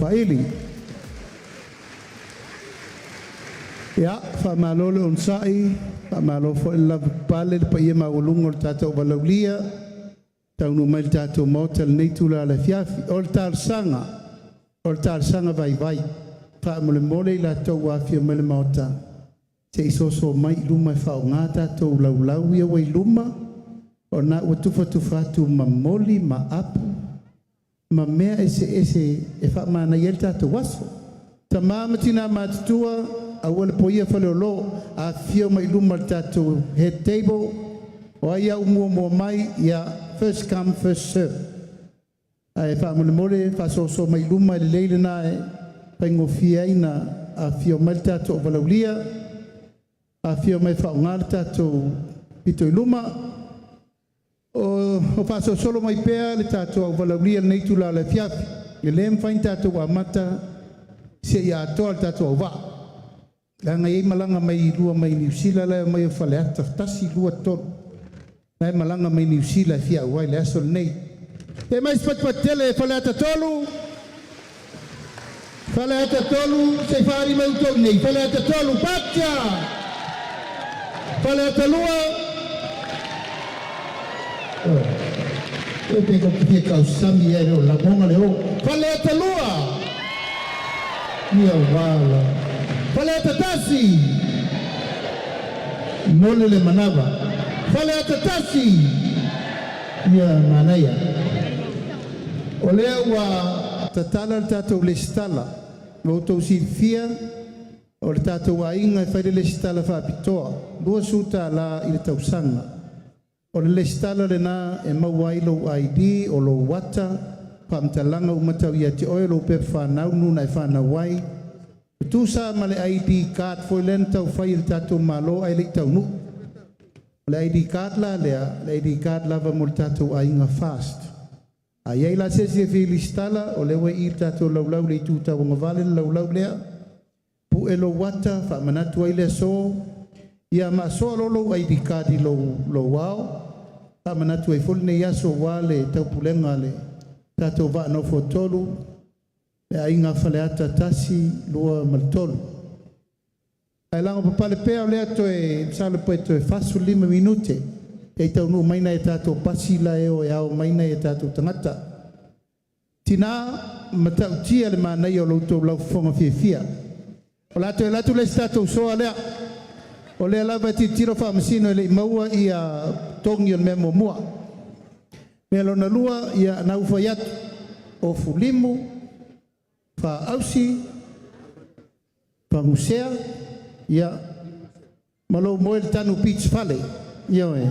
faili. Ya, whamalole on sai, whamalo fo ila pale pa ia maulungo le tātou walaulia, taunu mai le tātou mota le neitula le fiafi, o le tāl sanga vai vai, whamole mole la tau wafia mai le mota, te isoso mai luma e whao ngā tātou laulau ia wai luma, o nā ua tufa atu ma moli, ma apu, ma mea ese e whamana i el tātou waso. Ta māmatina mātutua, awal poia falolo a fio mai luma tātou head table o ia umua mai ia first come first serve ai whamole whasoso mai luma le leile nae paingofia ina a fio mai tātou walaulia a fio mai whaongara tātou pito i luma o whasosolo mai pēr le tātou walaulia nei tula le fiafi le lem whain tātou a mata se ia atoa le tātou a waa Langa ei malanga mai lua mai New Zealand la mai Faleata tasi lua tolu. Lai malanga mai New Zealand fia wai le aso nei. E mai spatele Faleata tolu. Faleata tolu se fari mai tolu nei. Faleata tolu pacha. Faleata lua. Eu pego que fica sami era la monga le o. Faleata lua. Mia wala. Faleata tasi, mole le manava. Faleata tasi, ia manaya. O lea ua tatala le tātou le stala. O tau silfia, o le tātou a inga e whaile le stala whapitoa. Lua suta la i le tausanga. O le stala le nā e maua ilo ID o lo wata, whamtalanga umatau ia te oe lo pepe whanau nuna e whanawai. Tu sa male ID card foi lenta o fai il tato malo ai le tau nu. Le ID card la le ID card la va multato a inga fast. Ai ai la se fi listala o le we il tato laulau le tu tau ngavale laulau lea. Pu elo wata fa manatu ai le so. Ia ma so lo ID card lo wao. Fa manatu ai fol ne yaso wale tau pulenga le tato va no fotolu. E ainga Faleata tasi lua maltolu. Ai langa papale pea o lea toe sale poe toe fasu 5 minute. E tau nu maina e tātou pasi la e o e au maina e tātou tangata. Tina matau tia le manai o loutou lau fonga fia. O lato e latu le tātou soa lea. O lea lava ti tiro wha masino e le maua i a tongi o le mea mua. Mea lona lua i a naufa iatu o fulimu. Pa ausi, pa musea, ia malo moe le tanu beach fale, ia oe.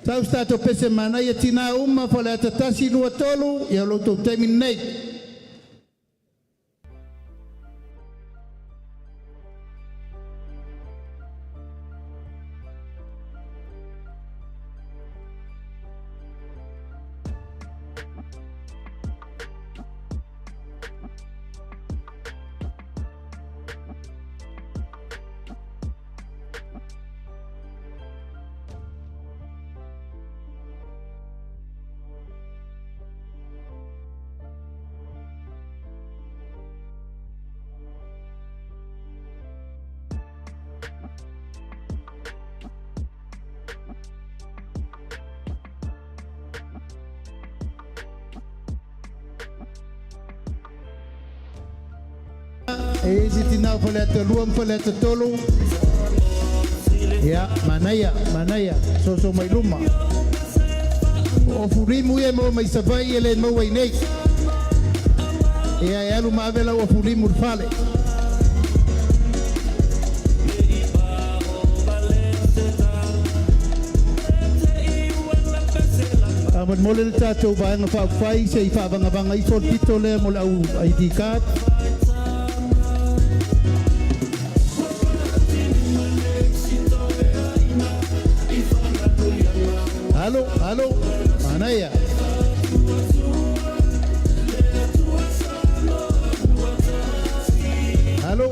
Tau stato pese mana ia tina uma Faleata tasi lua tolu, ia loto teimin nei. E si tinau Faleata lua Faleata tolu. Ya, manaya, soso mai luma. O furimu ia mo mai savai ele mo wai nei. E ai alu mavela o furimu fale. Aman mole le tātou vaenga whai se I whavangavanga I fol pito lea mo lau ID card. Halo, manaya. Halo.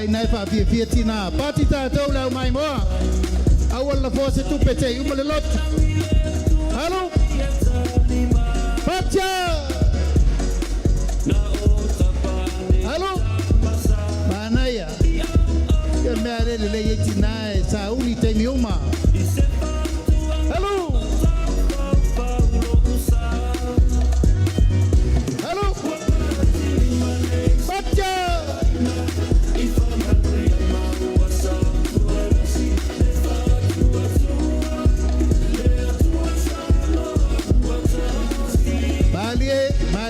ai nai fa fia tina pati tātou lau mai moa awal la fose tu pete umale lot halo pacha halo manaya ya mere le ye tina sa uni te mi uma halo halo pacha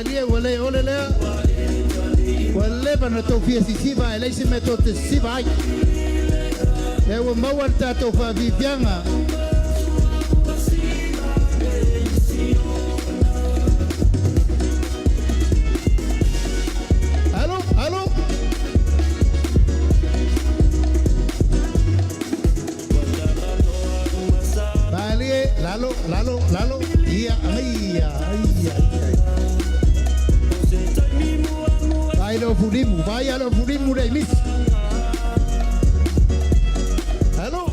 Malie wale ole le wale bana to fia si siva ele se meto te siva e wo mawarta to fa vivianga halo halo Malie lalo ia ai vai alo fudimu dai mis halo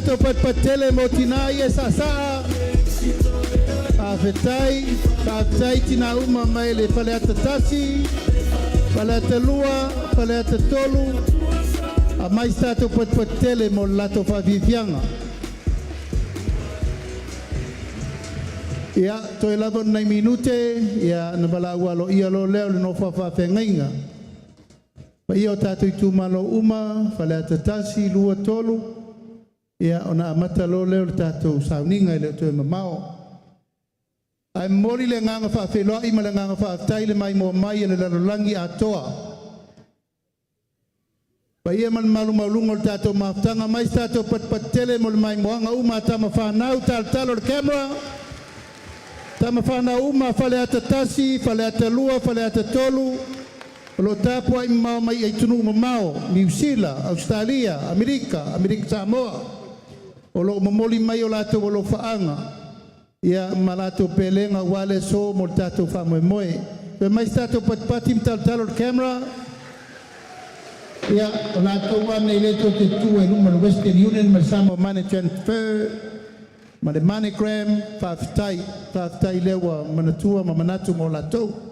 to patele motinai sasa afetai tina uma mai le Faleata tasi Faleata lua Faleata tolu a mai stato patele mo lato fa vivianga ia to elavo nai minute ia na bala walo ia lo leo no fa fengainga pa io tato Itumalo uma Faleata tasi lua tolu ia ona amata lo leo tato sauninga le to mamao ai mori le nganga fa felo i mala nganga fa tai le mai mo mai le langi atoa pa ia man malu malungo tato maftanga mai tato patele mo mai mo nga uma tama fa nau tal camera tama fa na uma Faleata tasi Faleata lua Faleata tolu O lo tapu ai mau mai ai tunu mamao, New Zealand, Australia, Amerika Samoa. O lo mamoli mai o lato o lo faanga. Ia malato pelenga wale so mo tato fa moe. Pe mai tato pati mtal camera. Ia o lato wana i leto te tu e numero Western Union ma Samoa Money Transfer. Ma le MoneyGram, whaafitai lewa manatua ma manatu mo lato.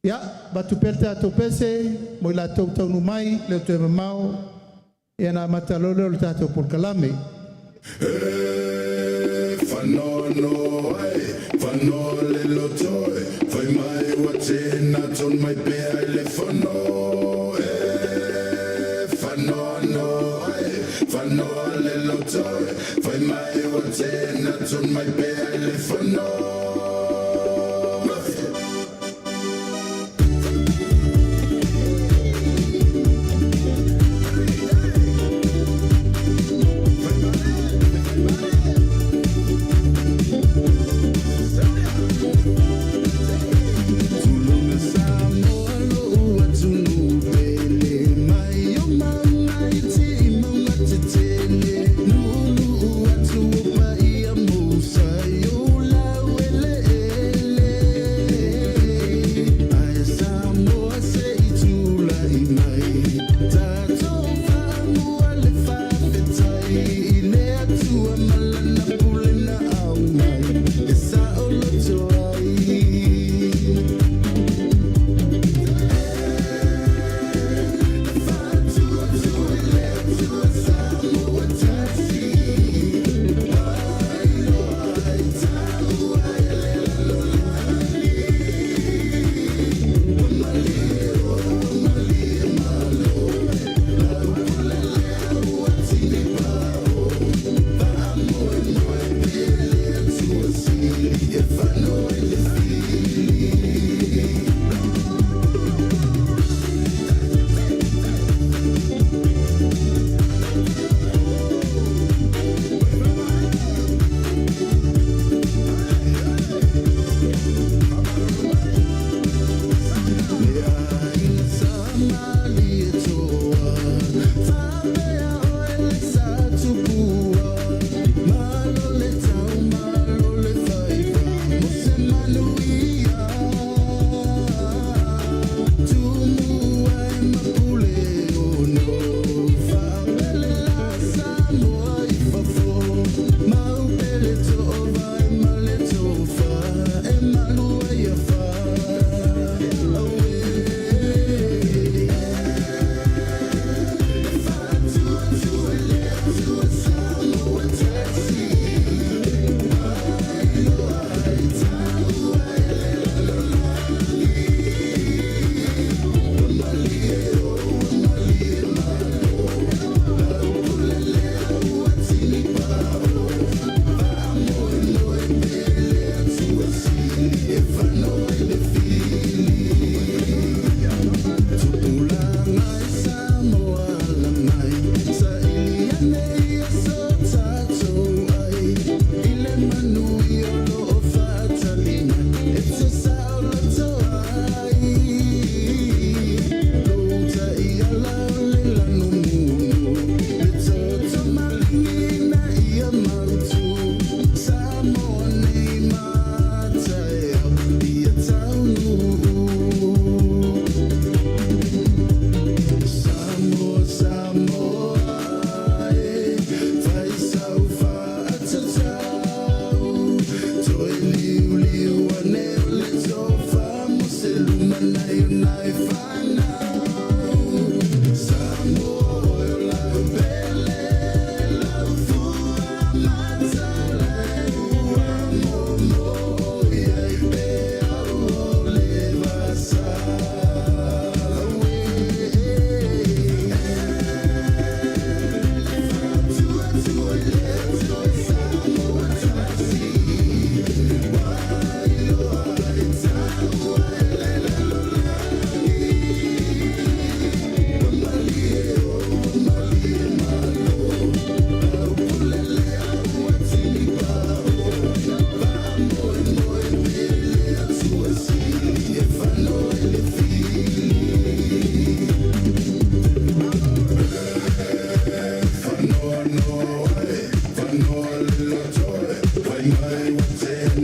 Ia, batu perta ato pese, mo i lato taunu mai, leo te mamao. Ia na matalole o le tato por kalame. Whanono ai, whanole lotoi, whai mai wa tēnā ton mai pēa i le whano. Whanono ai, whanole lotoi, whai mai wa tēnā ton mai pēa i le whano.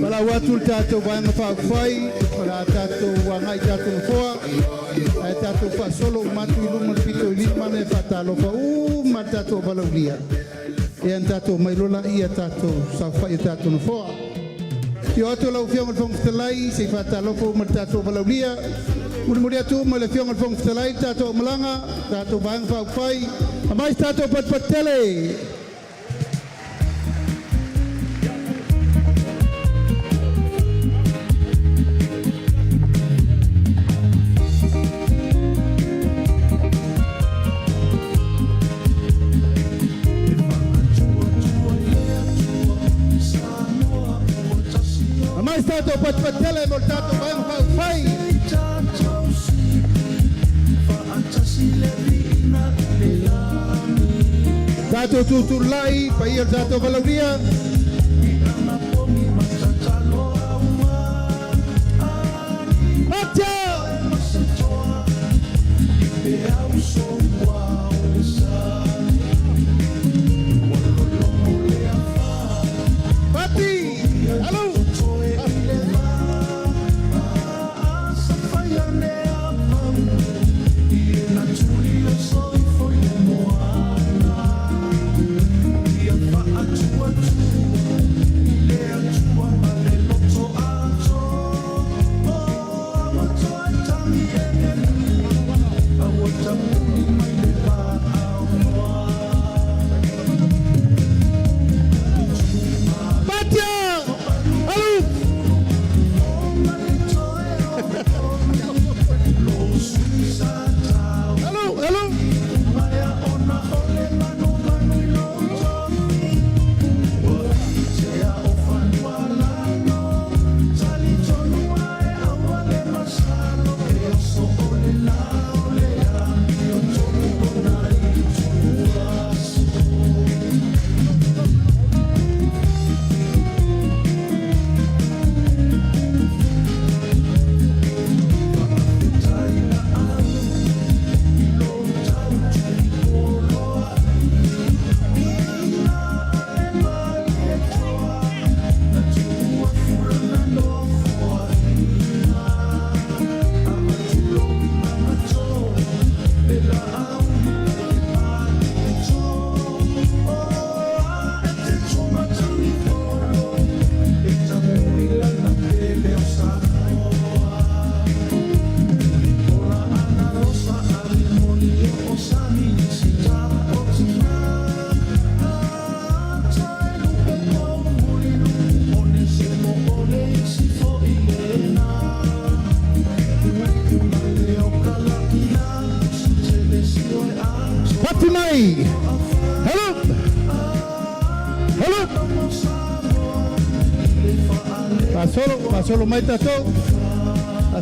Wala watu tato wanga whai, wala tato wanga tato foa, tato wha solo matu iluma pito ilima ne whatalo wha matato walaulia. E an tato mailola ia tato sa whai tato na foa. Io ato lau whionga whongwhitalai, se whatalo wha matato walaulia. Muri atu ma le whionga whongwhitalai, tato malanga, tato wanga whai, a mais tato patpatele. Stato patpatele moltato fai Stato tutulai pai il stato valauria Matia Pati hello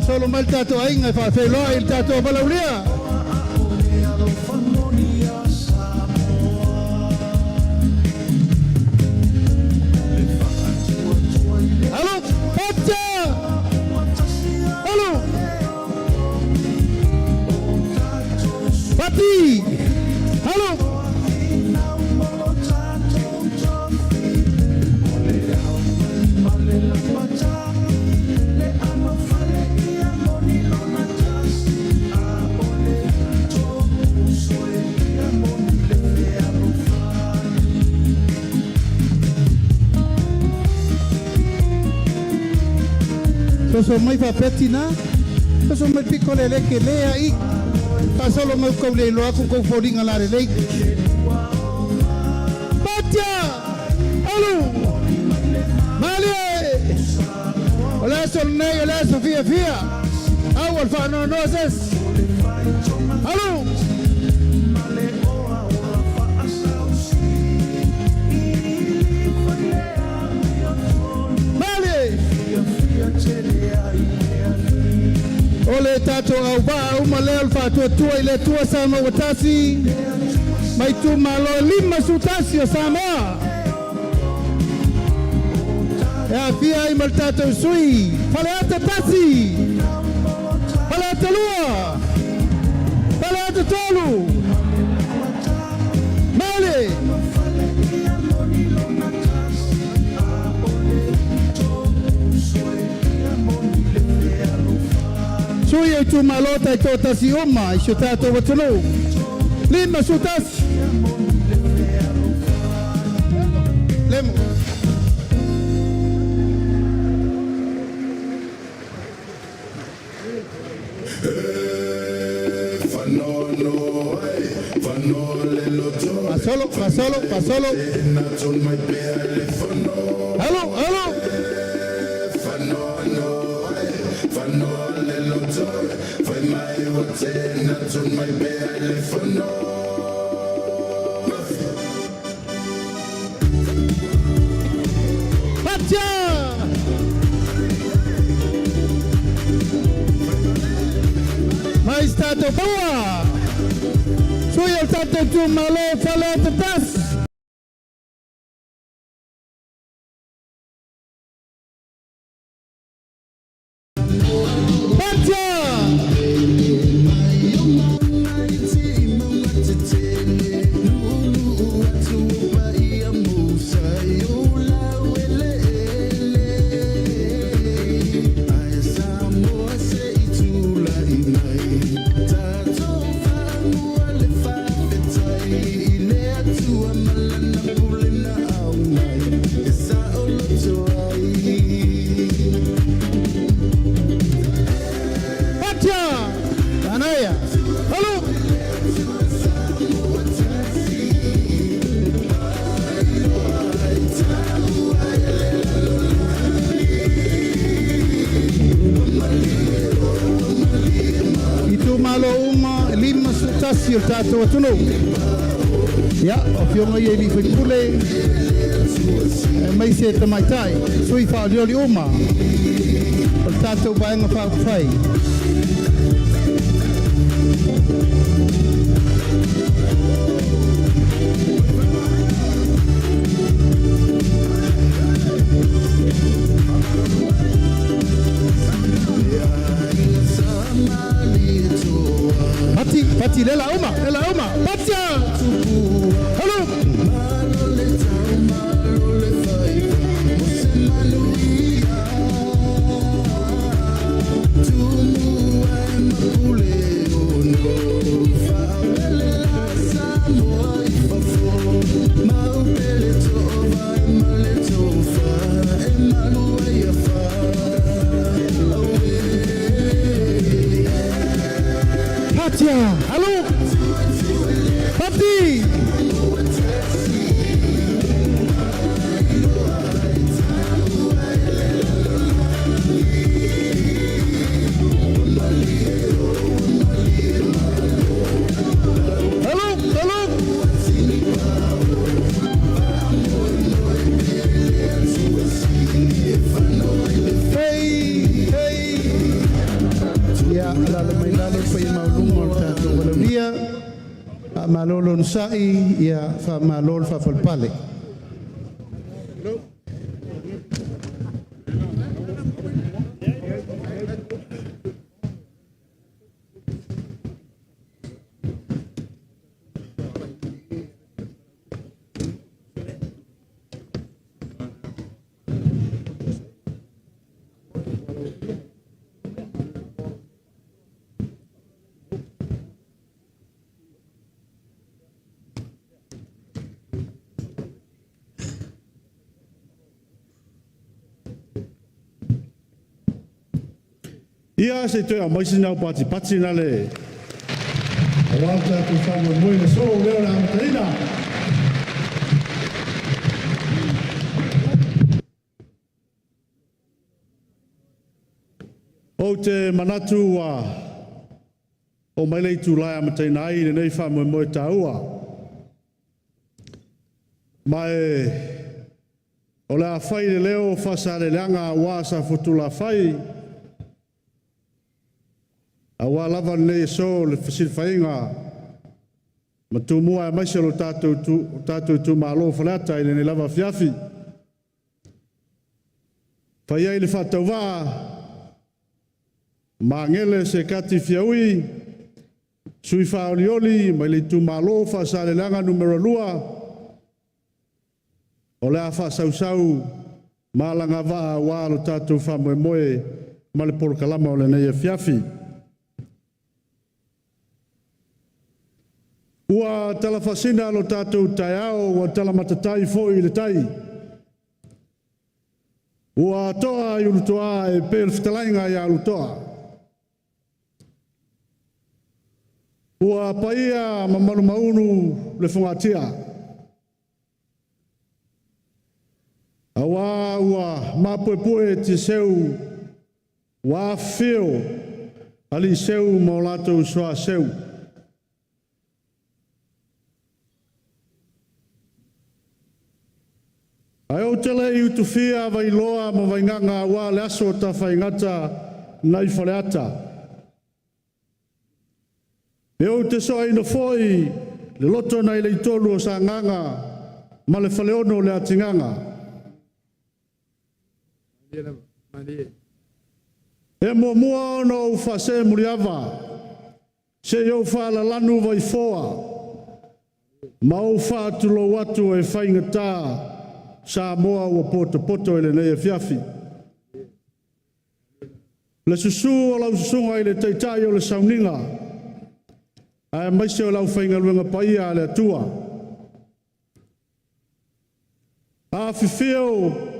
Solo mai tato ainga fa feloa il tato balaulia Allo Pazza Allo Pati Allo So mai fa petina, so mai piccole le che lei ai, fa solo mai con lei lo con fodinga la lei. Batia, allo, male, ola sol nei, ola Sofia Fia, awal fa no ses, allo. Ole tato au ba uma leo fa tua ile tua sama watasi mai Itumalo lima sutasi sama ya fia imal tato sui Faleata tasi Faleata lua Faleata tolu male Itumalo tai tō tasi oma, I so tātou watano. Lima so tasi. Lemo. Pasolo. Hello. Pacha! Mais tato boa! Soy el tato Itumalo, Faleata tas! Pacha! Tassi il tato atuno. Ja, of jongen jullie van Iulai. Mij zit er mij tijd. Zo je vader jullie oma. Het tato bij een vader vrij. Pati, lela oma, Patia! Hello! Patia! Hello! Pati! Malolo nsai ya fa malol fa falpale. Ia se te a maisi nau pati na le. Awata tu whanua moina so leo na amatarina. O te manatu o mai lei Iulai amatarina ai nei whanua moe taua. Mai o le a whai le leo whasare leanga wā sa futula whai. Awa lava nei so le fasil fainga matumua mai se lo tatu Itumalo Faleata ile nei lava fiafi fa ia ile fatauva mangele se kati fiaui sui faolioli mai le Itumalo fa sale langa numero 2 o le fa sau malanga va wa lo tatu fa moe ma le por kalama o le nei fiafi Ua talafasina lo tātou tai ao, ua talamatatai fo'i le tai. Ua toa i ulutoa e pēle whitalainga i ulutoa. Ua paia mamaru maunu le whangatia. Awa ua mapuepue te seu wa feo ali seu maulato soa seu. Ai o tele i utufia vai loa ma vai nganga wa le aso ta whai ngata nai Faleata. E o te soa ina foi le loto nai le itolu o sa nganga ma le whaleono le atinganga. E mua ono u whase muriawa, se iau whala lanu vai foa, ma o whātulo watu e whaingatā, sa moa ua poto ele nei e fiafi. Le susu o lau susunga i le teitai o le sauninga, a e maise o lau whaingaluenga paia le atua. A whiwhio,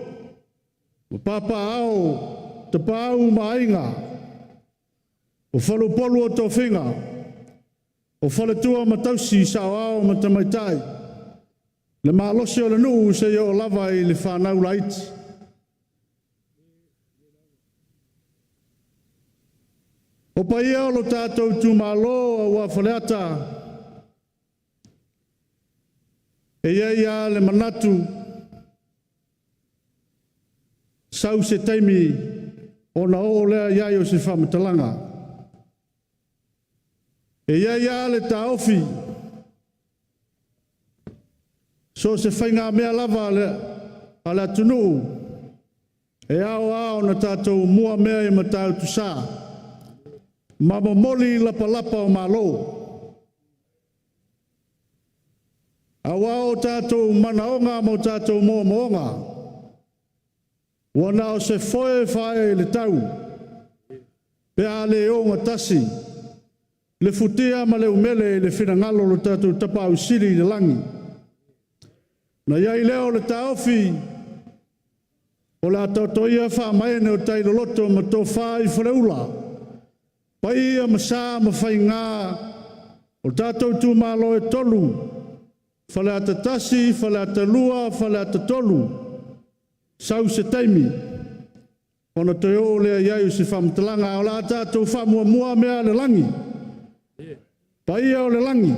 o papa ao, te pāu mainga, o whalupolu o tō whinga, o whaletua matausi sa ao matamaitai, le maalose o le nuu se o lava i le whanau laiti. O paia o lo tātou Itumalo a ua Faleata, e ia le manatu, sau se taimi o na o lea iai o se whamatalanga. E ia le ta ofi, so se whainga mea lava ale atunu, e ao na tātou mua mea i matau tu sā, ma momoli lapa o malo. Awa o tātou manaonga mo tātou moonga, wana o se foe whae le tau, pe a le onga tasi, le futia ma le umele le whirangalo lo tātou tapa au siri le langi. Na iai leo le taofi, o la tautoia wha maene o tai loto ma tō whai whareula, paia ma sā ma whai ngā, o tātou Itumalo e tolu, Faleata tasi, Faleata lua, Faleata tolu, sau se taimi, ona te o lea iai o se whamatalanga, o la tātou whamua mea le langi, paia o le langi,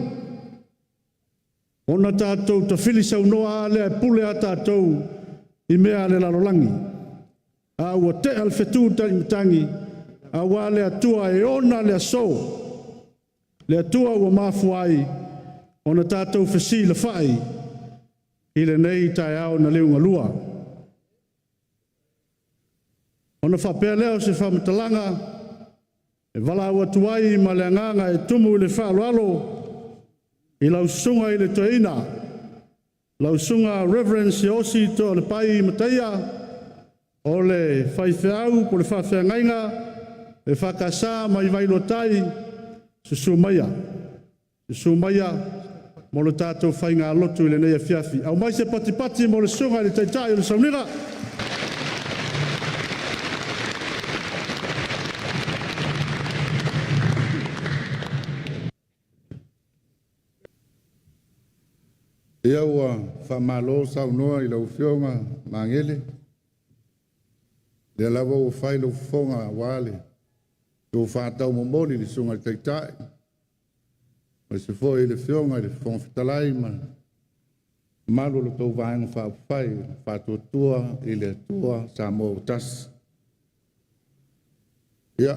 ona tātou ta whilisau noa lea pule a tātou i mea le lalolangi. A ua te al whetū tangi, a wā lea tua e ona lea so, lea tua ua mafuai, ona tātou whesi le whai, i le nei tai au na leunga lua. Ona whapea leo se whamatalanga, e wala ua tuai ma le nganga e tumu le whaaloalo, i lau sunga i le toeina, lau sunga reverence i osi to le pai mataia, o le whaifeau po le whawhiangainga, e whakasā mai vailotai, susu maia, mo le tātou whainga lotu i le nei a fiafi. Au mai se pati mo le sunga i le taitai o le saunira. Ia ua whamalo saunoa i lau whionga mangele. Lea lawa ua whai lau whonga wale. Tō whātau momoli li sunga i taitai. Mai se fo i le whionga i le whonga whitalai ma. Malo lo tō vāenga whāwhai, whātua tua i le tua sa mō tas. Ia.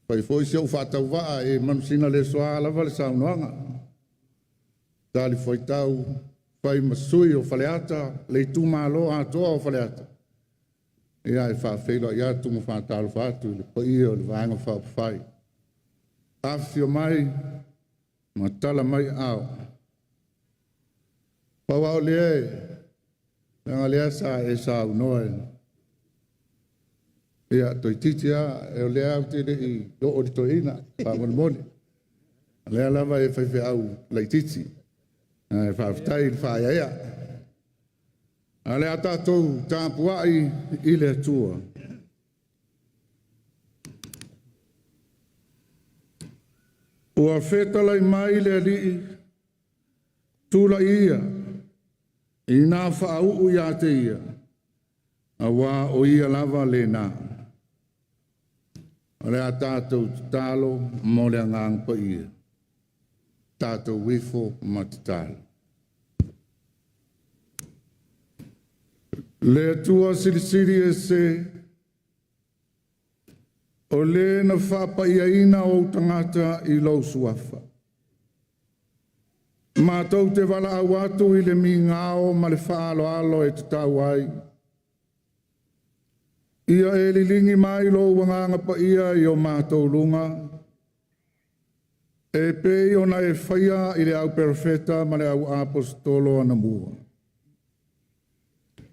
Pai fo i siau whātau waa e manusina le soa lawa le saunoanga. Tali foi tau, fai masui o Faleata, le Itumalo a toa o Faleata. Ia e whawhelo, ia tumu whātalo whātu, le pai o le vāenga whāwhai. Awhio mai, ma tala mai au. Pawao lea, nga lea sa e sa unoe. Ia toi titia, e o lea au tine i do o di toina, whamoni moni. Lea lava e whaiwhi au leititi. Whaafitai whaaia. A lea tātou tāpuai i le atua. Ua whetalai mai le alii tūla ia. I nā whaau ia te ia. A wā o ia lava le nā. A lea tātou tālo mo le ngang pa ia. Tātou wifo matatalo. Le atua sirisiri e se o le na whapaiaina o tangata i lau suafa. Mātou te wala au atu i le mi ngāo ma le whaalo alo e te tau ai. Ia e lilingi mai lo wanganga pa ia i o mātou lunga. E pei ona e whaia i le au perfeta ma le au apostolo ana mua.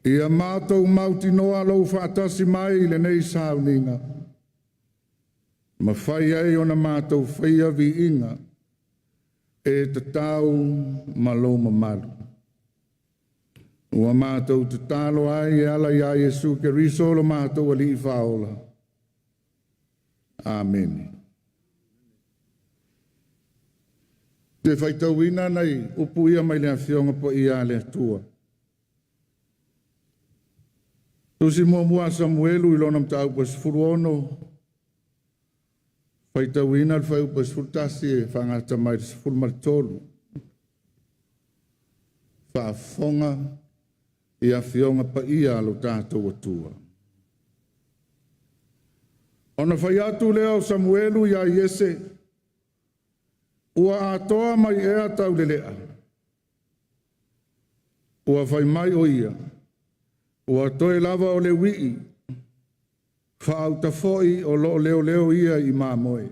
Ia mātou mauti noa lau whaatasi mai i le nei sauninga. Ma whaia e ona mātou whaia vi inga. E te tau ma lo ma malu. Ua mātou te talo ai e ala ia Jesu ke riso lo mātou ali i whaola. Amen. Te whaitauina nei upu ia mai lea whionga po ia lea tua. Tusi mua Samuelu i lona mtau pas furuono. Whaitauina al whau pas furtasi e whangata mai furmaritolu. Whaafonga i a whionga pa ia alo tātou atua. Ona whai atu leo Samuelu ia Iese. Ua atoa mai ea tau lelea. Ua whai mai o ia. Ua toe lava o le wii. Whaauta foi o lo leo ia i māmoe.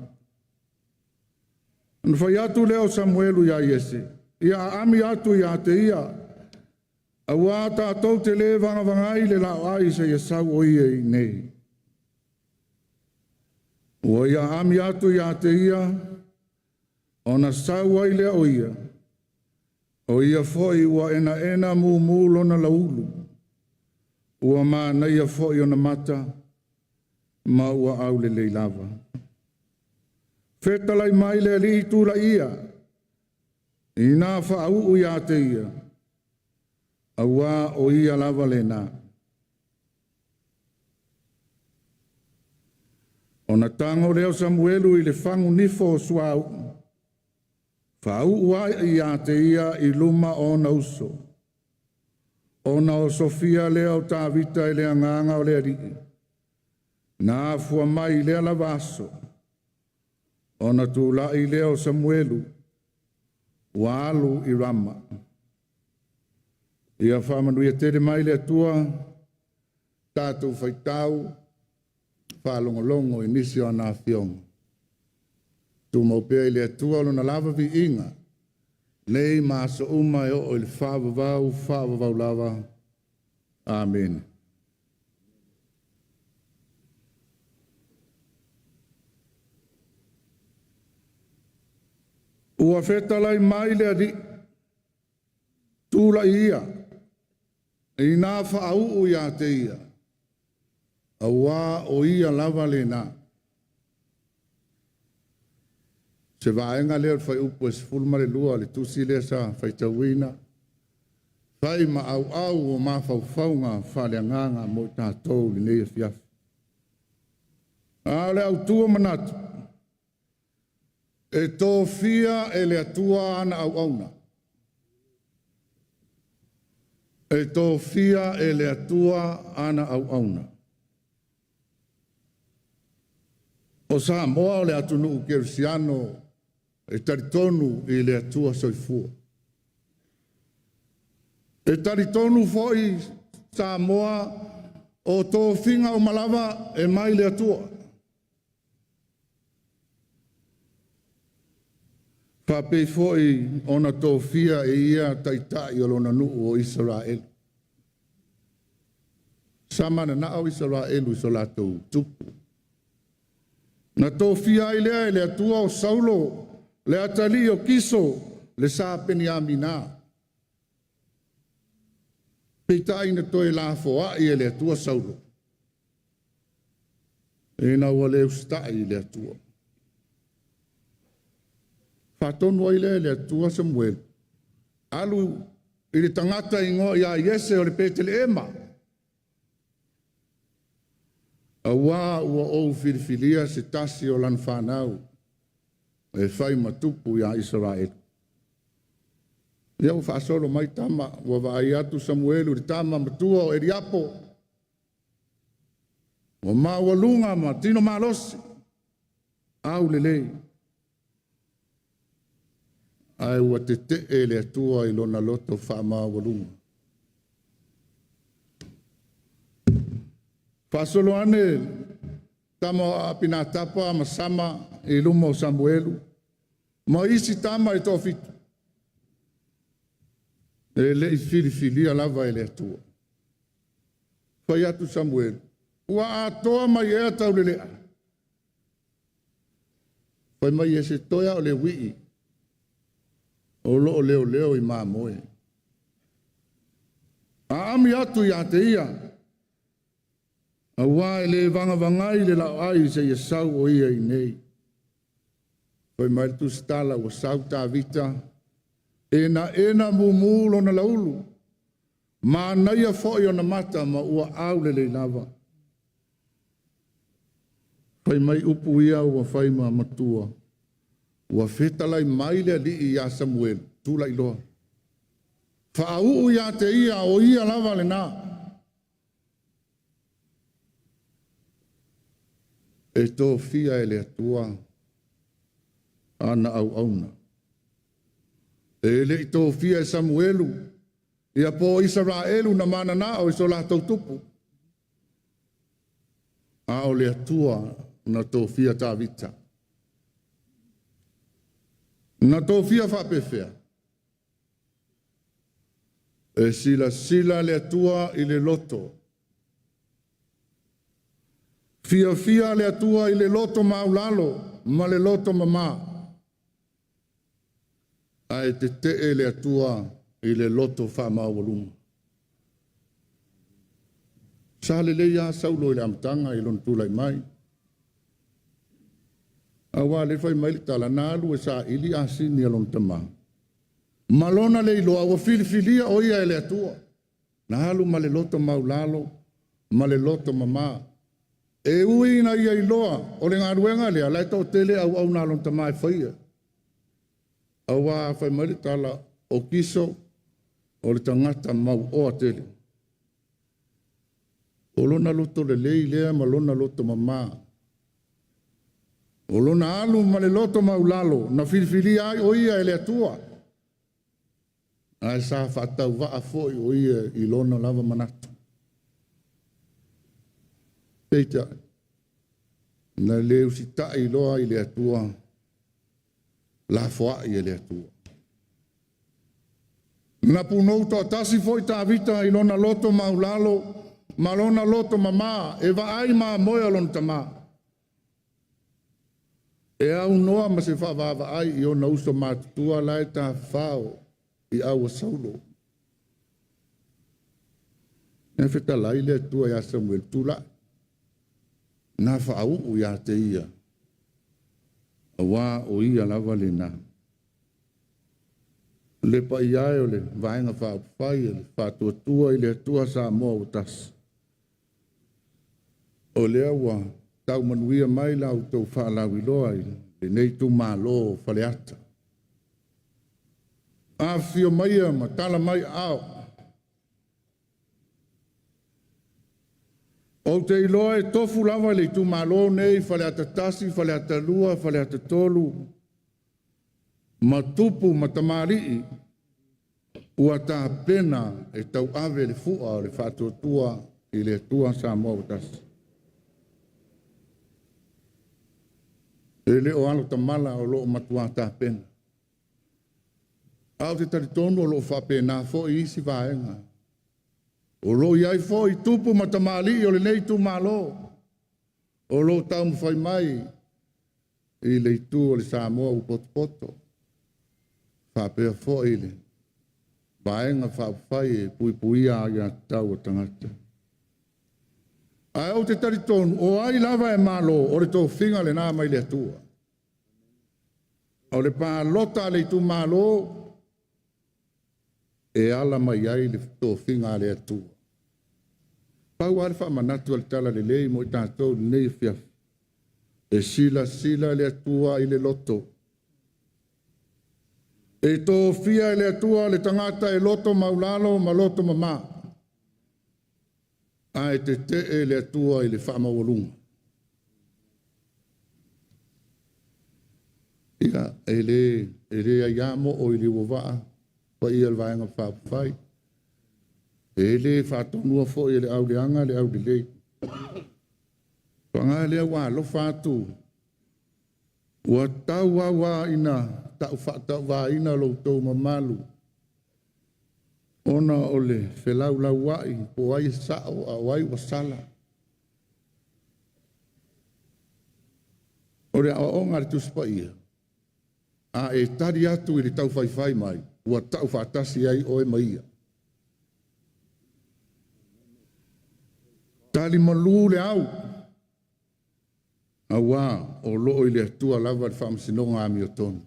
Ona whai atu leo Samuelu ia Iese. Ia ami atu ia te ia. A wā tātou te le vangavangai le lau ai se ia sau o ia i nei. Ua ia ami atu ia te ia. Ona sau ai lea o ia. O ia foi ua ena mu lona laulu. Ua mā nei a foi ona mata. Ma ua au le leilava. Whetalai mai le li tūra ia. I nā whaau ia te ia. A wā o ia lava le nā. Ona tango leo Samuelu i le whangu nifo suau. Whaau ua ia te ia i luma o na uso. Ona o Sofia leo tā vita i lea nganga o lea rii. Nā fua mai lea lavaso. Ona tūla i leo Samuelu. Walu i rama. Ia whamanu ia tere mai lea tua. Tātou whaitau. Whalongolongo i nisi o nā whionga. Tu maupea i lea tua lona lava vi inga. Nei maasa uma e o il whaavavau lava. Amen. Ua whetalai mai lea di. Tūla ia. I nā whaau ia te ia. A wā o ia lava le nā. Se vaenga leo whai upu e sifulmare lua le tusi lea sa whai tauina. Whai ma au o ma whauwhaunga whale nganga mo i tātou li nei fiafi. A le au tua manatu. E tō fia e le atua ana au auna. E tō fia e le atua ana au auna. O sa moa o le atunu Kersiano e taritonu i le atua soifua. E taritonu foi sa moa o tō finga o malava e mai le atua. Whapei foi ona tō fia e ia taitai o lona nuu o Israel. Samana na au Israelu so lātou tupu. Na tō fia i lea e le atua o Saulo le atali o kiso, le sa peni amina. Pita ina toi la foa i le atua saulo. E na wale usta i le atua. Fatonu ai le atua Samuel. Alu i le tangata ingo ia Yese o le petele ema. Awa ua ou filifilia se tasi o lan whanau. E whai matupu ia Israel. Ia u whaasolo mai tama, ua vai atu Samuelu le tama matua o Eriapo. Ua maua lunga ma tino malosi. Au lelei. Ai ua te le atua i lona loto wha maua lunga. Whaasolo ane tama apina tapa masama i luma o Samuelu. Ma isi tama i tofitu. E le i filifilia lava e le atua. Whai atu Samuel. Ua atoa mai ea tau le lea. Whai mai e se toia o le wii. O loo leo i maa moe. A ami atu i ate ia. A wai le vangai le lau ai se ia sau o ia i nei. Whai mai tu stala o sau ta vita. Ena mumulo na laulu. Ma naia foi o na mata ma ua au le lava. Whai mai upu ia ua whai ma matua. Ua whetalai mai le li i a Samuel. Tula i loa. Whaau ia te ia o ia lava le nā. E tō fia e le atua. Ana au auna. E le i tō fia e Samuelu. Ia po Israelu na mana na o iso la tau tupu. A o le atua na tō fia tā vita. Na tō fia whapewhea. E sila le atua i le loto. Fia le atua i le loto maulalo, ma le loto mama. Ai te le atua i le loto wha maawalunga. Sa le leia saulo i le amtanga i lon tulai mai. Awa le fai mai tala nalu e sa ili asini alon tama. Malona le iloa wa filifilia o ia ele atua. Nalu ma le loto maulalo, ma le loto mama. E ui na ia iloa o le ngaruenga lea, lai tau tele au na alon tama e whaia. Awa fai mai tala o kiso o le tangata mau o a tele. O lona loto le lei lea ma lona loto mama. O lona alu ma le loto maulalo, na filifili ai o ia ele atua. Ai sa whatau waa foi o ia i lona lava manatu. Peita, na leu si tai loa i le atua, la foa i le atua. Na punou to tasi foi ta vita i lona loto maulalo, ma lona loto mama, e va ai ma moia lon tama. E au noa ma se whaavava ai i o na uso mātutua lai tā whao i aua saulo. E whita lai le tua ia Samuel tula. Nā whaau u ia te ia. A wā o ia lava le nā. Le pa ia o le vaenga whao whai le whātua tua i le tua sa moa o tas. O lea wā. Tau manuia mai lau tau whaalau i loa i le nei Itumalo Faleata. A fio mai ma tala mai au. O te iloa e tofu lava le Itumalo nei Faleata tasi, Faleata lua, Faleata tolu. Ma tupu ma tamalii. Ua tā pena e tau ave le fua o le whātua tua i le tua sa moa tasi. E le o alo tamala o loo matua tā pena. Au te taritonu o loo whapena fo i isi vaenga. O loo iai fo i tupu matamali o le nei Itumalo. O loo tau mwhai mai. I le itu o le Samoa u poto. Whapea fo i le. Baenga whapawhai e pui a ia tau o tangata. Ai au te taritonu, o ai lava e malo, o le tō whinga le nā mai le atua. O le pā lota le Itumalo, e ala mai ai le tō whinga le atua. Pau ale whamanatu al tala le lei mo i tātou nei whiaf. E sila le atua i le loto. E tō whia le atua le tangata e loto maulalo ma loto mama. A e te le atua i le whamawalunga. Ika, e le aiamo o i le wawaa, pa i alwaenga whapawhai. E le whatonua fo i le au leanga le au le lei. Panga le wa lo fatu. Wa tau wa ina, tau wa ina lo tau mamalu. Ona ole felau la wai po ai sao a wai wasala. Ore a onga tu spaia. A e tari atu i le tau fai mai. Wa tau fatasi ai o e maia. Tali malu le au. Awa o loo i le atua lava le whaamasinonga ami o tonu.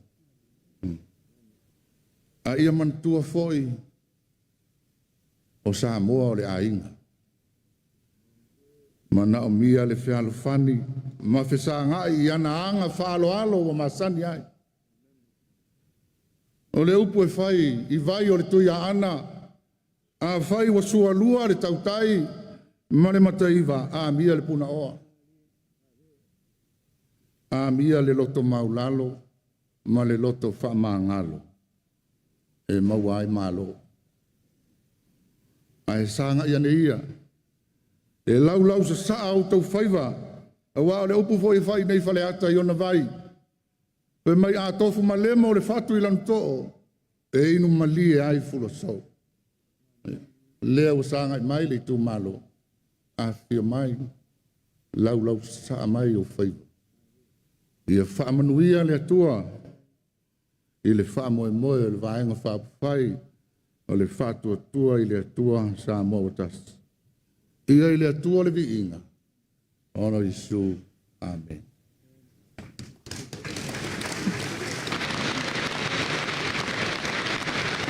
A ia mantua foi o Samoa o le ainga. Mana o mia le whialo fani, ma whesa ngai i ana anga whaalo alo o masani ai. O le upu e whai, i vai o le tuia ana, a whai wa Aso Lua le tautai, ma le mataiva, a mia le puna oa. A mia le loto maulalo, ma le loto whamangalo. E mauai malo. A e sanga ia ne ia. E lau sa saa au tau whaiva. A wā le upu foi whai nei Faleata i ona vai. Pe mai a tofu ma lema o le fatu i lanto'o. E inu mali e ai fula sau. Lea o sanga i mai le Itumalo. A fia mai. Lau saa mai o whaiva. Ia whaamanuia le atua. I le whaamoe le vaenga whaapawhai. O le whātua tua i le atua sa motas. Ia i le atua le viinga. Ono Isu. Amen.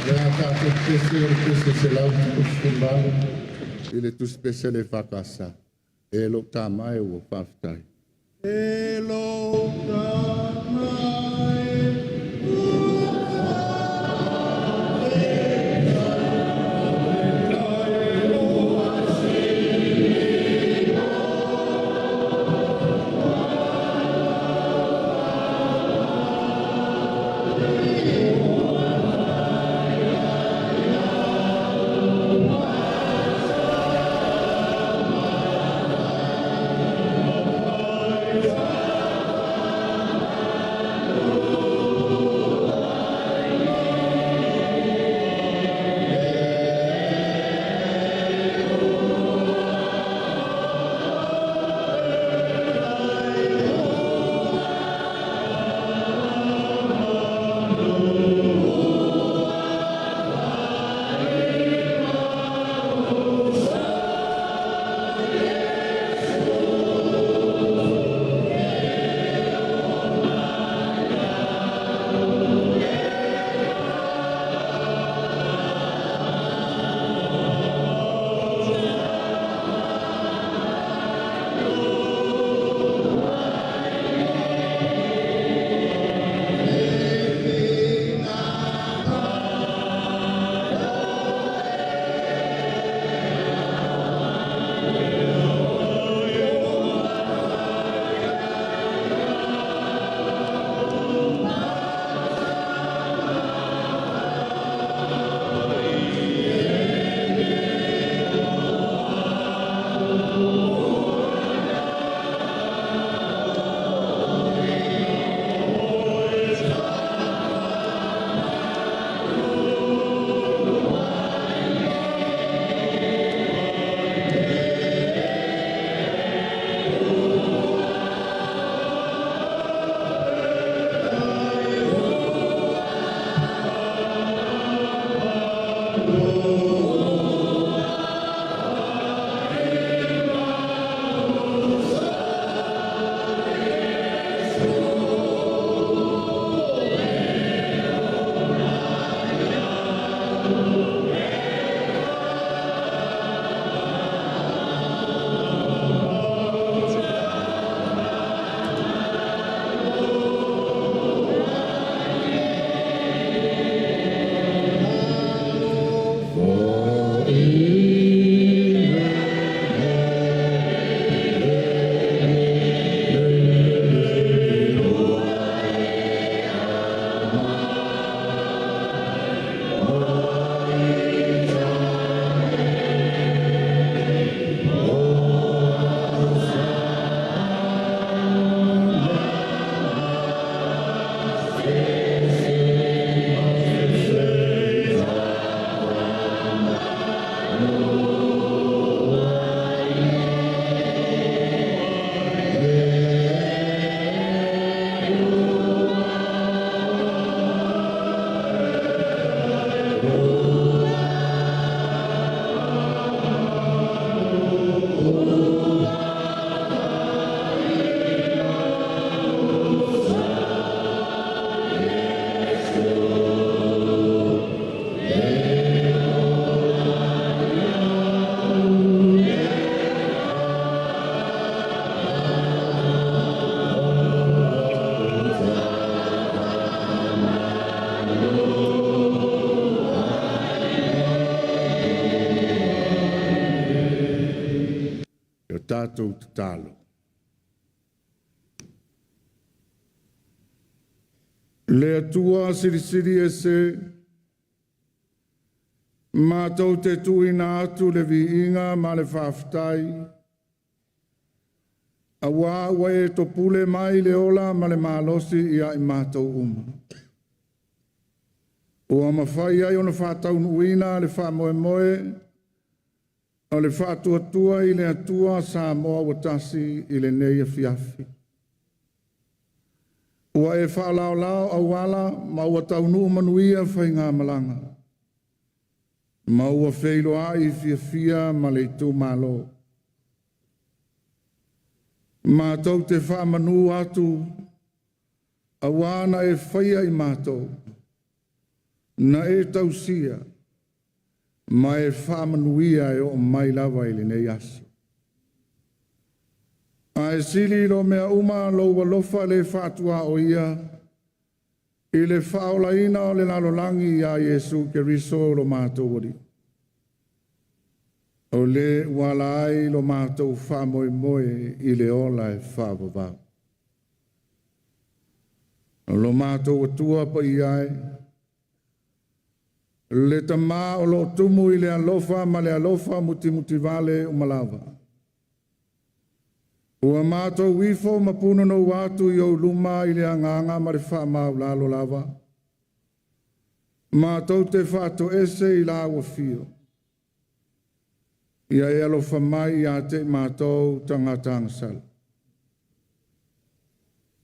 Lea tātou pese o le pese se lau tukumbalo. I le tu spese le whakasa. E lo tāmai o whaftai. E lo tāmai. tātou te tālo. Le atua siri e se, mātou te tuina atu le viinga ma le whawhtai, a wā e to pule mai le ola ma le mālosi ia I mātou uma. Ua mawhai ai o na whātau nuina le whamoe o le whātuatua I le atua sa moa watasi I le neia fiafi. Ua e whaalao au wala ma ua taunu manuia whai ngā malanga. Ma ua wheilo ai fia ma le Itumalo. Mātou te whamanu atu, a wāna e whaia I mātou, na e tausia, ma e whamanuia e o mai lawa I le nei aso. A e sili ro mea uma lo walofa le whatua o ia, I le whaolaina o le lalolangi a Yesu ke riso lo mātou wari. O le wala ai lo mātou whamoe moe I le ola e whawawau. O lo mātou atua pa I ai. Le tamā o lo tumu I le alofa ma le alofa muti vale o malawa. Ua mātou wifo mapuna no watu I o luma I le anganga ma le whamau lalo lava. Mātou te whato ese I la ua fio. Ia e alofa mai ia te mātou tangata sal.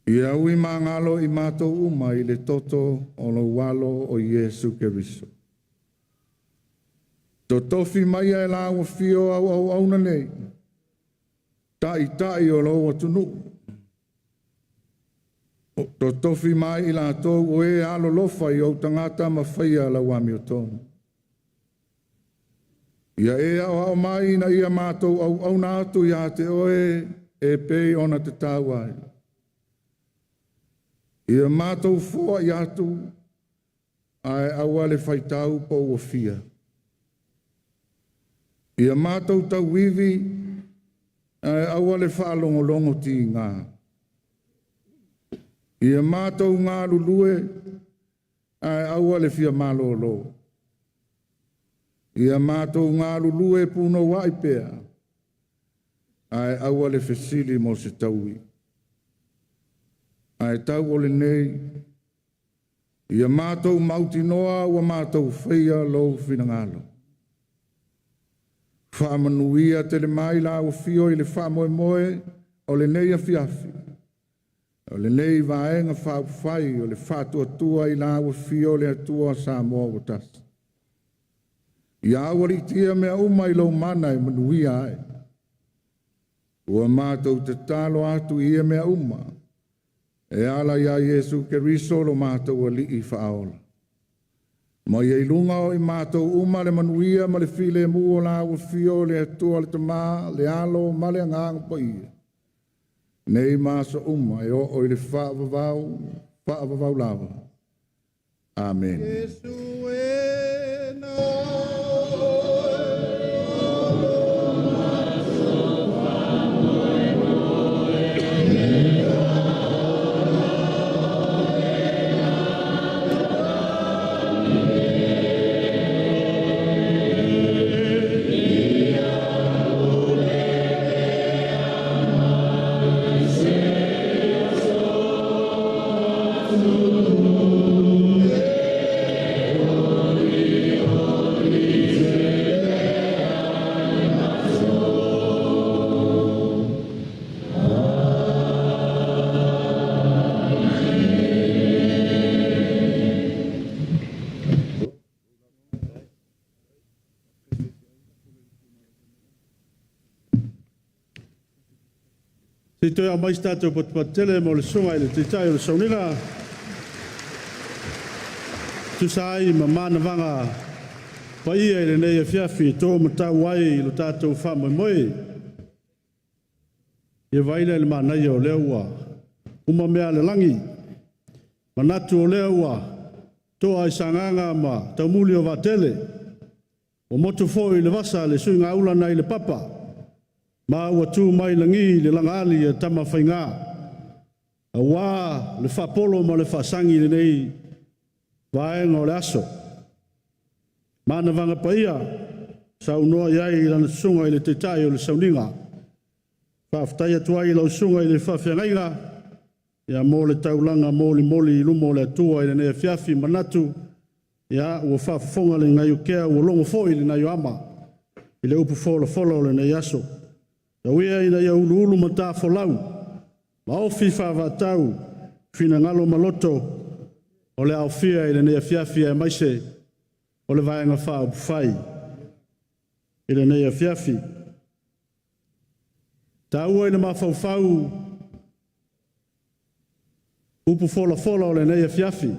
Ia ui mangalo I mātou uma I le toto o lo walo o Yesu Keriso. To tofi mai e la ua fio au auna nei. Tai o lo atunu. To tofi mai I la tō o e alo lofa I o tangata mawhaia la wami o tōnu. Ia e au mai na ia mātou au nātu ia te oe e pei ona te tāwai. Ia mātou fōa I atu ai aua le whaitau po ua fia. Ia mātou tau wivi ai aua le whaalongolongo ti ngā. Ia mātou ngā lulue ai aua le fia malolo. Ia mātou ngā lulue puno wai pēa, ai aua le fesili mo se taui. Ai tau o le nei, ia mātou mauti noa ua mātou whaia lou finangalo. Whaamanuia te le mai la o fio I le whaamoe moe o le nei a fiafi. O le nei vaenga whaupwhai o le whātuatua I la o fio le atua sa moa o tasi. Ia awari tia mea umai lo mana I manuia ai. Ua mātou te talo atu ia mea uma. E ala ia Yesu Keriso lo mātou ali I whaola. Ma ia ilunga o I mātou uma le manuia ma le file mua la ua fio le atua le tamā, le alo ma le anganga pa ia. Nei māsa uma e o I le whaavavau lava. Amen. Yesu e na Te toi a mai tātou patele mo le songa I le te tai o le saunila. Tu sai ma mana vanga pa ia I le nei a fiafi tō matau ai I lo tātou whamoe moe. Ia vaina I le manai o lea ua. Uma mea le langi. Manatu o lea ua. Tō ai sanganga ma taumuli o vatele. O motu fo I le vasa le sui ngā ula nei le papa. Ma ua tū mai langi le langali e tama whainga. A wā le whapolo ma le whasangi le nei vaenga o le aso. Mana vanga paia, sau noa iai lana sunga i le te tai o le sauninga. Whaftai atua i lau sunga i le whawhiangainga, ia mō le taulanga mōli lumo le atua i le nea fiafi manatu, ia ua whafonga le ngai o kea ua longo foi le ngai o ama, i le upu fola o le nei aso. Na wea ina ia ulu mata folau, ma ofi whavatau, fina ngalo maloto, o le aufia i le nea fiafi e maise, o le vaenga wha upu whai, i le nea fiafi. Ta ua ina mawhauwhau, upu fola o le nea fiafi.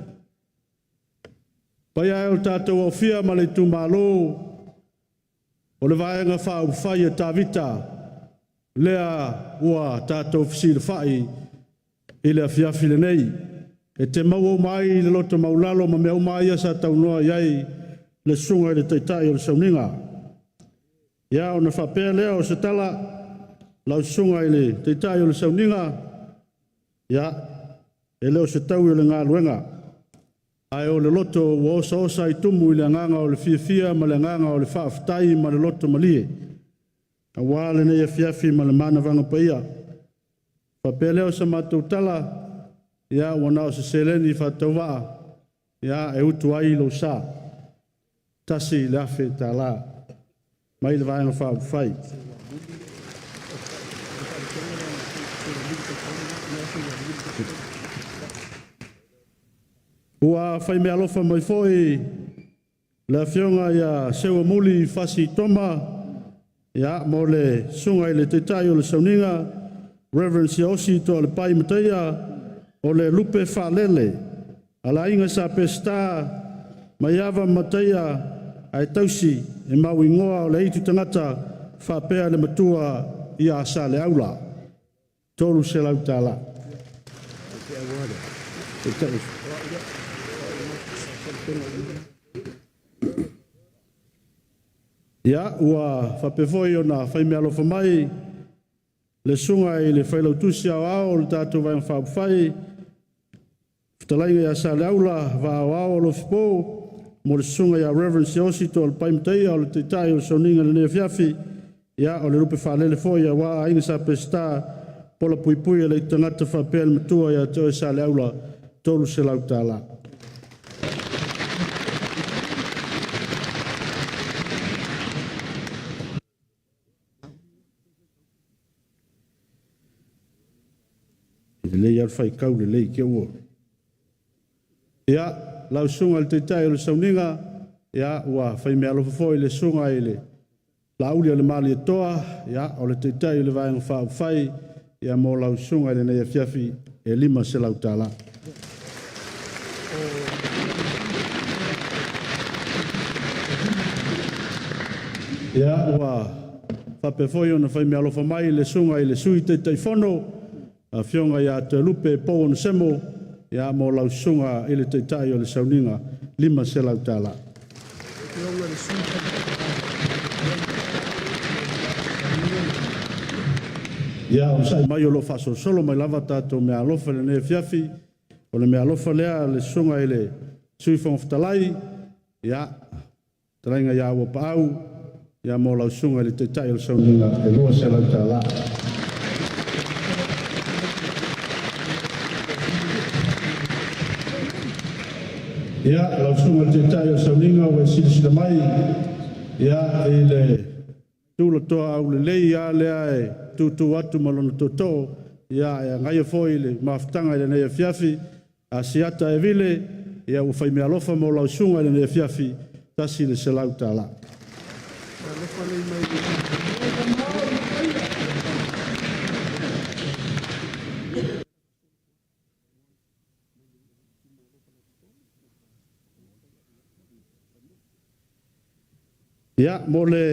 Pai ai o tātou aufia ma le Itumalo, o le vaenga wha upu whai e tāvita, lea ua tātou fisi le whai i le afiafi le nei. E te mau mai le loto maulalo ma mea umai asa tau noa iai le sunga i le taitai o le sauninga. Ia o na whapea lea o se tala lau sunga i le taitai o le sauninga. Ia e leo se tau i le ngā luenga. Ai o le loto ua osa i tumu i le nganga o le fia ma le nganga o le whaaftai ma le loto malie. A wāle nei a fiafi ma le mana vanga paia. Whapea leo sa mātou tala, ia wana o se seleni whatau waa, ia e utu ai lo sa. Tasi le afe tā la, mai le vaenga whaapu whai. Ua whai mea alofa mai foi, le fionga ia sewa muli fasi toma, ia mo le sunga i le teitai o le sauninga, Reverend Siosi to le pai mataia, o le lupe whalele, ala inga sa pesta, mai awa mataia, ai tausi, e mau ingoa o le itu tangata, whapea le matua i a sa le aula. Tolu se lau tāla. Ia, ua whapewhoi o nā whaimea alofa mai, le sunga i le whailautusi au ao, le tātou vai whaapuwhai, whtalainga ia sa le aula, wa au ao lo whipo, mo le sunga ia Reverend Siosi to le paimataia o le teitai o le sauninga le nea fiafi, ia o le rupe whalele foi a waa inga sa pesta, pola puipui le tangata whapea le matua ia to e sa le aula, tolu se lau tāla. Lei al fai kau le lei ke ua. Ia, lau sunga le teitai o le sauninga, ia, ua fai mea alofa foi le sunga i le lauli o le mali atoa, ia, o le teitai o le vaenga whao fai, ia mo lau sunga i le nei fiafi e lima se lau tāla. Ia, ua whape foi ona fai mea alofa mai le sunga i le sui teitai fono, a fionga ia te lupe pou on semo, ia mo lau sunga i le teitai o le sauninga, lima se lau tāla. Ia o sai mai o lo faso solo mai lava tātou mea alofa le nea fiafi, o le mea alofa lea le sunga i le sui whangwhtalai, ia tarainga ia ua paau, ia mo lau sunga i le teitai o le sauninga, e lua se lau tāla. Ia, lau sunga te tai o sauninga o e silisina mai, ia, i le tūla toa au le lei, ia, lea e tūtū atu malona tōtō, ia, e ngai foi le mawhitanga i le nei fiafi, a siata e vile, ia, u whai mea lofa mo lau sunga i le nei fiafi, tasi le se lau tāla. Ia, mo le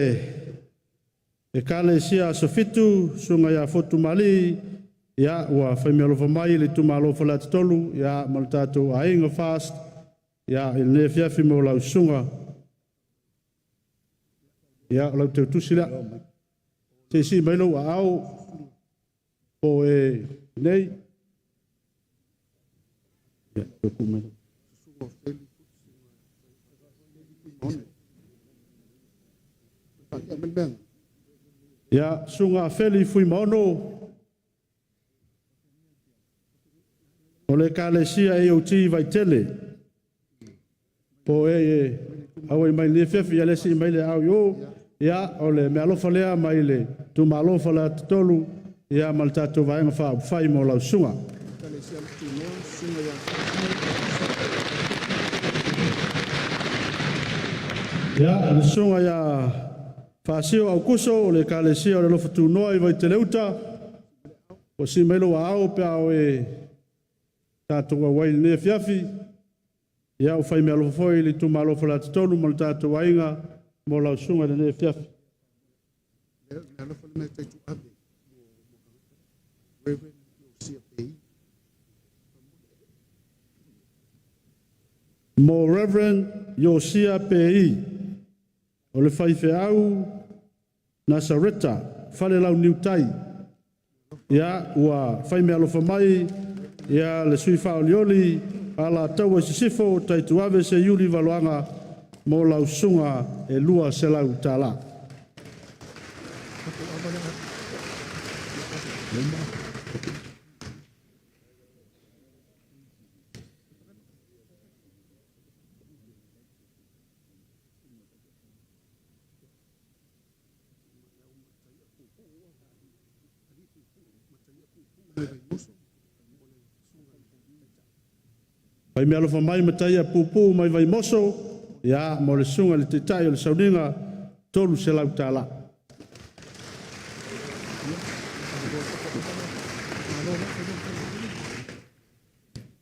e kale sia aso fitu, sunga ia fotu mali, ia, ua whaimea lofa mai, le Itumalo Faleata tolu, ia, mo le tātou a inga fast, ia, i le fiafi mo lau sunga, ia, lau teu tusila, te si mai lo au o e nei ya ku mai ya sunga feli fui mono o le kalesia e o ti vai tele po e au e mai le fefi ya le si mai le au yo ya o le me alofa lea mai le Itumalo Faleata tolu ya mal tatu vaenga fai mo lau sunga ya le sunga ya fasio au kuso o le kalesia o le lofa tunoa i vai te leuta o si melo a au pe au e tātua wai ne fiafi ia o fai me alofa foi le Itumalo Faleata tolu mal tatu vaenga mo lau sunga le ne fiafi mo Reverend Yosia P.I. o le faife au Nasareta fale lau niutai ia ua fai me alofa mai ia le sui faolioli ala tau e sisifo taitu ave se yuli valoanga mo lau sunga e lua se lau tala Pai me alofa mai matai a pupu mai vai moso, ia mo le sunga le te tai o le sauninga, tolu se lau tala.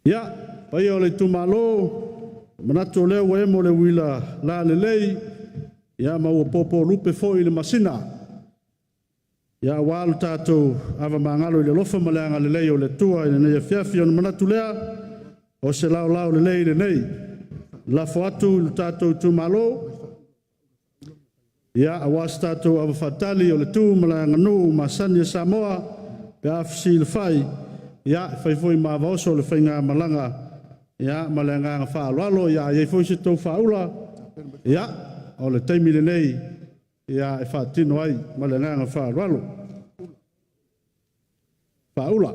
Ia, pai o le Itumalo, manato leo e mo le wila la le lei, ia ma ua popo lupe foi le masina. Ia walu tātou ava mangalo i le lofa maleanga le lei o le tua i le nei fiafi o manatu lea, o se lau lau le lei le nei. La foatu le tātou Itumalo, ia awas tātou ava fatali o le tu maleanga nu masani e Samoa, pe afisi le fai, ia fai foi mavaoso le fai ngā malanga, ia maleanga ngā whaalualo, ia iei foi se tau whaula, ia o le teimi le nei, ia e whaatino ai, maleanga ngā whaalualo. Whaula.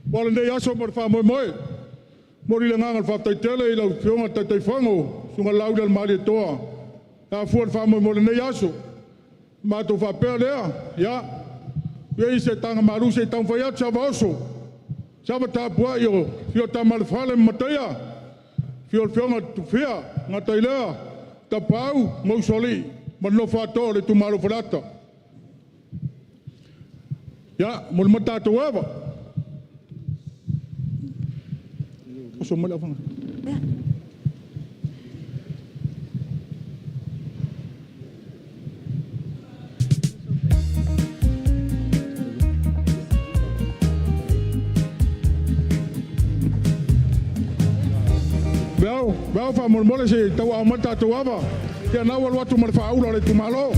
Wala nei aso mar fa moi moi. Mori le ngangal fa tai tele i lau fionga tai tai fango. Sunga lau del mali toa. A fuan fa moi moi nei aso. Ma to fa pe lea. Ya. Ye se tanga maru se tang fa ya chava oso. Chava ta bua yo. Fio ta mal fale mataya. Fio fionga tu fia. Nga tai lea. Ta pau mo soli. Ma no fa to le Itumalo Faleata. Ya, mol mata to ava. So mo la fanga. Bel fa mo mo se tawa mata to ava. Ya na wal watu mal fa ula le Itumalo.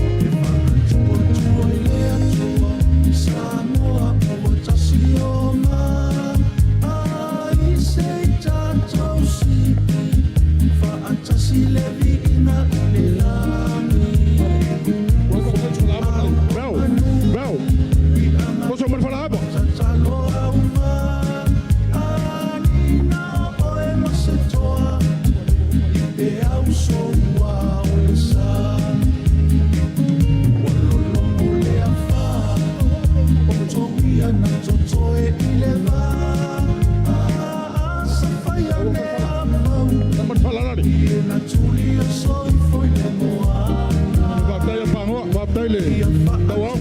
taile. Tau au.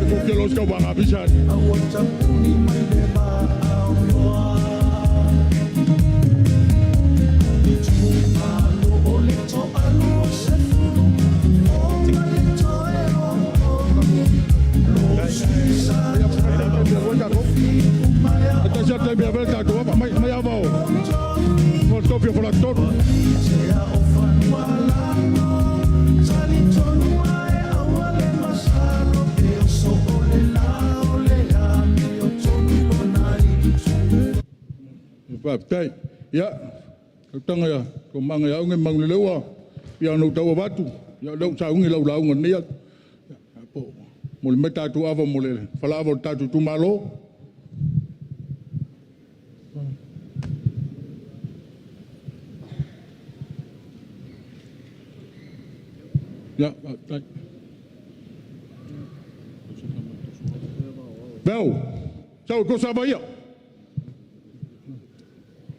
Ko ke los ka wanga bisan. Ya te voy a ver que tú me llamo por copia por actor. Papai, ya, tanga ya, kumanga ya unge manglelewa, ya no tawa batu, ya lau sa unge lau ngon ya. Po, mul meta tu ava mul, falava tatu Itumalo. Ya, tak. Bel, sao ko sa bahia?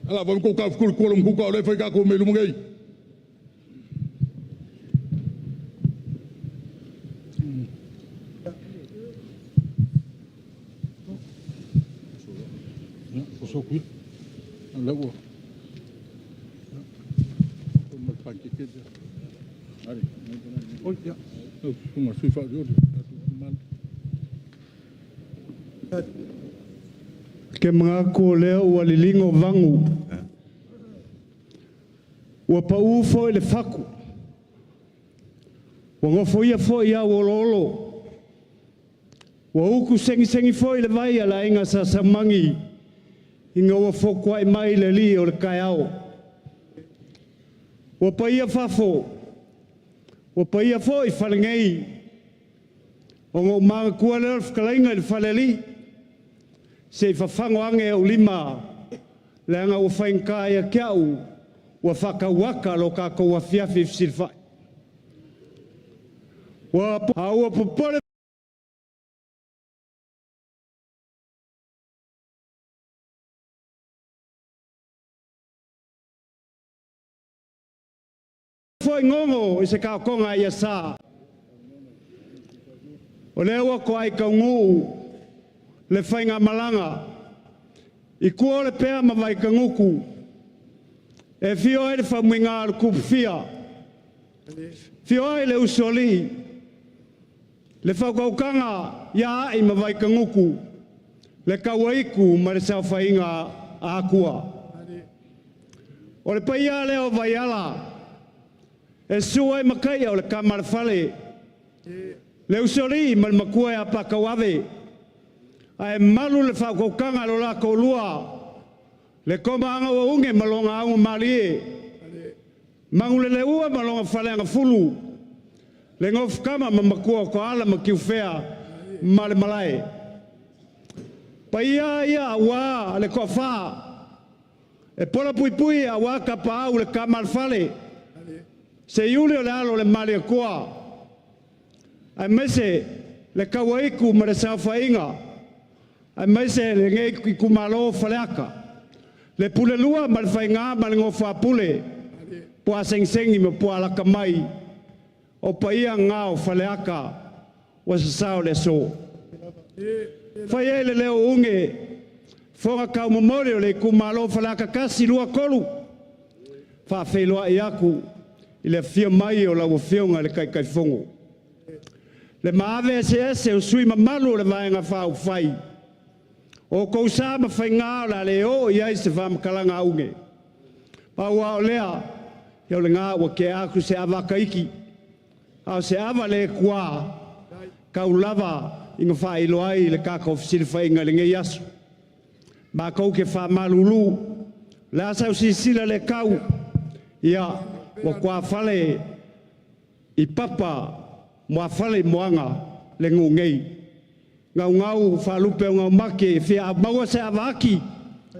Ala vamos colocar o currículo com o foi cá com o meio mungai. Posso aqui? Levo. Como panque que é? Ali. Oi, já. Uma sufa de outro. Ke mga ko leo ua lilingo vangu. Ua pau fo le faku. Ua ngofo ia fo ia wololo. Ua uku sengi fo le vai ala inga sa samangi. Inga ua fo kwa mai le li o le kai au. Ua pa ia fafo. Ua pa ia fo I falengei. O ngō mga kua leo fkalainga le faleli. Se fafango ange o lima le anga o whainka ia kiau ua whakawaka lo ka ko wa fiafi silfa ua ua popole foi ngongo I se ka konga ia sa o le ua ko ai kaungu le whainga malanga, I kua le pēa ma vai kanguku, e whio e le whamuinga al kupfia, whio e le usoli, le whakaukanga ia ai ma vai kanguku, le kawaiku ma le sau whainga a akua. O le paia leo vai ala, e sua e makai o le kamar whale, le usoli ma le makua e a pakawawe, ai malu le whakaukanga lo la kolua le koma anga wa unge malonga anga malie mangule le ua malonga whalenga fulu le ngof kama mamakua ko ala makiufea male malai pa ia wa le ko fa e pola pui a wa ka pa au le kamal fale se yule le alo le male koa ai mese le kawaiku ma le safainga ai mai se le ngai Itumalo Faleata le pule lua ma le whainga ma le ngofa pule pua seng me pua laka mai o paia ngā o Faleata wa sa sao le so whai le leo unge whonga kau momore o le Itumalo Faleata kasi lua kolu wha wheloa I aku I le fia mai o lau whionga le kai fongo le maave ese o sui mamalu o le vaenga whau whai o kou sa ma whainga la leo I ai se whamakalanga unge. Paua o lea, Iau le ngā wa ke aku se awa kaiki. Au se awa le kua, kau lava inga wha Iulai le kaka ofisiri whainga le ngei asu. Ma kou ke wha malulu, le asau sisila le kau, ia wa kua whale I papa mua whale moanga le ngungei. Ngau whalupe o ngau make, whia maua se awaki,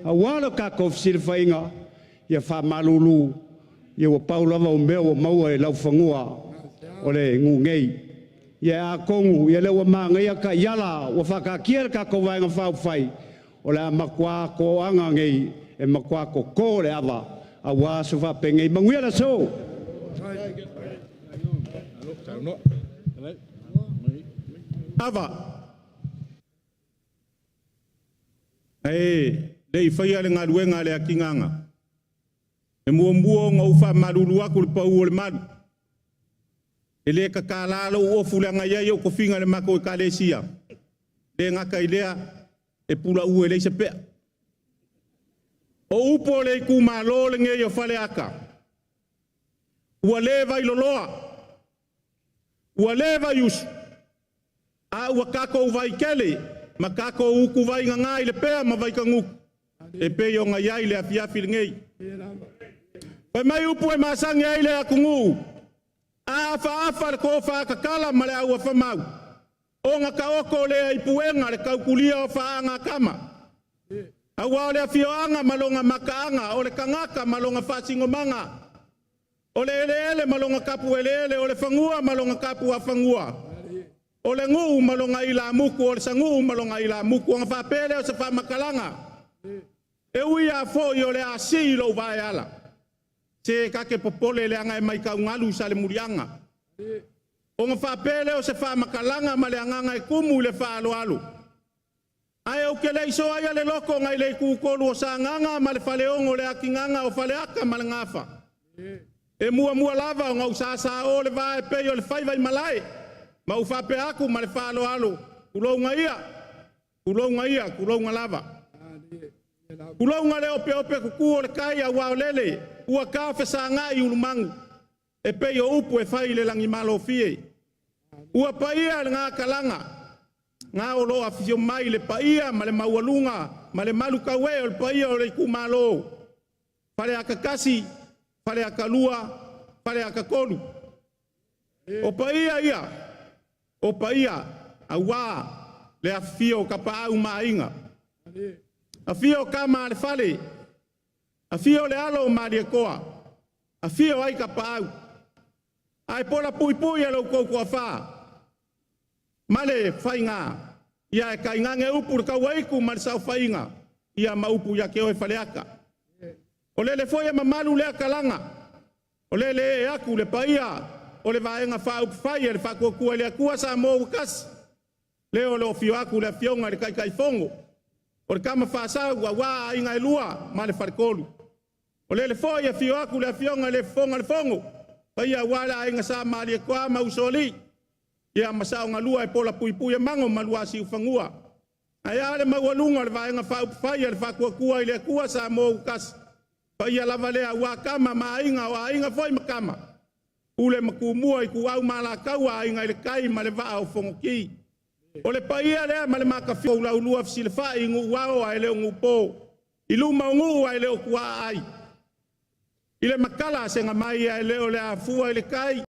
a walo kaka ofisiri whainga, ia wha malulu, ia wa paulawa o mea o maua e lau whangua o le ngungei. Ia a kongu, ia lewa maa ia ka iala, wa whakakia le kaka wainga whau whai, o le amakua ko anga ngei, e makua ko le ava a wa so fa penge manguia la so ava dei fai ale ngā ruenga le akinganga e mua ngau fa maruru aku le pau o le maru e le kakalalo o fulanga ia o ko finga le mako e kalesia le ngaka ilea e pula ue le sepea o upo le kumalo le nge yo Faleaka ua leva iloloa ua leva yusu a ua kako vai kele ma kako uku vai nganga ile pea ma vai kanguku e pe yo nga yai le afiafi le ngei pa mai upu e masangi ai le akungu a fa le kofa kakala ma le au a famau o nga kaoko le ipuenga le kaukulia o faanga kama a ua o le afioanga malonga makaanga o le kangaka malonga fasingomanga o le ele malonga kapu ele o le fangua malonga kapu a fangua o le ngu malonga ila muku o le sangu malonga ila muku o nga whapele o se whamakalanga e ui a fo i o le asi lo vai ala se kake popole le anga e mai kaungalu sa le murianga o nga whapele o se whamakalanga ma le anganga e kumu le whaalo alu ai o ke le iso ai le loko ngai le kukolu o sa nganga ma le whaleongo le akinganga o Faleaka ma le ngafa e mua lava o ngau sa o le vai pe o le whai vai malai ma u whape aku ma le whaalo alu kulonga ia kulonga lava kulonga le ope kuku o le kai a wao lele ua ka whesa ngai ulumangu e pe o upu e whai le langi malo fie ua paia le ngā kalanga ngā o loa fio mai le paia ma le maualunga ma le malu kawe o le paia o le kumalo Faleaka kasi Faleaka lua Faleaka kolu o paia ia o paia a wā le afio kapau mainga afio kama le fale afio le alo maria koa afio ai kapau ai pola pui alo koko afa male fainga ia e kaingange upu ka waiku mal sa fainga ia maupu ya ke o Faleaka o le foi mamalu le kalanga o le aku le paia o le vaenga fa up fai le fa ko le akua sa mo kas le o lo fio aku le fionga le kai fongo o le kama fa sa wa inga lua ma le farkolu o le foi fio aku le fionga le fongo paia wala inga sa ma le kwa ma usoli ia masa nga lua e pola pui e mango malua si ufangua ai ale mawalunga le vaenga fa up fai le fa ko le akua sa mo kas paia lava le wa kama ma inga foi makama ule makumua i kuau mala kaua inga i le kai ma le vaa o fongoki. O le paia lea ma le makafi o laulua fsilefai ngu wao ai leo ngu po. I luma ngu ai leo kua ai. I le makala se nga mai ai leo le afua i le kai.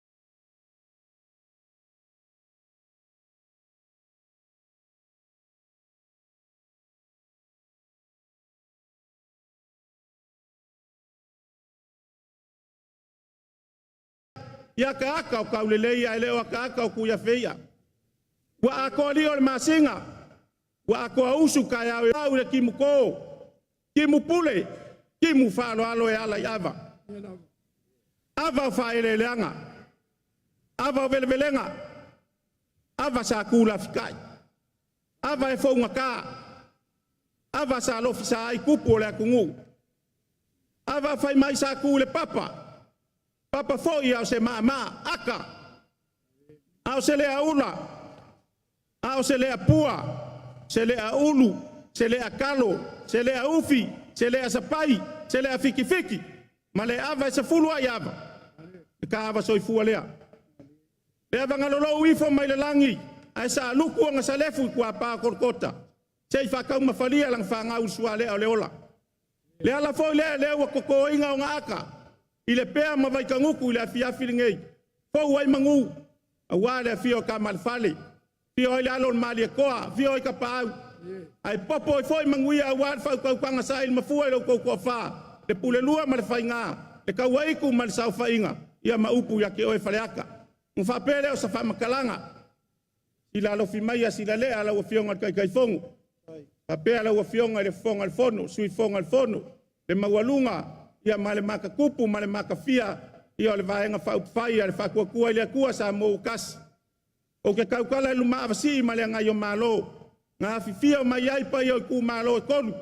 Ia ka aka o kaulelei ai leo ka aka o kuia feia. Wa ako lio le masinga. Wa ako ausu kai au le kimuko. Kimupule. Kimu falo alo e ala iava. Ava fa ele leanga. Ava velvelenga. Ava sa kula fikai. Ava e fonga ka. Ava sa lofi sa ai kupu le akungu. Ava fai mai sa kule papa. Papa foi ao se mama aka. Ao se le aula. Ao se le apua. Se le aulu. Se le akalo. Se le aufi. Se le asapai. Se le afiki. Ma le ava se fulu ai ava. Ka ava soi fua lea. Le ava ngalolo uifo mai le langi. Ai sa luku anga sa lefu kua pā korkota. Se i whakau mafalia lang whangau sua lea o le ola. Le ala foi lea ua koko inga o ngā aka. I le pea ma vai kanguku i le afiafi ngei. Fou ai mangu. A wale a fio ka malfale. Fio i le alon mali e koa. Fio i ka pāu. Ai popo i foi mangu ia a wale fau kau kanga sa il mafua i lo kou kua wha. Le pule lua ma le whai ngā. Le kauaiku ma le sau whainga. Ia ma upu ia ke oe Faleaka. Mwha pere o sa wha makalanga. I la alofi mai a sila lea la ua fionga kai fongo. Pa pea la ua fionga le fonga al fono. Sui fonga al fono. le mawalunga ia male maka kupu male maka fia ia o le vaenga whaupwhai a le whakuakua i le akua sa mō kasi. O ke kaukala i luma avasi ma le ngai o malo. Ngā fifia o mai ai pai o ku malo e konu.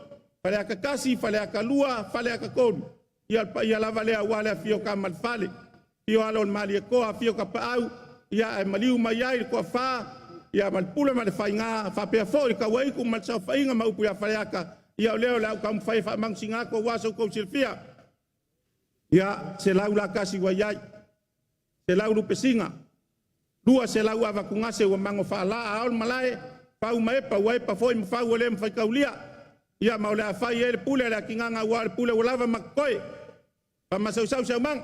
Fale aka kasi, fale aka lua, fale aka konu. Ia lava lea wale a fio ka malfale. Fio alon mali e koa, fio ka paau. Ia e maliu mai ai koa wha. Ia malpule ma le whai ngā, whapea fo i ka waiku mal sau whainga maupu ia fale aka. Ia o leo lau ka mwhai wha mangsi ngā koa waso kou silfia. Ia se lau la kasi wa iai. Se lau lupe singa. Lua se lau ava kungase wa mango whala aol malae. Pau maepa waipa foi mwhau o le mwhai kaulia. Ia maule a whai e le pule le a kinganga ua le pule o lava makoe. Pa masau sau sau mang.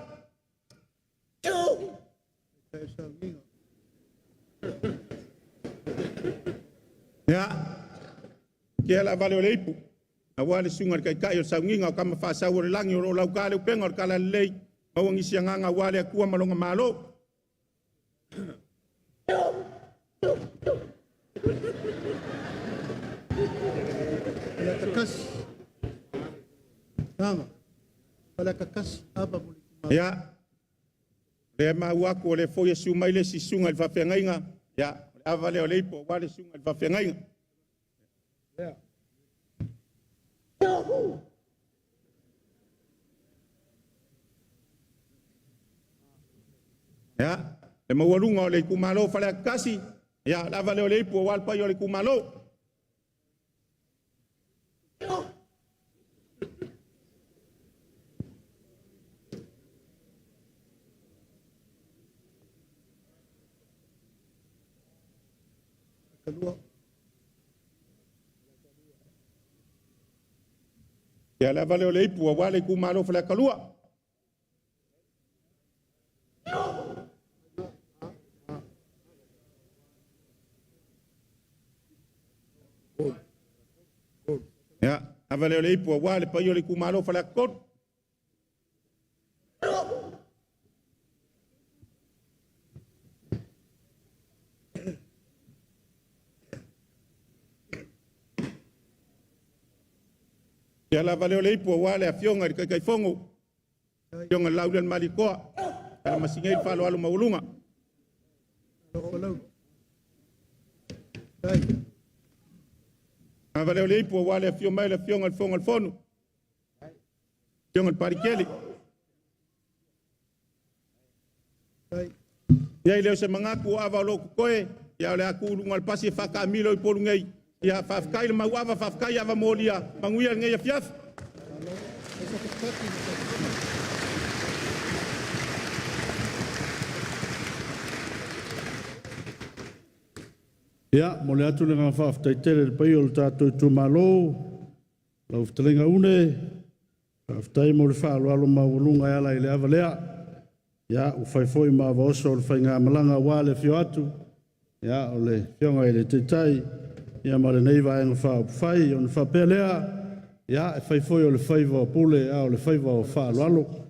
Ia. Kia la vale o le ipu. A wale sunga kai kai o sau nginga o kama wha sau o le langi o lau kale o penga o kala lei. Mawangisi a nganga wale a kua malonga malo. Ya, le mau aku le foi sumai le sisunga le fafengainga. Ya, avale o le ipo wale sunga le fafengainga. Ya. Ya, le mawalunga o le kumalo fale kasi. Ya, avale o le ipo wal pa yo le kumalo. Ya la vale o le ipu wale ku malo fala kalua. Ya, avale o le ipu wale pa yo le ku malo fala kod. Ya la vale o le ipu wale a fionga i kai fongo. Fionga laulen malikoa. Kala masingei falo alu maulunga. A vale o le ipu wale a fionga mai le fionga al fonga al fono. Fionga al parikeli. Ya i leo se mangaku ava lo koe. Ya le aku lunga al pasi faka milo i polungei. Ya fafkai le mauava fafkai ava molia manguia ngai a fiaf. Ya, mo le atu le ngā whaaftaitele le pai o le tātou Itumalo, lau whtalinga une, whaaftai mo le whaaloalo maulunga ala i le avalea, ya, u whaifoi ma vaoso o le whainga malanga wā le fio atu, ya, o le fionga i le teitai, ya ma le nei vaenga whai, o le whapea lea, ya, e whaifoi o le whaiva o pule, o le whaiva o whaaloalo.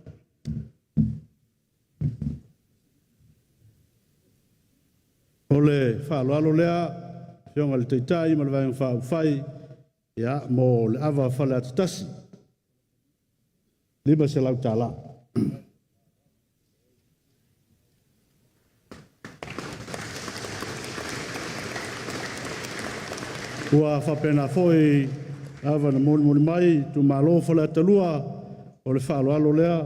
O le whaaloalo lea, fionga le teitai, ma le vaenga whai, ya, mo le awa Faleata tasi. Lima se lau tāla. Ua whapena foi awa na mori mai, Itumalo Faleata lua, o le whaaloalo lea,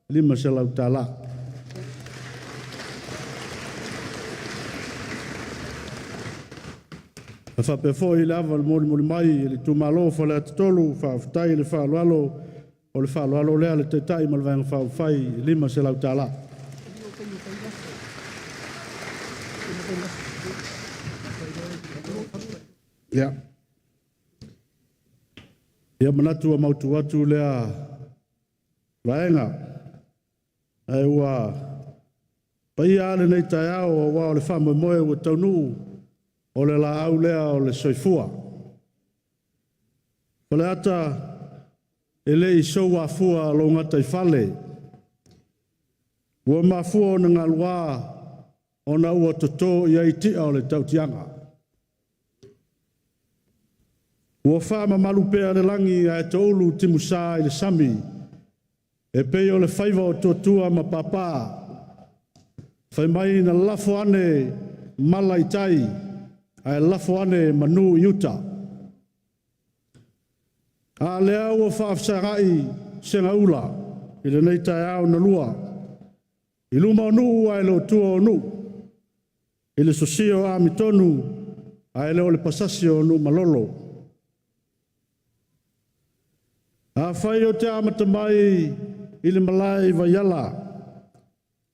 lima se lau tāla. Whape foi lava le mori mai, le Itumalo Faleata tolu, whaaftai le whaaloalo, o le whaaloalo lea le teitai ma le vaenga whaafai, lima se lau tāla. Ia. Ia manatu a mautu atu lea vaenga. Ai ua pai ale nei tai ao o wao le whamoe moe ua taunu o le la au lea o le soifua. Faleata e le i sou a fua lo ngata i fale. Ua mafua o na ngalua o na ua toto i aitia o le tautianga. Ua wha malu pea le langi a e toulu timusa i le sami. E pei o le whaiva o tuatua ma papa. Whai mai na lafo ane malai tai, a e lafo ane manu iuta. A lea ua whaafsarai senga ula, i le nei tai au na lua. I luma o nuu a e leo tua o nuu. I le sosio a mitonu, a e leo le pasasi o nuu malolo. A whai o te amata mai i le malai vaiala.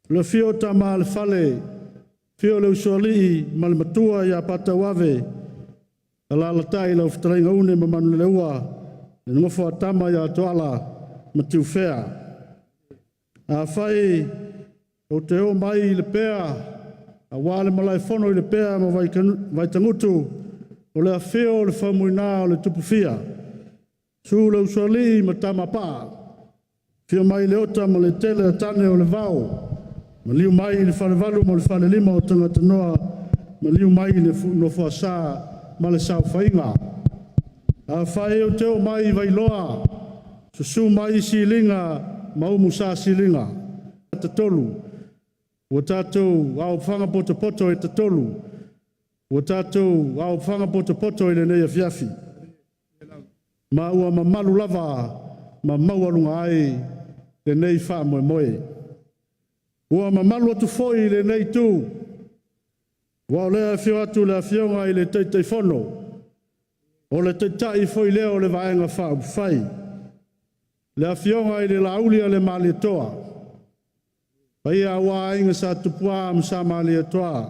Le fio ta ma le fale, fio le usualii ma le matua ia pata wave. Ala la tai la uftarenga une ma manu le ua, le ngofo atama ia toala ma tiu fea. A whai o te o mai le pea, a wale malai fono i le pea ma vai tangutu, o le a fio le whamuina o le tupufia. Su le usualii ma tama paa, fio mai le ota ma le tele a tane o le vau. Ma liu mai le whare walu ma le whare lima o tangata noa, ma liu mai le no whaasa ma le sao whainga. A whae o teo mai vai loa, susu mai si linga, ma umu sa si linga. Te tolu, ua tātou au whanga poto e te tolu, ua tātou au whanga poto e le nei a fiafi. Ma ua ma malu lava, ma maualunga ai, le nei wha moe moe. Ua mamalu atu foi le nei tu. Wa lea fio atu le fionga i le teitei fono. O le teitai foi leo le vaenga wha fai. Le fionga i le laulia le mali toa. Pai a wa inga sa tupua msa mali toa.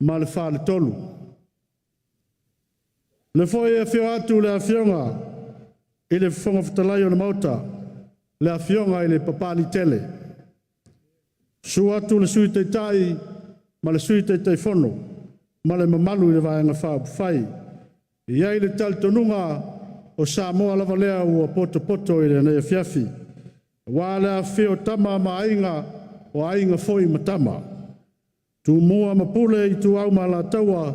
Ma le wha le tolu. Le foi e fio atu le fionga i le fonga fitalai o le mauta. Le fionga i le papali tele. Su atu le sui teitai, ma le sui teitai fono, ma le mamalu i le vaenga whai. Iai le taltonunga o Samoa lava lea ua poto i le nei fiafi. Wa lea fio tama ma ainga o ainga foi ma tama. Tu mua ma pule i tu au ma la taua,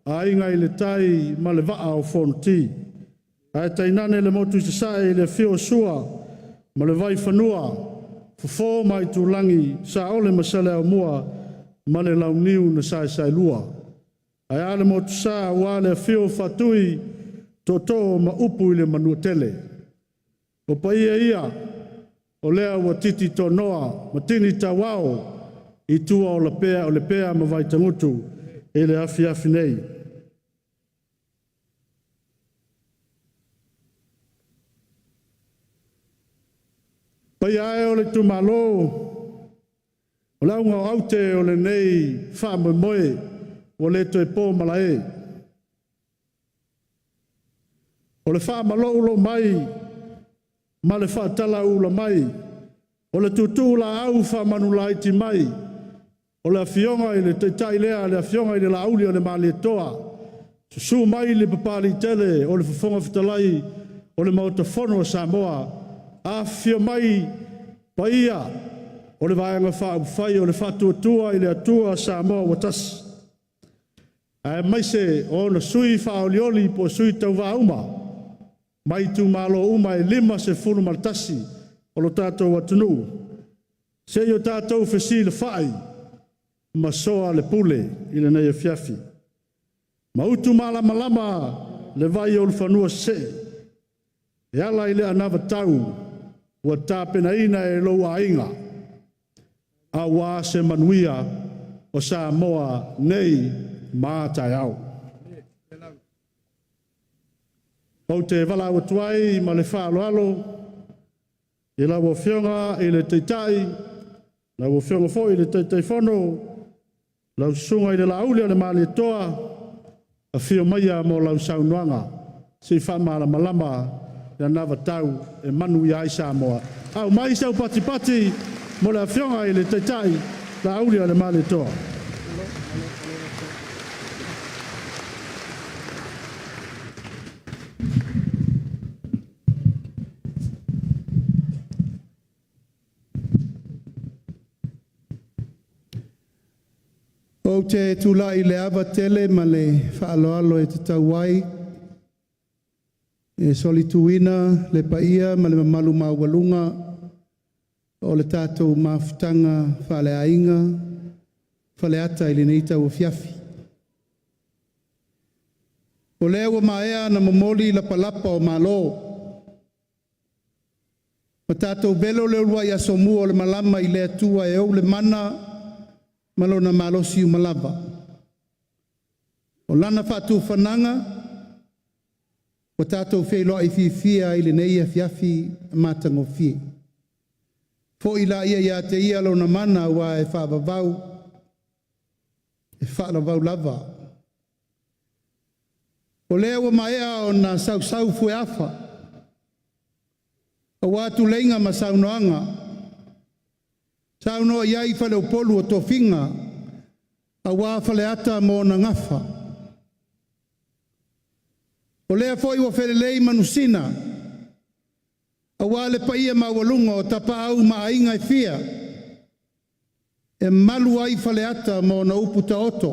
a ainga i le tai ma le vaa o fono ti. A e tainane le motu i sasai le fio sua, ma le vai whanua, fo mai tu langi sa ole masale au mua ma le launiu na sai lua. Ai ale mo tu sa wale fio fatui toto ma upu i le manuatele. O paia ia o lea ua titi to noa ma tini ta wao i tua o le pea ma vai tangutu e le afi nei. Pai ae o le Itumalo, o launga o aute o le nei wha moe moe o le to e pō malae. O le wha malo ulo mai, ma le wha tala ulo mai, o le tutu la au wha manu la iti mai, o le fionga i le teitai lea, le fionga i le lauli o le mali toa, su mai le papali tele, o le fafonga fitalai, o le mautafono o Samoa, a fio mai paia o le vaenga whai o le whatuatua i le atua Samoa watas. A mai se o na sui whaolioli po sui tau wauma. Mai tu malo uma e 5 se fulu maltasi o lo tātou atunu. Se o tātou whesi le whai ma soa le pule i le nei fiafi. Ma utu malama le vai o le whanua se. E ala i le anawa tau ua tāpena ina e lou ainga. A wā se manuia o Samoa nei mātai au. Pau te wala o tuai ma le whaaloalo, i la wo fionga i le teitai, la wo fionga fo i le teitai fono, la sunga i le laulia le mali toa, a fio maia mo lau saunuanga, si whamala malama, ya nava tau e manu ia i Samoa. Au mai sau pati mo la fionga i le teitai la aulia le mali toa. O te tula i le awa tele ma le whaaloalo e te tauai. E soli tuina le paia ma le mamalu maualunga o le tātou mafutanga Faleainga, Faleata i le neita ua fiafi. O lea ua maea na mamoli la palapa o malo. Ma tātou velo le ulua i Aso Lua o le malama i le atua e au le mana malo na malosi u malava. O lana whātou whananga, o tātou wheloa i fia i le neia fiafi mātango fie. Fo i la ia te ia lo na mana ua e whaavavau, e whaalavau lava. O lea ua maea o na sau fue afa, o watu leinga ma saunoanga, saunoa iai whale Upolu o tofinga, a wā Faleata mo na ngafa. O lea foi ua whelelei manusina, a wā le paia maualunga o tapa au maainga e fia, e malu ai Faleata mo na uputa oto,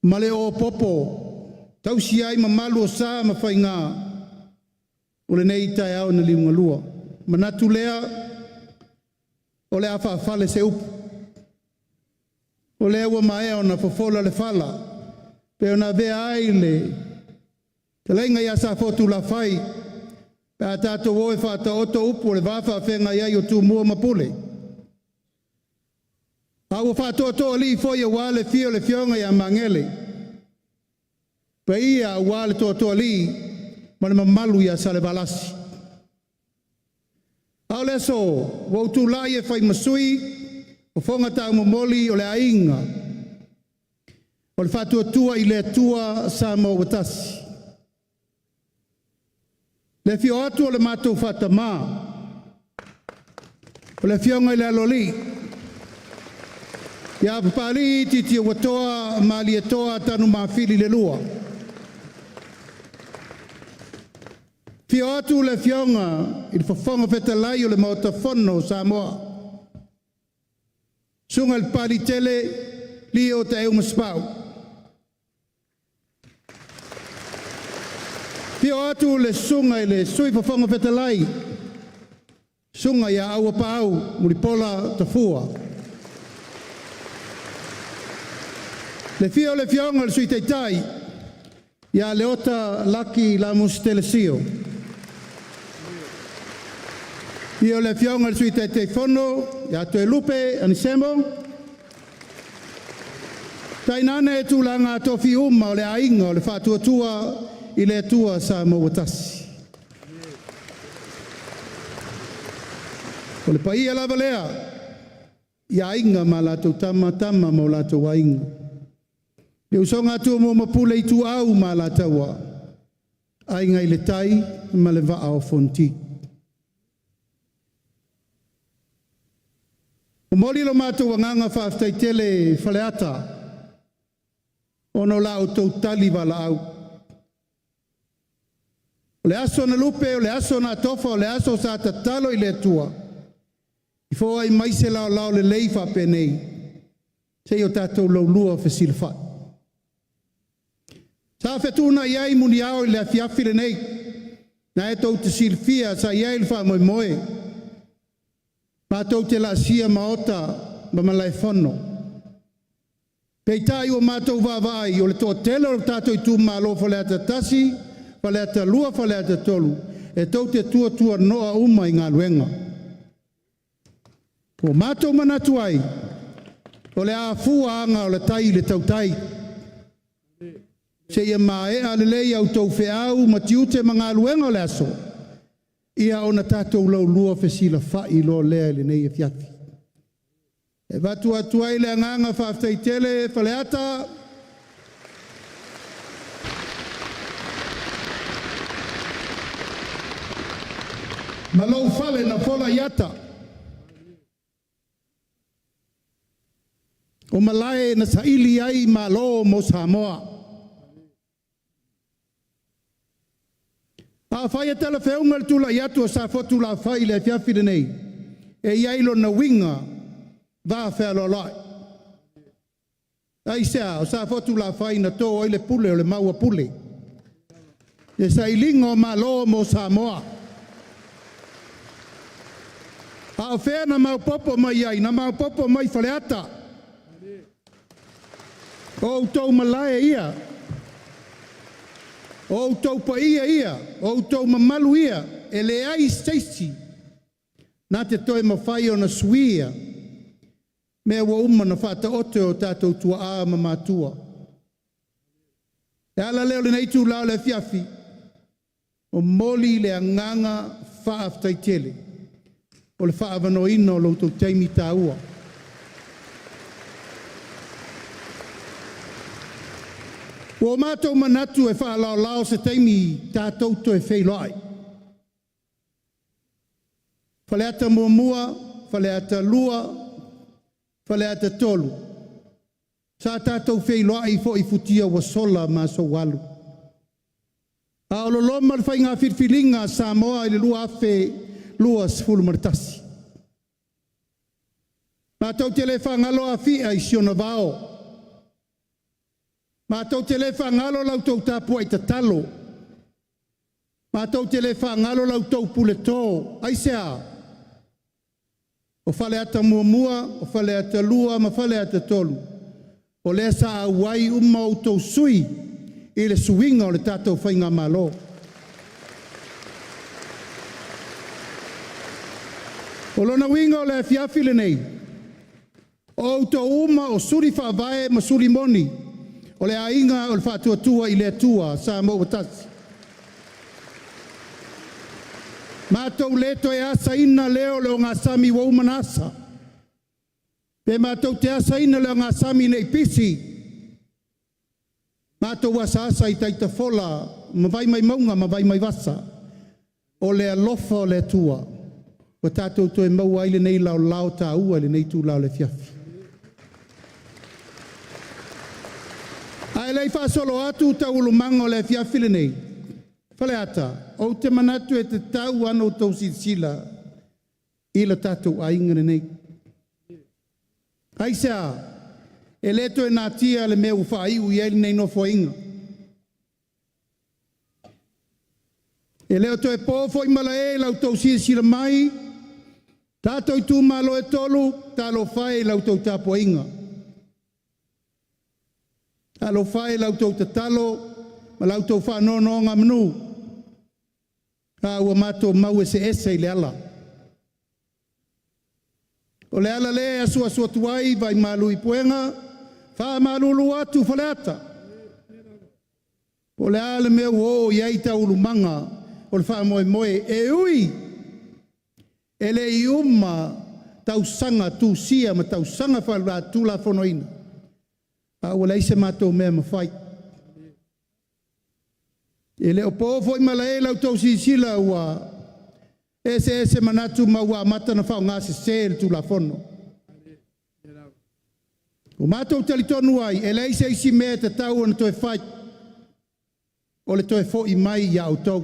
ma le o popo, tausi ai ma malu o sa ma whainga, o le nei tai au na liunga lua. Manatu lea, o le awha fale se upu. O lea ua maea o na fofola le fala, pe o na vea ai le, te leinga ia sa fotu la fai, pe a tātou oe whata oto upu le wafa whenga iai o tū mua mapule. A ua whata oto li foi a wale fio le fionga ia mangele. Pe ia a wale to li, ma le mamalu ia sa le valasi. Au le so, wau tū lai e whai masui, o whonga tau momoli o le ainga. O le whatu atua i le atua sa mo watasi. Le fio atu o le mātou whata mā. O le fionga i le aloli. Ia papali titi o watoa mali etoa tanu mawhili le lua. Fio atu le fionga i le whawhonga whetalai o le maota whono Samoa. Sunga le pali tele li o te eu maspau. Fio atu le sunga i le sui whawhonga whetalai. Sunga ia aua pau muripola tafua. Le fio le fionga le sui teitai. Ia le ota laki la mustelesio. Io le fionga le sui teitai fono. Ia toe lupe anisemo. Tainane e tūlanga tofi uma o le ainga o le whātuatua i le atua sa mo watasi. O le paia lava lea, i ainga ma lato tama mo lato wainga. Le usonga atua mo mapule i tu au ma lataua, ainga i le tai ma le vaa o fonti. O moli lo mātou wanganga whaaftai tele Faleata, ono la o tau tali wala au. O le aso na lupe, o le aso na tofa, o le aso sa tatalo i le atua. I fo ai maise lao le leifa penei. Se o tātou lau lua fesilfa. Sa fetuna iai muni au i le afiafi le nei. Na e tau te silfia sa iai le wha moe moe. Ma tau te la sia maota ma malai whono. Pei tai o mātou wāwai o le tō telo o tātou i Itumalo Faleata tasi, Faleata lua, Faleata tolu. E tau te tua noa uma i ngā luenga. O mātou manatu ai, o le a fua anga o le tai le tau tai. Se ia mae a le lei au tau whiau ma tiute ma ngā luenga o le aso. Ia o na tātou lau lua fesila whai lo lea le nei e fiafi. E watu atuai le anganga whaaftai tele Faleata. Malau fale na Faleata. O malae na saili ai malo mo Samoa. A whaia tala whiaunga le tula iatu o sa fotu la whai le fiafi le nei. E iailo na winga va whea lolai. Ai sea, o sa fotu la whai na tō oile pule o le maua pule. E sa ilinga o malo mo Samoa. A o whea na maupopo mai ai, na maupopo mai Faleata. O tau malae ia. O tau paia ia. O tau mamalu ia. E le ai seisi. Nā te toi mawhai o na suia. Mea wa uma na whata ote o tātou tua a ma mātua. E ala leo le neitu lao le fiafi. O moli le anganga whaaftai tele. O le whaavano ino lo tau teimi tā ua. O mātou manatu e whaalao lao se teimi tātou to e whailoai. Faleata mua, Faleata Lua, Faleata tolu. Sa tātou whailoai fo I futia wa sola ma so walu. A o loloma le whainga whirwhiringa Samoa I le lua awhe lua sifulu maritasi. Mātou te le whangalo a whia I siona vao. Mātou te le whangalo lau tau tāpua I tatalo. Mātou te le whangalo lau tau pule tō. Aisea. O Faleata mua, o Faleata Lua, ma Faleata tolu. O le sa awai uma o tau sui. I le suinga o le tātou whainga malo. O lona winga o le fiafile nei. O tau uma o suri whaavae ma suri moni. O le ainga o le whatuatua I le atua sa mo watasi. Mātou leto e asa ina leo leo ngā sami wa umanasa. Pe mātou te asa ina leo ngā sami nei pisi. Mātou wasa asa I taita fola, mawai mai maunga, mawai mai wasa. O le alofa o le atua. Wa tātou to e mau aile nei lau lau tā ua, le nei tū lau le fiafi. Ai lei fa solo atu ta ulumanga o le fiafi le nei. Faleata, o te manatu e te tau ano tau sila I la tātou ainga nei. Aisea, e leto e nā tia le mea uwhai ui ele nei no whainga. E leo to e pōwho I mala e lau tau sila mai, tātou Itumalo e tolu, tālo whai lau tau tāpua inga. Tālo whai lau tau tatalo, ma lau tau whanono ngā manu. Ka ua mātou mau e se ese I le ala. O le ala le asua tuai vai malu I puenga, wha malulu atu Faleata. O le ala mea o iai tau ulumanga, o le wha moe e ui. E le I uma tau sanga tu sia ma tau sanga wha tu la whanoina. A ua leise mātou mea mawhai. E le opo foi mala e lau tau sisila ua ese manatu ma ua mata na whao ngā se tu la fono. O mātou talitonu ai, e leise isi mea te tau ana toe whai. O le toe fo I mai I au tau.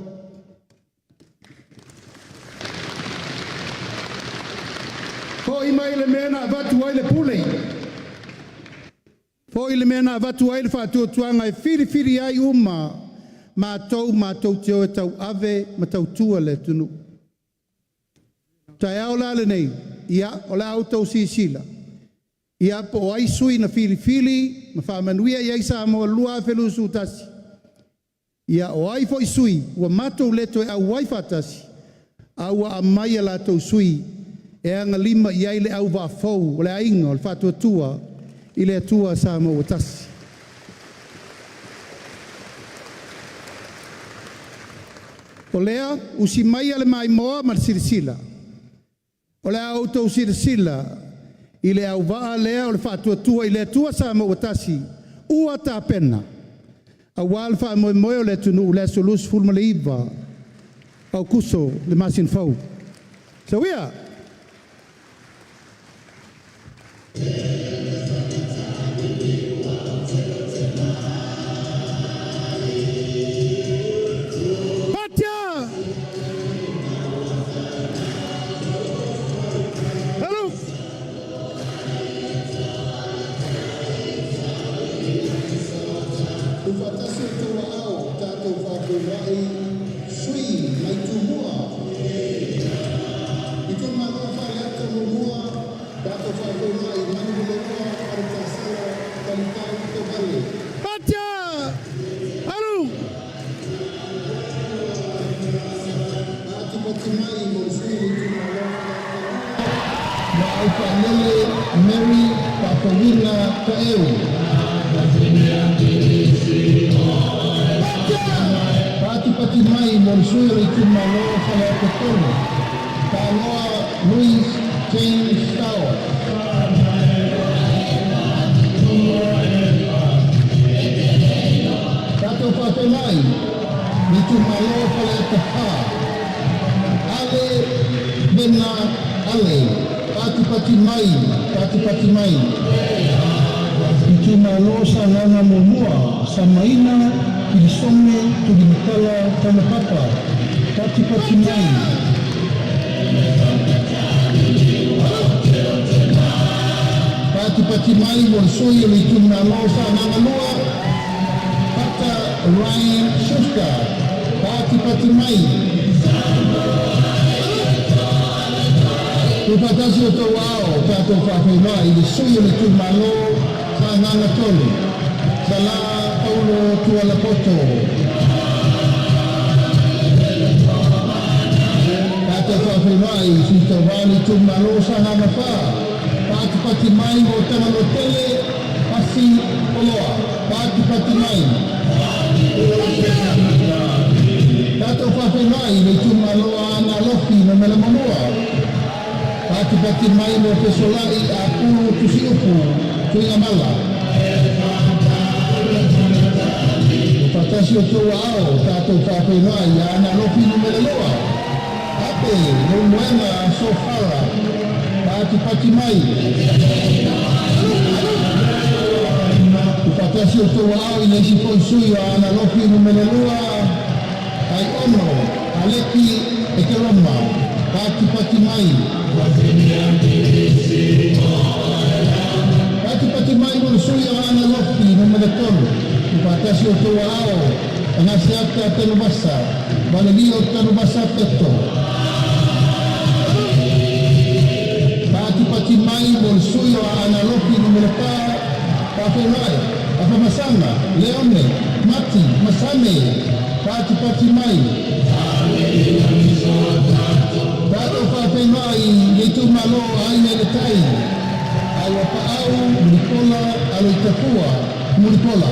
Fo I mai le mea na vatu ai le pulei. Fo I le mea na vatu ai le whātua tuanga e whiri ai uma. Mātou te o e tau ave, ma tau tua le tunu. Tai au la le nei, ia o le au tau sisila. Ia po ai sui na fili, ma whamanuia I aisa mo lua whelu su tasi. Ia o ai fo I sui, ua mātou leto e au wai whatasi. Aua a mai a la tau sui, e anga lima I ai le au wa fau, o le ainga, o le whatua tua, I le atua sa mo tasi. O lea, usi mai ale mai moa ma sirisila. O lea auto sirisila. I le au waa lea o le whaatua tua, I le tua sa mo watasi. Ua tā pena. A wal wha moe o le tunu, le solus fulma le iwa. Au kuso, le masin fau. So ia. Ufatasse tua au, tātou whātou rai, Patia! Alu! Mary Papawina Kaeu. Pati mai Monsui Itumalo Faleata Toro. Taloa Luis James Tower. Tato Papenai Itumalo Faleata Pa. Ale Bena Ale. Pati mai. Itumalo sa nana momua sa maina kilisome tulimikala kana papa. Pati mai. Pati mai Monsui Itumalo sa nana lua. Pata Ryan Shuska. Pati mai. Tupatasi o tau ao, tātou whawhenua, i sui o le Itumalo, sa ngana tolu, sa la paulo tuala poto. Tātou whawhenua, i si tau wāni Itumalo, sa ngana whā, pati mai o tama no tele, pasi oloa, pati mai. Tātou whawhenua, i le Itumalo, ana lofi, no mele monua. Pati mai mo pesolai Upolu tusiupu tuinga mala. Patasi o tua ao tātou whawhenua i ana lopi numere loa. Ape, no muena so fara. Pati mai. Patasi o tua ao i nesi poisui o ana lopi numere loa. Ai ono, aleki e ke roma. Pati mai. Pati mai mo sui ana lofi no meletolo. Patasi o tua ao. Angasi ata tenu basa. Balali o tenu basa teto. Pati mai mo sui ana lofi no meleta. Papenai. Apa masanga. Leone. Mati. Masame. Pati mai. Tato whawhenai Itumalo ai mele tai. Ai wapau, Mulikola, alo Itapua, Mulikola.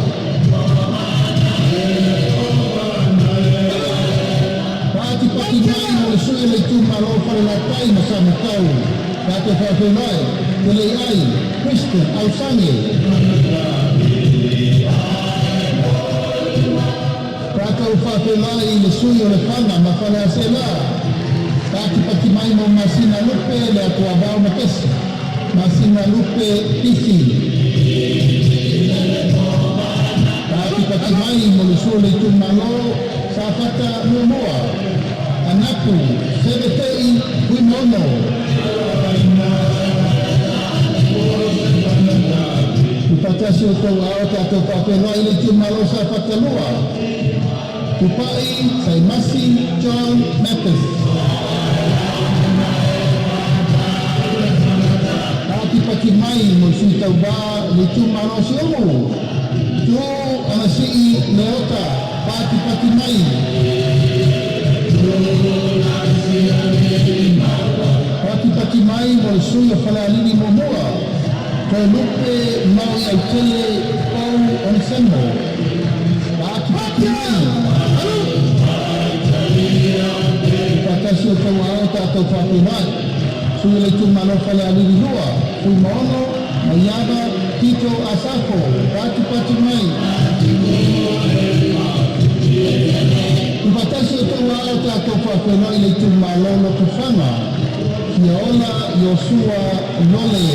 Pati mai mo sui le Itumalo Faleata na sa matau. Tato whawhenai, tele ai, Christian, Ausange. Tato whawhenai le sui o le whana, ma Faleasela. Pati mai mo masina lupe le atua bao na kesi. Masina lupe tisi. Pati mai mo le sua le Itumalo sa fata momoa. Anapu, sebetei, huimono. Upatasi o tau ao tātou whawhenua i le Itumalo sa fata lua. Tupai, Saimasi, John Mathis. Pati mai mo si tau ba le Itumalo si omu. Tu anasi leota pati mai. Pati mai mo le sui o whalealini mo mua. Kau lupe mau i au tele au onisemo. Pati mai. Patasi o tau ao tātou whawhenai. Sui le Itumalo whalealini lua. Itumalo, Mayaba, Tito, Asafo, pati mai. Upatasi o tau ao tātou whawhenua i le Itumalo no tufanga. Kia ola Yosua Lole.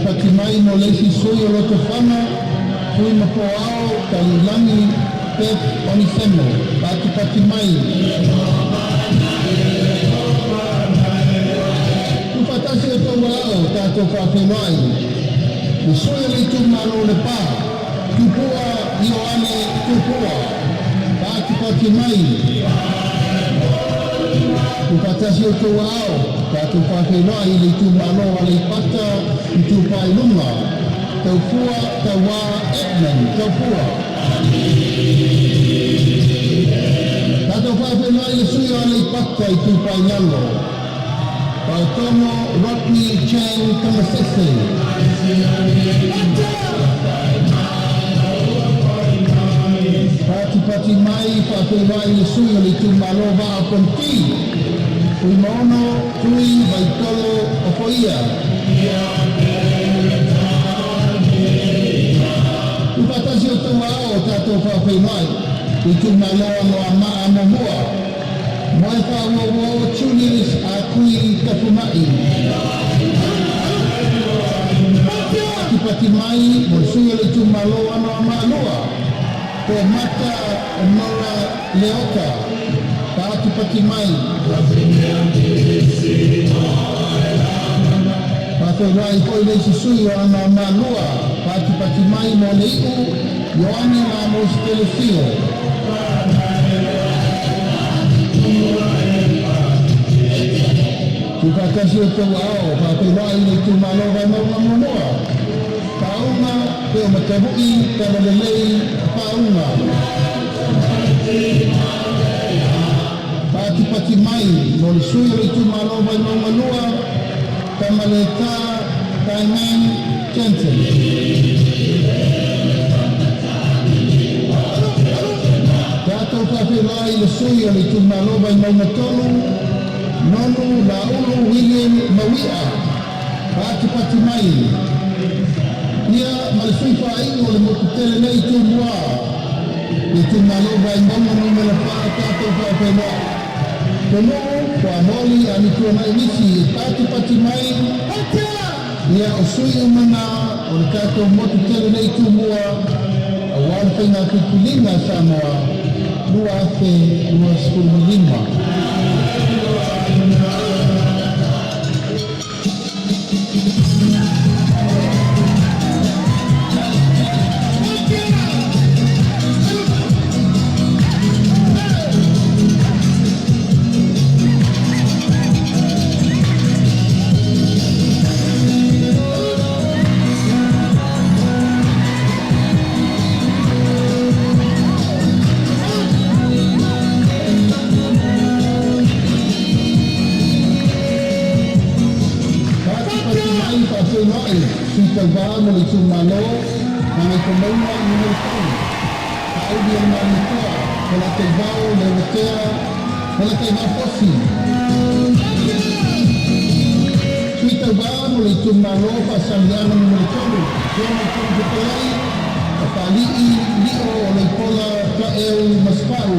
Pati mai no lesi sui o lo tufanga. Pui mapo ao talilangi pep onisemo. Pati mai. Upatasi o tau ao tātou whawhenua i. Le sui o le Itumalo le pā. Tupua Ioane Tupua. Pati mai. Kupatasi o tau ao, tātou whāwhenua i le Itumalo a le pata i tū pai lunga. Tau pua, tau wā, Edmund, tau pua. Tātou whāwhenua i le sui a le pata i tū pai ngalo. Pautono, Rodney, Chang, Kamasese. Pati mai, whāwhenua i le sui a le Itumalo wā a konti. Ui maono, tui, vaitolo, o poia. Upatasi o tau ao tātou whawhenua i Itumalo no a maa momoa. Moe whawowo, Julius a kui tapumai. Pati mai, mo sui le Itumalo no a maa loa. Ko mata o Nora Leota. Pati mai. Whawhenua i koi leisi sui o ana a maa loa. Pati mai mo leiku, Ioane Ramos Telefio. Kupatasi o tau ao, whāwhenua i le Itumalo whanau momoa. Paunga, te o matavuki, tamalelei, paunga. Pati mai, mo le sui o le Itumalo whanau manua, tamaleta, Taiman, Jensen. Tātou whawhenua i le sui o le Itumalo whanau matonu, Nonu Laulu William Mawia, pati mai. Ia malasui whaingo le motutele nei tū mua. I Itumalo vai momo ni mele wha tātou whawhenua. Tono, kua moli ani tua mai nisi, pati mai. Ia o sui umana o le tātou motutele nei tū mua. A wāwhenga kukulinga Samoa, lua afe, lua skulu lima. Mo le Itumalo, ngai ko mauna i mo tau. Audi ang manitua, wala kay bao, le watea, wala kay mafosi. Suita ba mo le Itumalo, pasaliana mo le tolu. Kaya mo kong kapalay, kapalii, lio, o le pola, kaeu, maspau.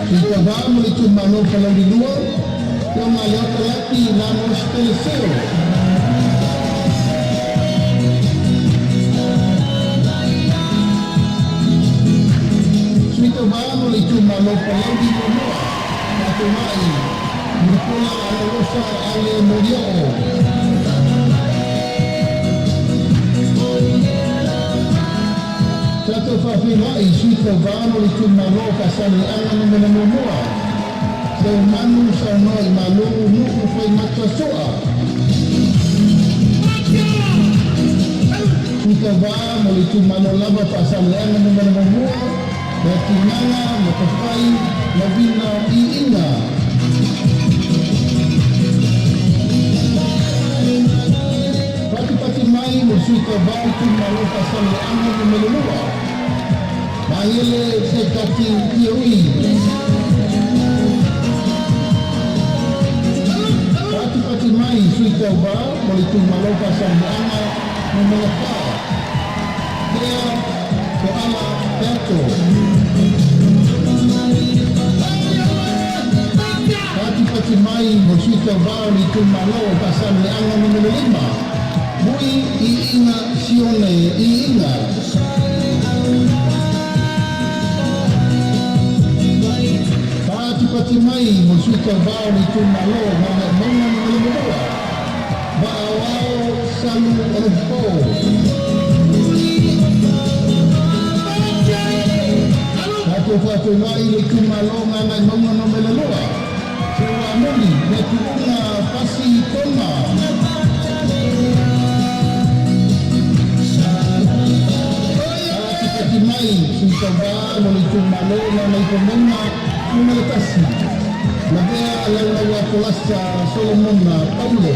Suita ba mo le Itumalo, palau di luar, kaya nga leota laki, Ramos Teleseo. Suita vamo le Itumalo palau di Momoa, Matumai, Murpula Alarosa Ale Morioo. Tato whawhenai, suita vamo le Itumalo kasane ana mena Momoa. Seu manu sa noi malu nuku fai matua soa. Suita vamo le Itumalo lava pasane ana mena Momoa. Tinanga, matafai, labina, iinga. Pati mai, musika bau, Itumalo pasane ana mena Momoa. Mahele se kati ioi. Pati mai, suita bau, Itumalo pasane ana mena Momoa. Kea, koala, teatro. Pati mai, musika bau, Itumalo pasane ana mena Momoa. Mui iinga sione iinga. Pati mai, musika bau, Itumalo mana mena Momoa. Baawao salu orpo. Tātou whātuingai le Itumalo ngā ngai maunga no me le loa. Te wā moni, le tukunga pasi tona. Tāti mai, si tawā mo le Itumalo ngā ngai maunga no le tasi. Na mea lau polasa Solomona Paulo.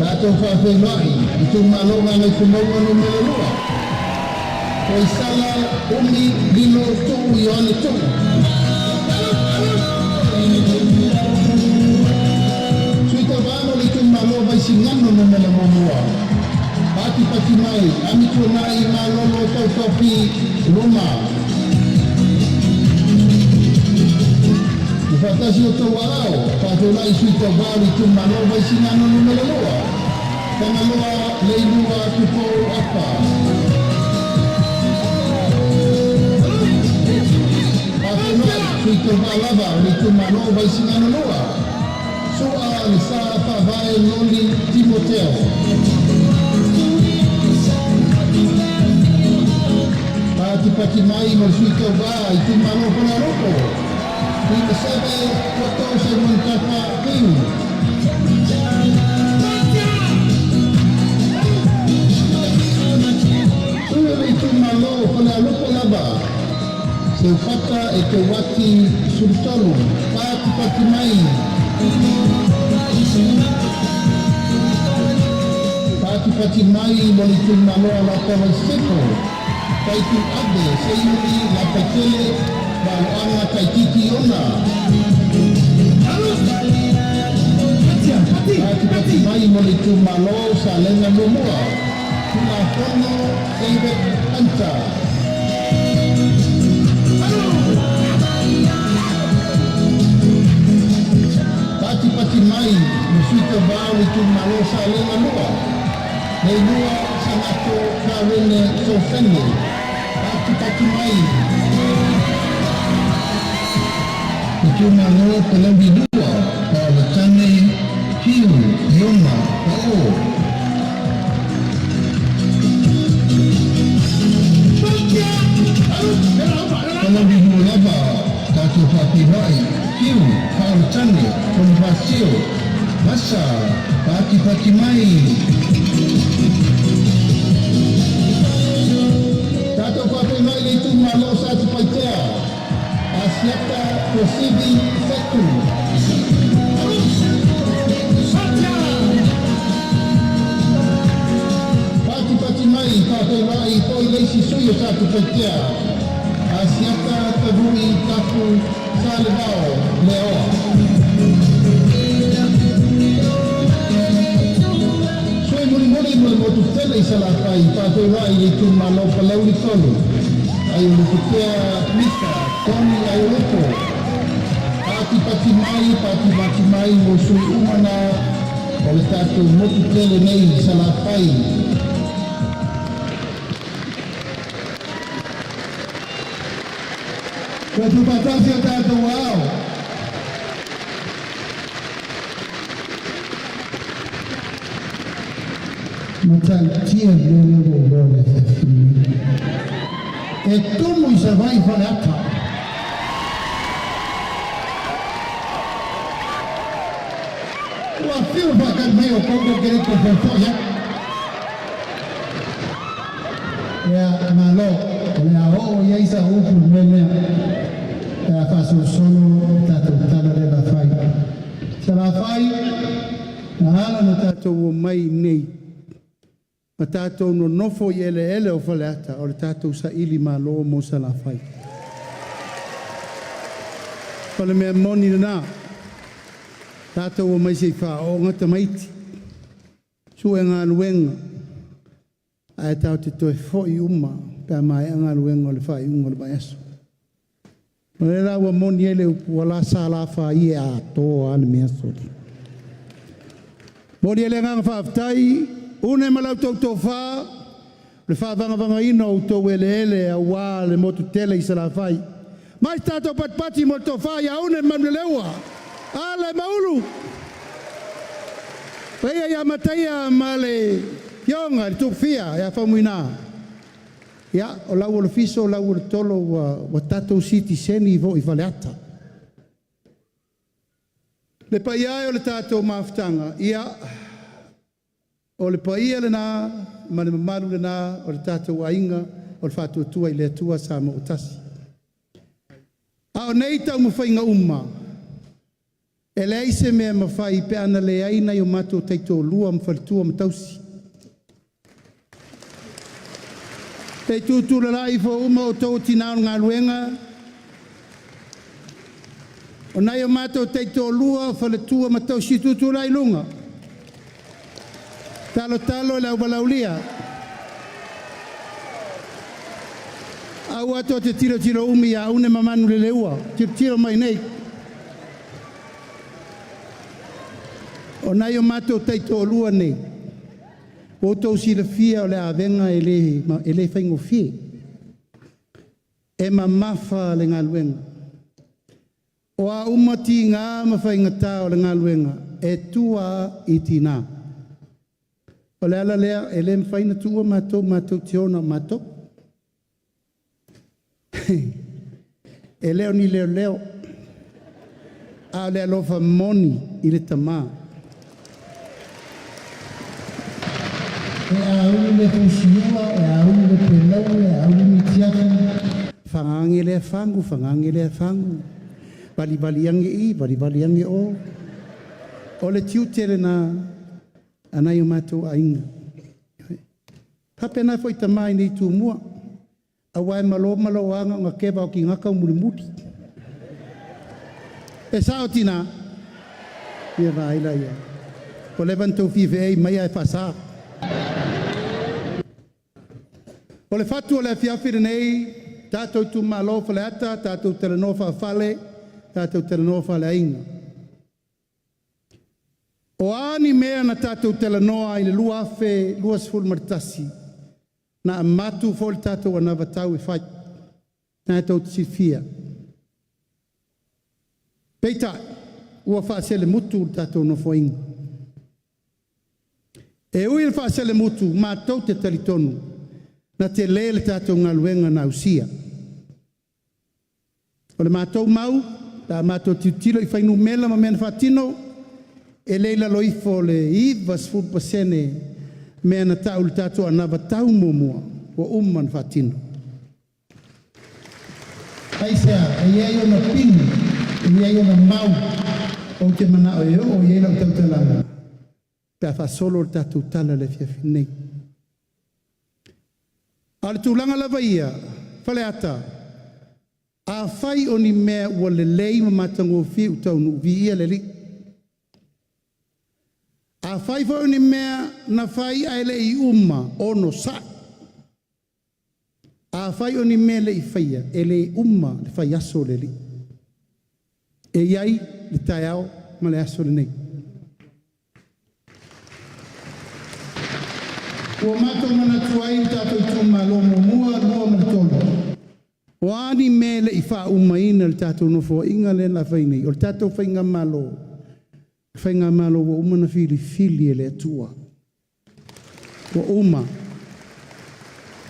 Tātou whātuingai, Itumalo ngā ngai maunga no me le loa. Koi sala umi lino tuku ione tuku. Suita vano li Itumalo vai singano no mele momua. Pati mai, ami tuanai malolo tau topi luma. Ifatasi o tau arao, patolai suita vano li Itumalo vai singano no mele loa. Tangaloa leilua tupo apa. Suito balava le Itumalo vai singano loa. Soa le sa vai loli Timoteo. Pati mai mo suito vai Itumalo pona roko. Ina sabe koto se montaka kiu. Ua le Itumalo pona roko lava. Se fata e te wati surutolu, pati mai. Pati mai mo le Itumalo ala kawa seko. Kai tu ade, se yuri la patele, baru anga kai titi ona. Pati mai mo le Itumalo sa lenga momua. Tuna hono eive anta. Pati mai, musika bau Itumalo sa lenga lua. Nei lua sangato kawene sofene. Pati mai. Itumalo pelambi lua. Kala tane, hiu, yoma, pao. Pelambi lua lava. Tato pati mai. Hiu, kala tane, konvasio. Masa, pati mai. Tato pati mai le Itumalo sa tupaitea. Asiata posibi setu. Pati mai, tato mai, toi leisi suyo sa tupaitea. Asiata tabui tapu sa levao leo. Muli mo tu tele sala pai pato rai le Itumalo palau li tolu ayo lu kutea misa koni ayo lepo pati mai mo sui umana ole tato mo tu tele nei sala pai tu patasi tato wow. Macam tia dulu boleh itu muisa vai Faleata. Wah, feel bahkan mayo kau kiri kau ya. Ya malo, ya oh ya isa hukum mene. Ya fasul solo tatu tala de la fai. Sala fai, na na tatu mai nei. Ma tātou no nofo i ele o Faleata, o le tātou sa ili malo mo sa la fai. Pale mea moni na, tātou o mai sei wha o ngata maiti. Sue ngā luenga, ai tau te toe foi uma, pia mai ngā luenga o le whai unga le mai aso. Ma le rawa moni ele upu ala sa la whai e a tō ane mea sori. Moni ele ngā whaftai, une malau tau wha, le wha vanga ino o tau ele a wā le motu tele i sala whai. Mai tātou pati mo tau wha ia une mamle leua. Ale maulu. Pea ia mataia ma le pionga le tukwhia ia whamuina. Ia, o lau o le fiso, o lau o le tolo wa tatou siti seni vo I Faleata. Le paia o le tatou maftanga, ia, o le paia le nā, ma le mamalu le nā, o le tatou ainga, o le whātua tua I le atua sa mo utasi. A o nei tau mawhainga e le aise mea mawhai pe ana le aina I o matou teito lua mawhalitua matausi. Te tūtula rai fo o tau tinao ngā luenga. O nei o matou teito lua mawhalitua matausi tūtula I lunga. Talo le au balaulia. Au ato te tiro umi a une mamanu le leua. Tiro mai nei. O nei o matou teito lua nei. O tau si le fia o le avenga e le whaingo fie. E mamafa le ngā luenga. O a umati ngā mawhainga tā o le ngā luenga. E tua I tina. O le ala lea e le mwhaina tua matou tiona matou. E leo ni leo. A le alofa moni I le tamā. E au le fusiua, e au le pelau, e au le tiaka. Whangange le whangu. Bali ange o. O le tiutere na anai o matou ainga. Hapena foi tamai nei tu mua. Awai malo anga ngā kewa o ki ngaka muri. E sao tina. Ia vaila ia. O levantou fife ei mai ai whasa. O le fatu o le fiafire nei, tātou Itumalo Faleata, tātou telenoa whaafale, tātou telenoa whaale ainga. O ani mea na tātou telenoa I le lua afe, lua sifuru maritasi, na amatu foli tātou anawa tau I whai, tātou tisifia. Peita, ua whaasele mutu tātou no whainga. E ui le whaasele mutu, mātou te talitonu, na te lele tātou ngā luenga na usia. O le mātou mau, tā mātou tiutilo I whainu mela ma mena whatino, e leila loifo le iwa sifuru pasene mea na tau le tātou anawa tau mumua, o umman whatino. Aisea, e iei o na pini, e iei o na mau, o te mana o eo, o iei lau tau talanga. Pea whasolo le tātou tala le fiafinei. Ale tūlanga lava ia, Faleata, a whai o ni mea ua le lei ma matango fi utaunu vi ia le li. A whai o ni mea na whai ai le I ono sa. A whai o ni mea le I whaia, e le le whai aso le li. E iai le tai au ma le aso le nei. Ua matou mana tuai tātou Itumalo mua lua manatolo. O ani me le I whaumaina le tātou nofo inga le la whainei. O le tātou whainga malo. Whainga malo wa umana fili e le atua. Wa uma.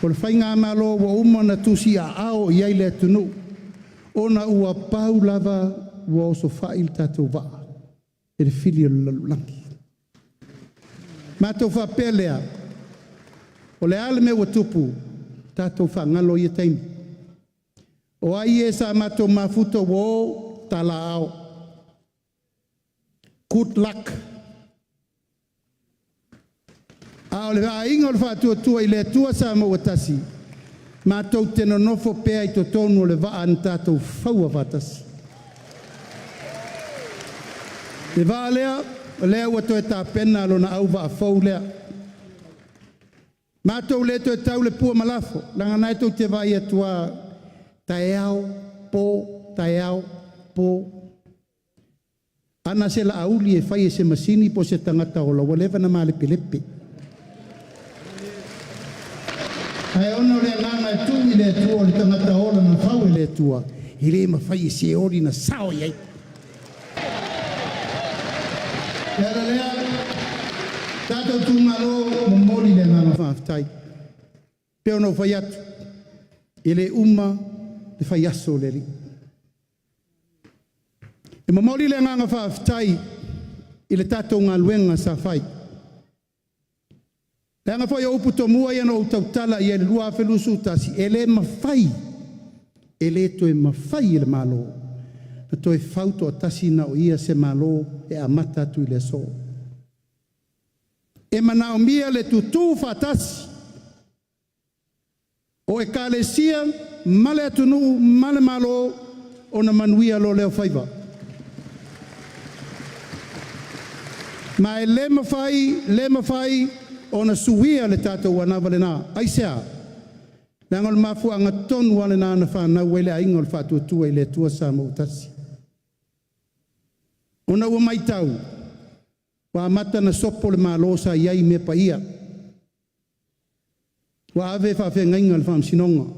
O le whainga malo wa umana tusi a ao iai le atunu. Ona ua pau lava wa oso whai le tātou waa. E le fili e langi. Matou whapelea. O le ale me ua tupu, tātou whangalo I taimi. O ai e sa matou mafuto wo tala ao. Good luck. A o le ainga o le whātua tua I le tua sa mo watasi. Matou teno nofo pea I totonu o le waa an tātou whaua watasi. Le waa lea ua toe tā pena lo na au waa whau lea. Mātou le to tau le pua malafo, langa nai tau te vai atua taeao, po. Ana se la auli e fai e se masini po se tangata o la walewa na male pelepe. Ai ono le nganga e tui le tua o le tangata o la na fau e le tua, I le ma fai e se ori na sao iai. Lea, tātou Itumalo mo mori le nganga whaftai. Peo no whai atu. e le uma le fai aso le li. E mamoli le nganga whaafitai i le tātou ngā luenga sa whai. Le anga whai o upu to mua i ano o tautala i e le lua awhelusu tasi e le mawhai e le to e mawhai i le malo. Na to e whauto a tasi na o ia se malo e a mata tu i le so. E mana o mia le tutu whatasi o e kālesia male atunu male malo o na manuia lo leo whaiva. Ma e le mawhai o na suia le tātou wanawa le nā. Aisea, le angol mafu anga tonu wale nā na whanau e le ainga o le whātua tua i le tua sa mautasi. O na ua mai tau, wa mata na sopo le malosa iai me pa ia. Wa ave whawhe ngainga le wham sinonga.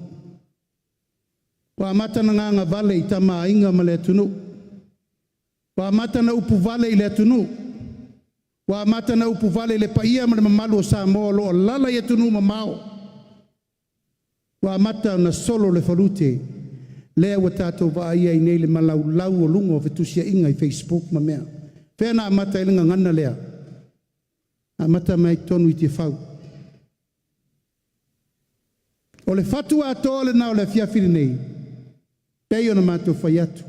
Wa mata na nganga vale i tama ainga ma le atunu. Wa mata na upu vale i le atunu. Wa mata na upu vale le paia ma le mamalu o Samoa lo lala i atunu mamao. Wa mata na solo le falute lea wa tātou wa ia i nei le malau lau o lungo o vetusia inga i Facebook ma mea. Pena a mata ilinga ngana lea. A mata mai tonu i te whau. O le fatua atoa le nao le fiafiri nei. Pei o na mātou whai atu.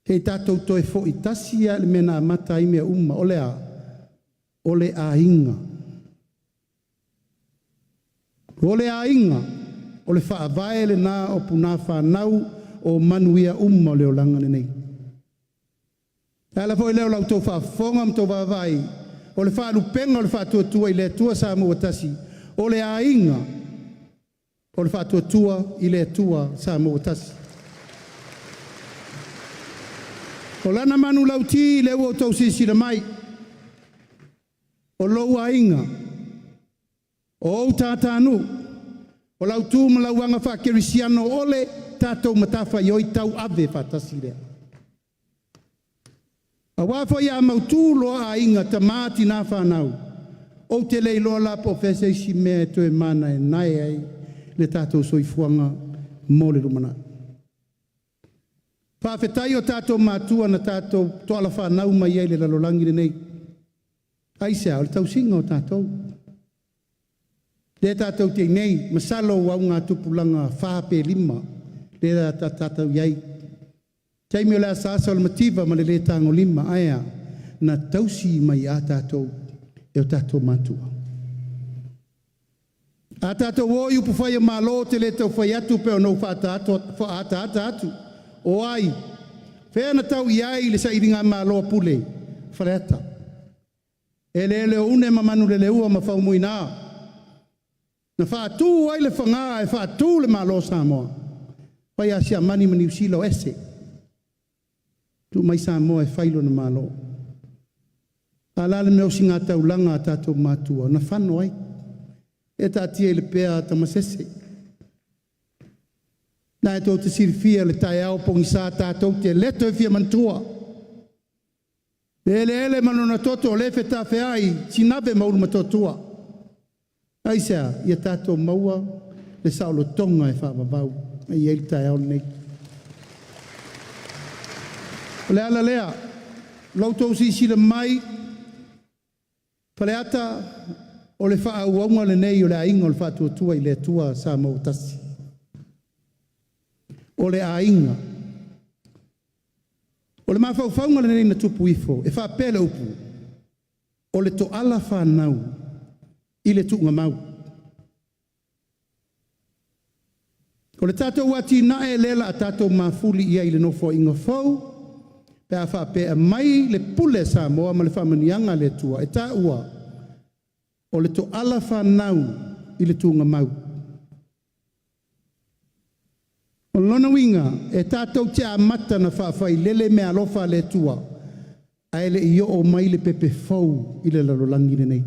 Hei tātou toe fo i tasia le mena a mata i mea uma. O le a inga. O le a inga. O le whaavae le nā o puna whanau o manuia uma leo langa nei. Ala fo i leo lau tau whaafonga m tau whaavai. O le whaalupenga o le whaatuatua i le tua sa mua tasi. O le a inga. O le whaatuatua i le tua sa mua tasi. O lana manu lau ti le ua o tau sisira mai. O lou a inga. O au tātānu. O lau tū ma lau anga whakerisiano ole tātou matafa i oi tau ave whatasi rea. A wafo ia mautū loa a inga ta māti nā whanau. O te lei loa la po whese isi mea to e mana e nai ai le tātou soifuanga mō le rumana. Whawhetai o tātou mātua na tātou toala whanau mai ai le lalolangi nei. Aisea, o le tau singa o tātou. Le tātou te nei, masalo wau ngā tupulanga whāpe lima, le tātou iai. Taimi o le asasa o le mativa ma le tango lima, aia, na tausi mai a tātou, e o tātou mātua. A tātou o iupu whai o mālo te le tau whai atu pe o nou whaata atu. O ai, whea na tau iai le sa iringa mālo pule, Faleata. E le o une mamanu le leua ma whaumui nā. Na whaatū ai le whangā e whaatū le malo Samoa. Pai a sia mani mani usilo ese. Tu mai Samoa e whailo na malo. A lale meo si ngā taulanga a tātou mātua. Na whano ai. E tātia le pēa tamasese. Na e tō te sirifia le tai au pongi sā tātou te leto e fia mantua. Ele manona toto le feta feai. Sinabe mauru matotua. Aisea, ia tātou maua, le saulo tonga e whaavavau, ai ei tai au nei. Le ala lea, lautou sisira mai, Faleata, o le whaauaunga le nei o le ainga o le whaatuatua i le tua sa mautasi. O le ainga. O le mawhauwhaunga le nei na tupu ifo, e whaapele upu, o le to ala whanau, i le tuunga mau. O le tātou wati na e lela a tātou mafuli ia i le nofo inga fau, pe a whapea mai le pule Samoa ma le whamanianga le tua, e tā ua, o le to ala whanau i le tuunga mau. O lona winga, e tātou te amata na whawhai lele me alofa le tua, a ele i o mai le pepe fau i le lalolangi nei.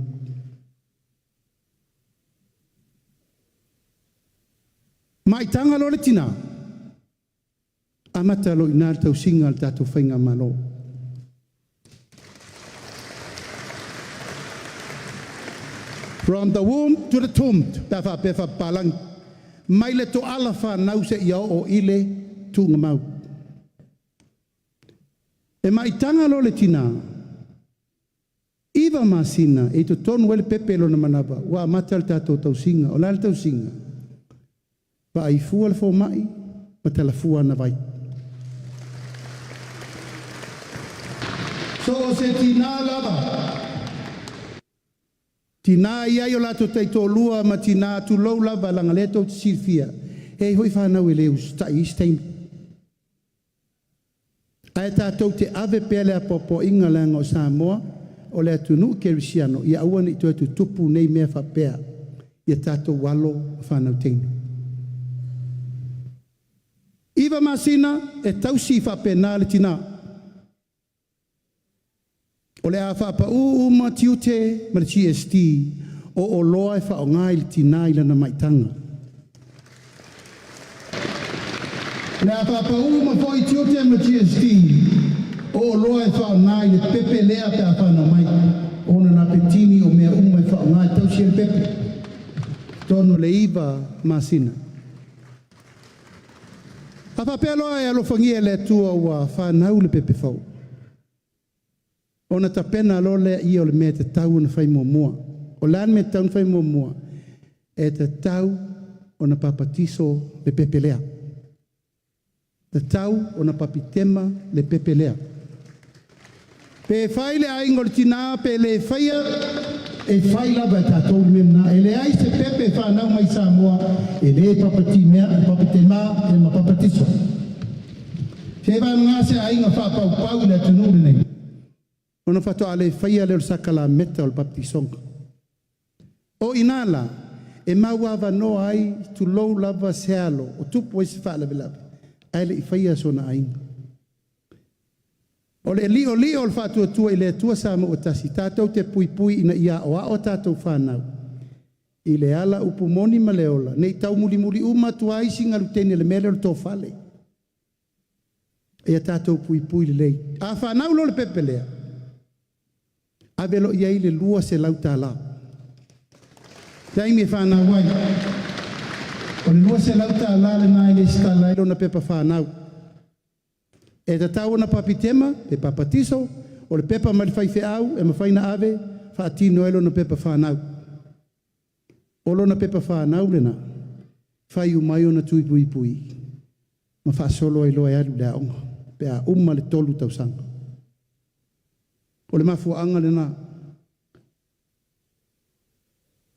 Mai tanga lo le tina. Amata lo ina tau singa al tātou whainga malo. From the womb to the tomb, ta wha pefa palang. mai le to ala whanau se ia o ile tunga mau. E mai tanga lo le tina, iwa masina, e to tonu wele pepe lo na manaba, wa mata al tato tau singa, o lal tau singa. Wa ai fua le fo mai, ma tala fua na vai. So se tina lava, tina ia yo lato taito lua, ma tina tu lau lava langa leto sirfia. Hei hoi whanau e leu, stai stein. Ai tātou te ave pele a popo inga langa o Samoa, o le atunu kerisiano, ia aua ni tu tupu nei mea whapea, ia tātou walo whanau teinu. Iwa masina e tausi whapena le tina. O le a whapa uma tiute ma le GST, o loa e whaongai le tina ila na maitanga. Le a whapa uma foi tiute ma le GST, o loa e whaongai le pepe lea pe a whanau mai. Ona na petini o mea uma e whaongai tausi le pepe. Tono le iwa masina. A whapea loa e alofangia le tua ua whanau le pepe whau. Ona ta pena lo le ia o le mea te tau na whai mua. O lan mea tau na whai mua. E te tau o na papatiso le pepe lea. Te tau o na papitema le pepe lea. Pe whai le aingo le tina pe le whaia e whai lava e tātou le mena. E le ai se pepe whanau mai Samoa e le papatimea e papitema e ma papatiso. Se vai mga se ainga whapau pau le tunure nei. Ona whatoa le whaia leo sakala meta o le papatisonga. O inala, e maua noa ai tu lou lava sealo, o tupu e se whaala bilawe. Ai le i whaia sona ainga. O le li o le whatua tua i le tua sama o tasi, tātou te pui pui ina ia o a o tātou whanau. I le ala upu moni ma leola, nei tau muli muli uma tua aisi ngalutene le mele o tō whale. E a tātou pui pui le lei. A whanau lo le pepelea. Avelo iai le lua se lauta la. Taimi e whanau wai. O le lua se lauta la le nai le stala ilo na pepa whanau. E ta tau na papitema, e papatiso, o le pepa ma le whaife au, e ma whaina ave, whaatino ilo na pepa whanau. Olo na pepa whanau le na. Whai umai o na tui pui pui. Ma whaasolo e loa e alu le aonga. Pe a le tolu tau sanga. O le mafuanga le na.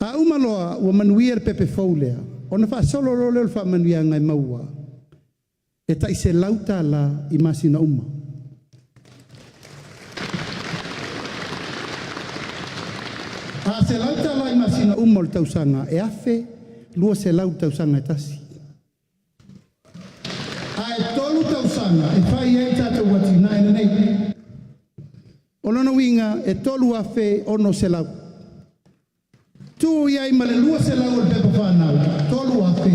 A umaloa ua manuia le pepe faulea. O na whaasolo lo leo le wha manuia ngai maua. E tai se lauta la i masina uma. A se lauta la i masina uma o le tausanga. E afe lua se lauta tausanga e tasi. A e tolu tausanga. E whai e tātou watina e nei. O lona winga e tolu afe ono se lau. Tu iai ma le lua se lau o le pepa whanau. Tolu afe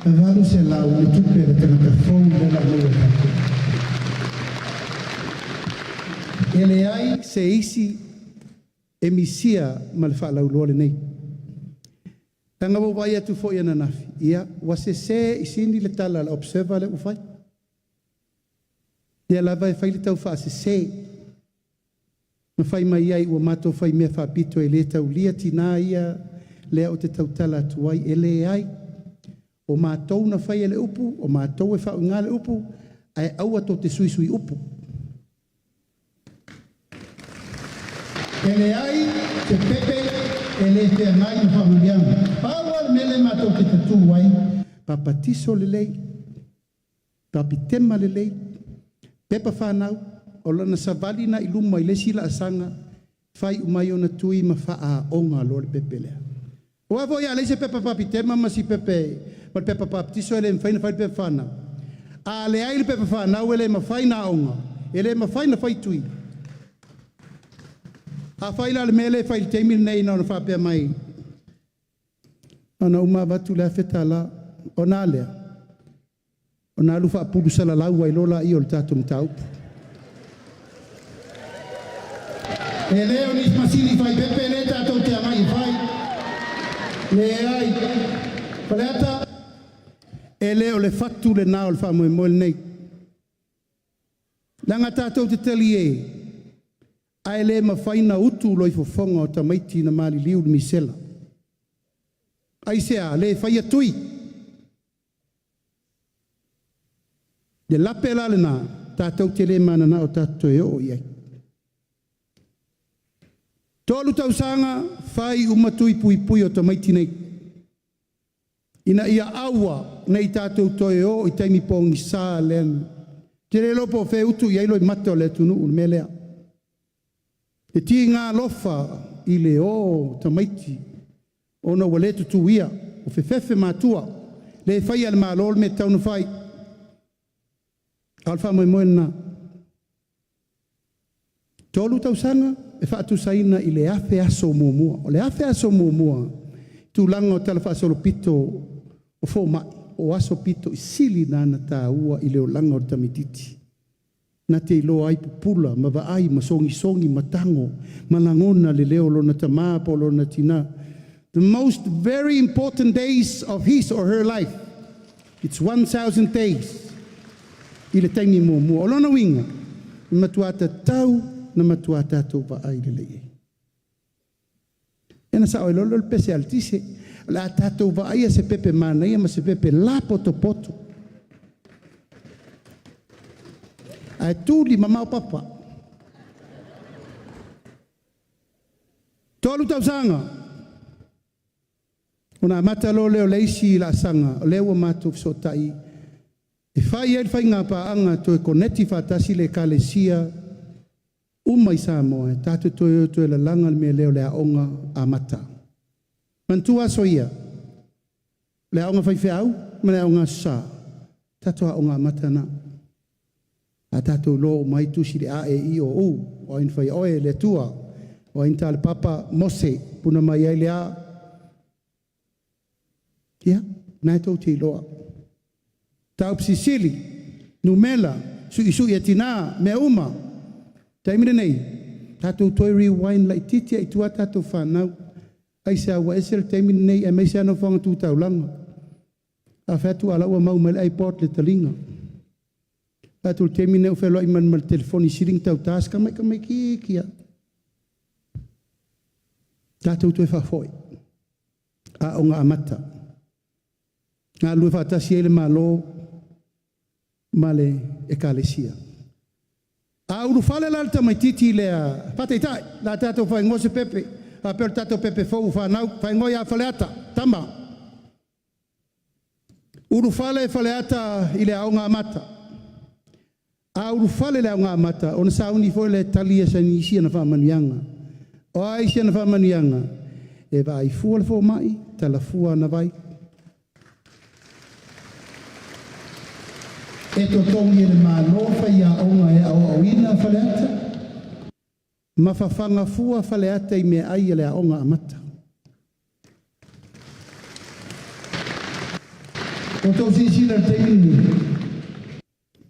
e valu se lau le tupe le tena te fau le la lua. E le ai se isi e misia ma le whalau lua le nei. Tanga wawai atu fo iana nafi. Ia, wase se isini le tala la observa le ufai. Ia lava e whai le tau wha se se. Ma whai mai ai ua mato whai mea whapito e le tau lia tina ia lea o te tautala atuai e le ai. O mātou na whai e le upu, o mātou e whau ngā le upu, ai aua tō te sui sui upu. E le ai, te pepe, e le te angai na whamulianga. Pāua mele mātou te tatu ai, papatiso le lei, papitema le lei, pepa whanau, o lana savali na iluma i lesi la asanga, whai umai o na tui ma wha onga lo le pepe lea. O avo ia leise pepa papitema ma si pepe, ma le pepa papitiso ele mwhaina whai pepa whanau. A le ai le pepa whanau ele ma whaina onga, ele ma whaina whai tui. A whai la le mele whai le teimil nei na ona whapea mai. Ana uma watu lea wheta la, o nā lea. O nā lufa apuru sala lau ai lola i o le tātou mtaupu. E leo nis masini fai pepe le tātou te amai fai. Le ai. Faleata, e le o le fatu le nā o le whamoe nei. Langa tātou te tali e, ai le mawhaina utu loi fofonga o tamaiti na mali liu ni misela. Ai sea, le whaia tui. Le lape la le nā, tātou te le mana na o tātou e o iai. Tolu tau sanga, whai umatui pui pui o tamaiti nei. Ina ia aua nei tātou toi o i taimi pōngi sā len. Te re lopo whē utu i ailo i mata o le tunu u me lea. E ti ngā lofa i le o tamaiti. Ona wale tutu ia, o whewhewe mātua. Le whai al mālol me taunu whai. Alfa moe moe nā. Tolu tau sanga, e whaatu saina i le afe aso muamua. O le afe aso muamua, tu langa o tala whaasolo pito o fō mai. O aso pito i sili nana tā ua i leo langa o tamititi. Na te ilo ai pupula, ma vaai, ma songi, ma tango, ma langona le leo lo na tamāpo lo na tina. The most very important days of his or her life. It's 1,000 days. I le taimi mua. O lona winga, i matuata tau, na matuata tau vaai le lei. Ena sa oi lolo le pese altise, la tātou vaia se pepe manaia ma se pepe la poto. Ai tūli mamau papa. Tolu tau sanga. Ona mata lo leo leisi la sanga, leo matu fisotai. E whai e whai ngā paanga to e koneti whatasi le kalesia umai sa moe, tātou toi la langa me leo lea onga a mata. Mantua soia. Le aonga whai whiau, ma le aonga sa. Tato aonga matana. A tato lo mai tusi le a e i o u. O in whai oe le tua. O in tale papa mose. Puna mai ai le a. Ia, nai tau te loa. Tau psisili. Numela. Sui e tina. Me uma. Taimire nei. Tato toi rewind lai titia i tua tato whanau. Ai se awa esel teimi nei e mai se ano whanga tū tau langa. A whatu ala ua mau mai ai port le talinga. Atu teimi nei uwhelo i man mal telefoni siring tau tās ka mai kia. Tātou tue whawhoi. A onga amata. Ngā lue whatasi ele malo male e kālesia. A uru whale lalta mai titi lea pateitai. La tātou whai ngose pepe. A per tato pepe fou whanau, whai ngoi a Faleata, tamba. Uru whale Faleata i le aonga amata. A uru whale le aonga amata, ona sauni fo le talia sa ni isia na whamanuianga. O a isia na whamanuianga, e vai fua le fo mai, tala fua na vai. E to tongi e le malofa i aonga e au ina Faleata. Mawhawhanga fua Faleata i me ai le aonga amata. O tau sisina te ini.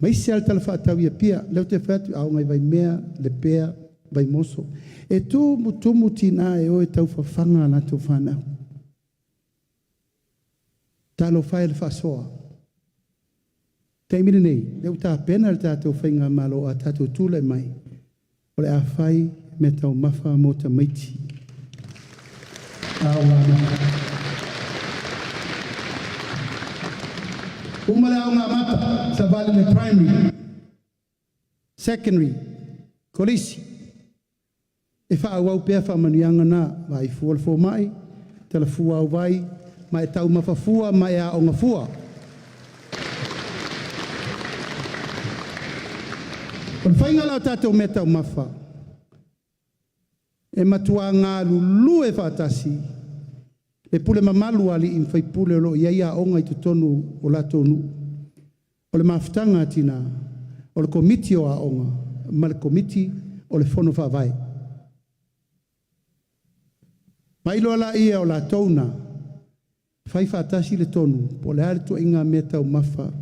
Mai se al tala whaatau ia pia. Leo te whaatu aonga i vai mea, le pea, vai moso. E tū mutumu tina e o e tau whawhanga na tau whanau. Talo whae le whasoa. Te imine nei. Leo tā pena le tātou whainga malo a tātou tūle mai. O le a whai me tau mawha mo ta maiti. Awa mata. Umale aonga mata sa vale le primary, secondary, kolisi. E wha awau pia wha manuianga nā, vai fua le fua mai, tala fua au vai, mai tau mawha fua, mai aonga fua. O le whainga lau tātou me tau mawha. E matua ngā lulu e whaatasi. E pule mamalu ali in whai pule lo ia ia onga i tutonu o la tonu. O le mawhtanga tina. O le komiti o a onga. Ma le komiti o le whono whawai. Mailo ala ia o la tona. Whai whaatasi le tonu. Po le aritu inga me tau mawha.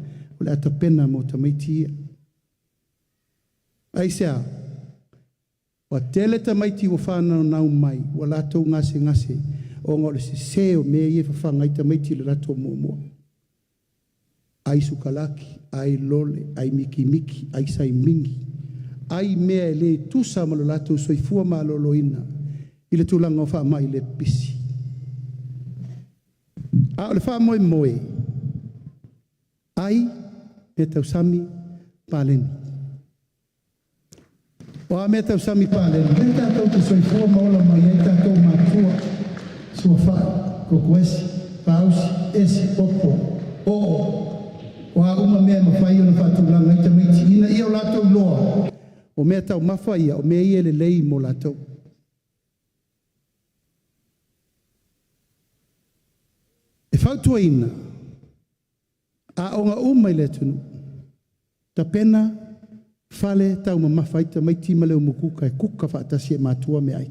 O le atapena mo tamaiti ia. Aisea. Wa tele tamaiti o whanau nau mai. Wa la tau ngase. O ngore se seo me ie whawhanga i tamaiti le rato mua. ai sukalaki, ai lole, ai mikimiki, ai saimingi, ai mea e le tusa ma lo latou soifua ma aloloina i le tulaga o faamai le pisi. A o le faamoemoe ai me tausami paleni. O a me tausami paleni, le tatou te soifua ma ola mai ai tatou matua sua fai, kokoesi, pausi, esi, popo, o a uma mea mawhai o na whatulaga i tamaiti ina ia o latou loa. O mea tau mawhaia, o mea ia le lei mo latou. E whautua ina, a o ngā uma i le tunu, ta pena whale tau ma mawhai tamaiti ma leo mukuka e kuka whaatasi e mātua me ai.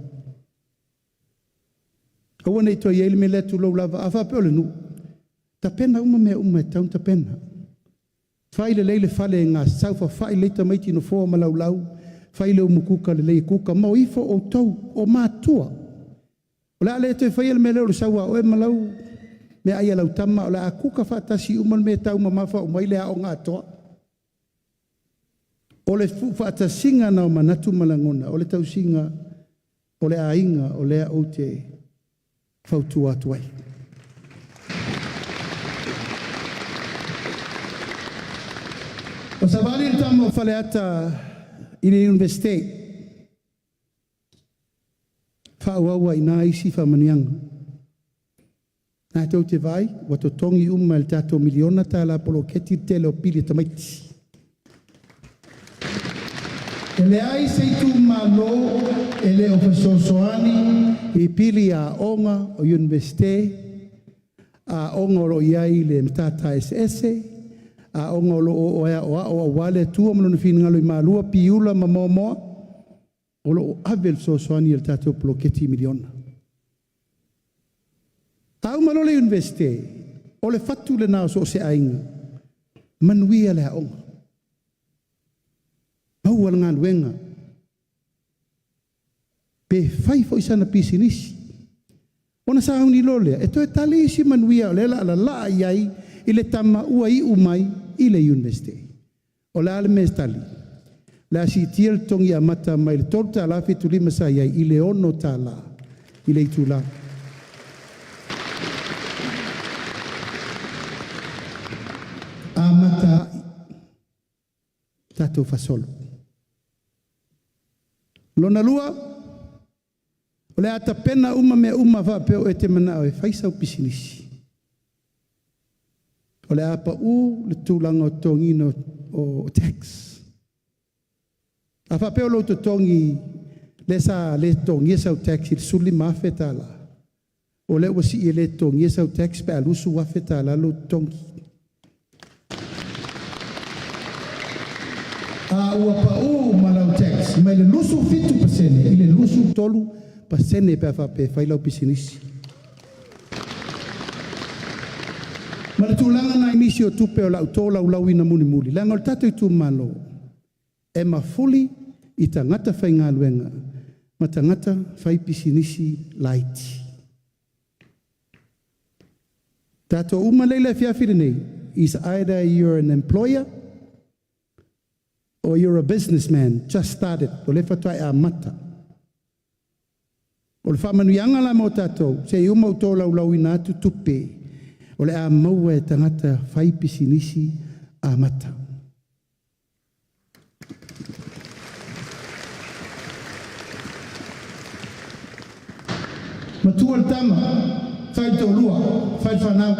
Aua nei toa iele me le tu lau lava, a whape o le nu, ta pena uma mea uma e taun ta pena. Whai le leile whale e ngā sauwha, whai le tamaiti no fōa ma lau lau, whai le umukuka le leile kuka, mau ifo o tau o mātua. O le ale te whai ele me leo le saua, o e malau, me ai lau tama, o le a kuka whaatasi uman me tau ma mawha o mai le a o ngā toa. O le whaatasinga na o manatu malangona, o le tausinga, o le a inga, o le a o te whautua atuai. O sa vali il tamo Faleata i le universite. Whauaua i nā isi whamanianga. Nā tau te vai, wato tongi uma il tato miliona tā la polo keti tele o pili tamaiti. E le ai se tu malo e le ofesosoani i pili a onga o universite, a onga ro iai le mtata SS, a onga o wale tua malona fina ngalo i malua piula ma momoa, o lo avel sosoani il tato polo keti miliona. Tau malole universite, o le fatu le nao so se ainga, manuia le aonga. Mau ala ngā luenga, pe fai fo isana pisinisi. Ona sa hauni lolea, e toi tali isi manuia o le ala laa iai, i le tama ua i umai i le universite. O le ale mes tali, le asi tiel tongi a mata mai le torta alafi tulima sa iai, i le ono tala, i le itula. Amata tatou fasolo. Lona lua, o le ata pena uma mea uma whapeo e te mana o e whaisau pisinisi. O le apa le tūlanga o tongino o tax. A whapeo lo to tongi le sa le tongi sau tax i suli mawhe tala. O le wasi i le tongi sau tax pe alusu wawhe tala lo tongi. A ua pa'u malau tax, mai le lusu 50%, i le lusu tolu pasene pe whape whailau pisinisi. Ma le tūlanga na imisi o tupe o lau tō lau ina muni muli. Langa o le tato i Itumalo, e mafuli i tangata whai ngā luenga, ma tangata whai pisinisi laiti. Tato uma leila fiafiri nei, is either you're an employer, or you're a businessman, just started, o le whatuai a mata. O le whamanuianga la mo tātou, se iuma o tō lau ina atu tupe, o le a maua e tangata whai pisinisi a mata. Matua le tama, whai tō lua, whai whanau,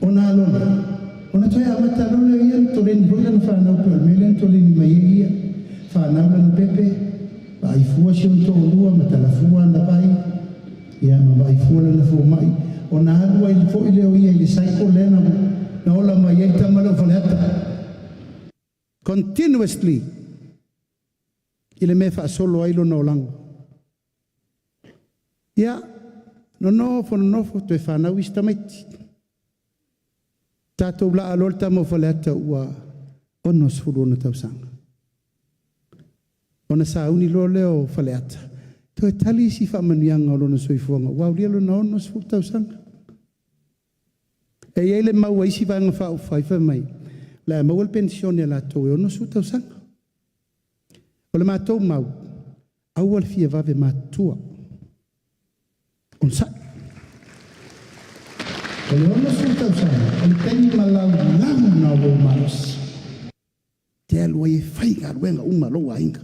o nā lona. Ona toi amata lona ia, toleni hoi lana whanau pēr melen, toleni mai ia, whanau lana pepe, vai fua si on tō lua, matala fua na vai, ia ma vai fua lana fua mai, ona halua ili fo ileo ia, ili saiko lena, na ola mai ei tamalo Faleata. Continuously, ile me wha solo ailo na olanga. Ia, no nofo, toi whanau istamaiti. Tātou la alolta mo Faleata ua ono sfuru ona tausanga. Ona sauni lo leo Faleata. Toi tali si whamanuianga o lona soifuanga. Wau lia lona ono sfuru tausanga. E iai le mau aisi vanga whai mai. La mau le pensione la tau e ono su tau sanga. O le mātou mau, au al fia vave mātua. On sa. O le ono su tau sanga, o le teni malau na o manos. Te alua e whai ngā ruenga umalo a inga.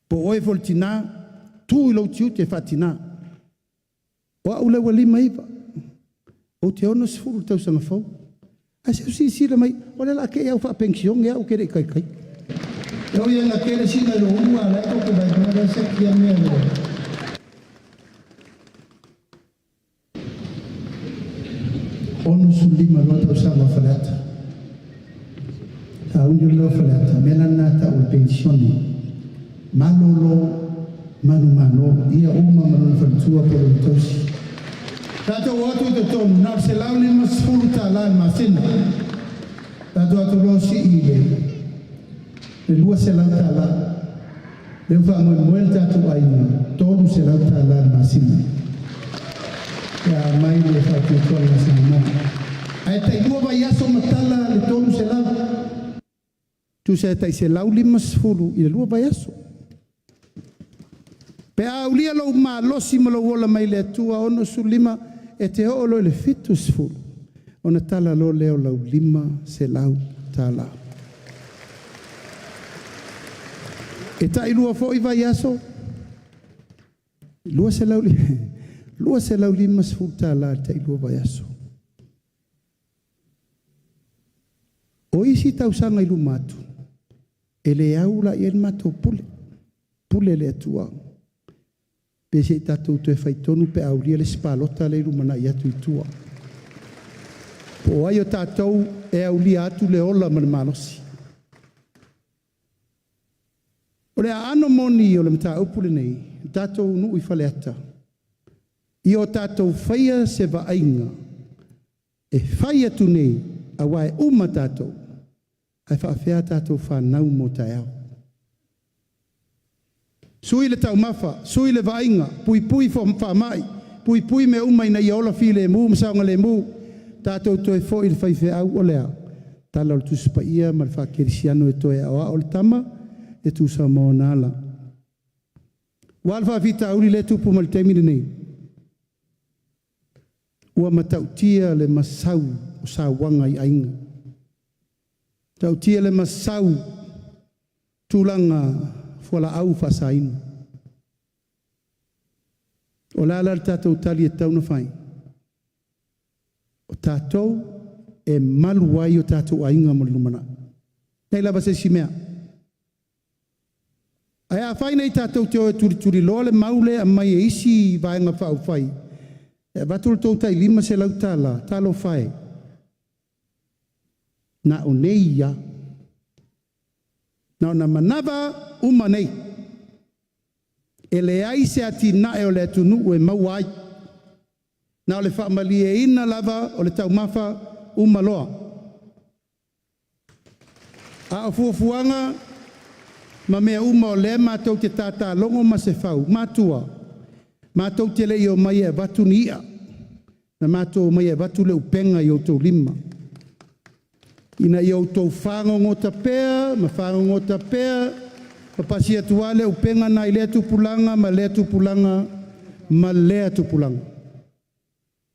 Po oe voltina, tu i lau tiu te whatina. O au lewa lima iwa. O te ono sifuru tau sanga fau. A se usi sira mai, o le la ke au wha pension, au kere kai kai. Yo ia na kere sina lo ua, la eko ke vai mara se kia mea lo. Ono su lima lo tau sanga Faleata. Ta unio lo Faleata, mena nata o pensioni. Malolo, manu, ia uma manu fantua por un tosi. Tato watu te tonu, nau se lau lima sfulu ta la masina. Tato atu lo si ile. Le lua se lau ta la. Le ufa moel tato aina, tonu se lau ta la masina. Ya mai le fatu tonu sa mo. Ai tai lua vai aso matala le tonu se lau. Tu se tai se lau lima sfulu, ile lua vai aso. Pe aulia lo ma losi ma lo wola mai le tua ono su lima e te o lo le fitu sfulu. Ona tala lo leo lau lima se lau tala. E ta ilua fo i vai aso. Lua se lau lima sfulu tala ta ilua vai aso. O isi tau sanga ilu matu. E le aula i el mato pule. Pule le tua. Pese tatou te fai tonu pe aulia le spalota le rumana i atu i tua. Po ai o tatou e aulia atu le ola man manosi. O le ano moni o le mta upule nei, tatou nu i Faleata. I o tatou faia se va ainga. E faia tu nei, a wae uma tatou. Ai whaafea tatou whanau mo tai au. Sui le tau mafa, sui le vainga, pui wha mai, pui me umai na iola fi le mu, masaunga le mu, tātou toe fo i le whaife au o lea. Tala o le tusipa ia, ma le whakerisiano e toe awa o le tama, e tusa mo nala. Walfa vita auri le tupu ma le temine nei. Ua matautia le masau o sa wanga i ainga. Tautia le masau tulanga wala au fasain. O la la tatou tali e tau na fai. O tatou e maluai o tatou ainga mo lumana. Nei lava se simea. Ai a fai nei tatou te oe turi loa le maule a mai e isi vaenga whau fai. E vatul tau tai lima se lau talo fai. Na o nei ia. Na ona manava uma nei. E le ai se atina e o le atunu e mauai. Na o le whaamali e ina lava o le tau mafa uma loa. A o fuafuanga ma mea uma o le mātou te tata longo ma se whau. Mātua. Mātou te le i o mai e vatu ni ia. Na mātou mai e vatu le upenga i o tau lima. Ina i o tau whangongo pea, ma whangongo pea, papasi atua le upenga na i lea tupulanga, ma lea tupulanga, ma lea tupulanga.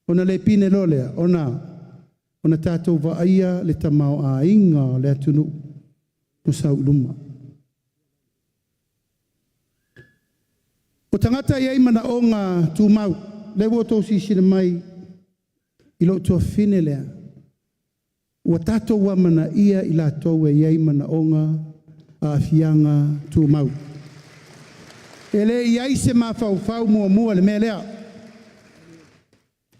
Ona le pine lo lea, ona tātou wa aia le tamau a inga lea tunu, no sau luma. O tangata iai mana o ngā tūmau, le woto sisina mai, i lo tua fine lea. Ua tātou wa mana ia i la tau e iai mana onga a fianga tu mau. Ele iai se mawhau mua le mea lea.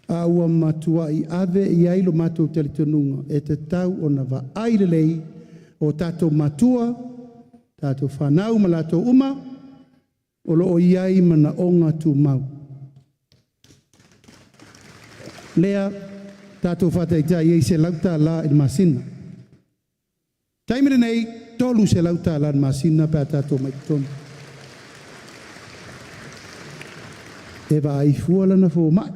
A ua matua i ave iai lo mātou telitonunga. E te tau o na wa aile lei o tātou matua, tātou whanau ma lātou uma, o lo o iai mana onga tu mau. Lea, tātou whatai tai ei se lauta la i masina. Taimere nei, tolu se lauta la i masina pēr tātou mai tonu. E wa ai fuala na fō mai.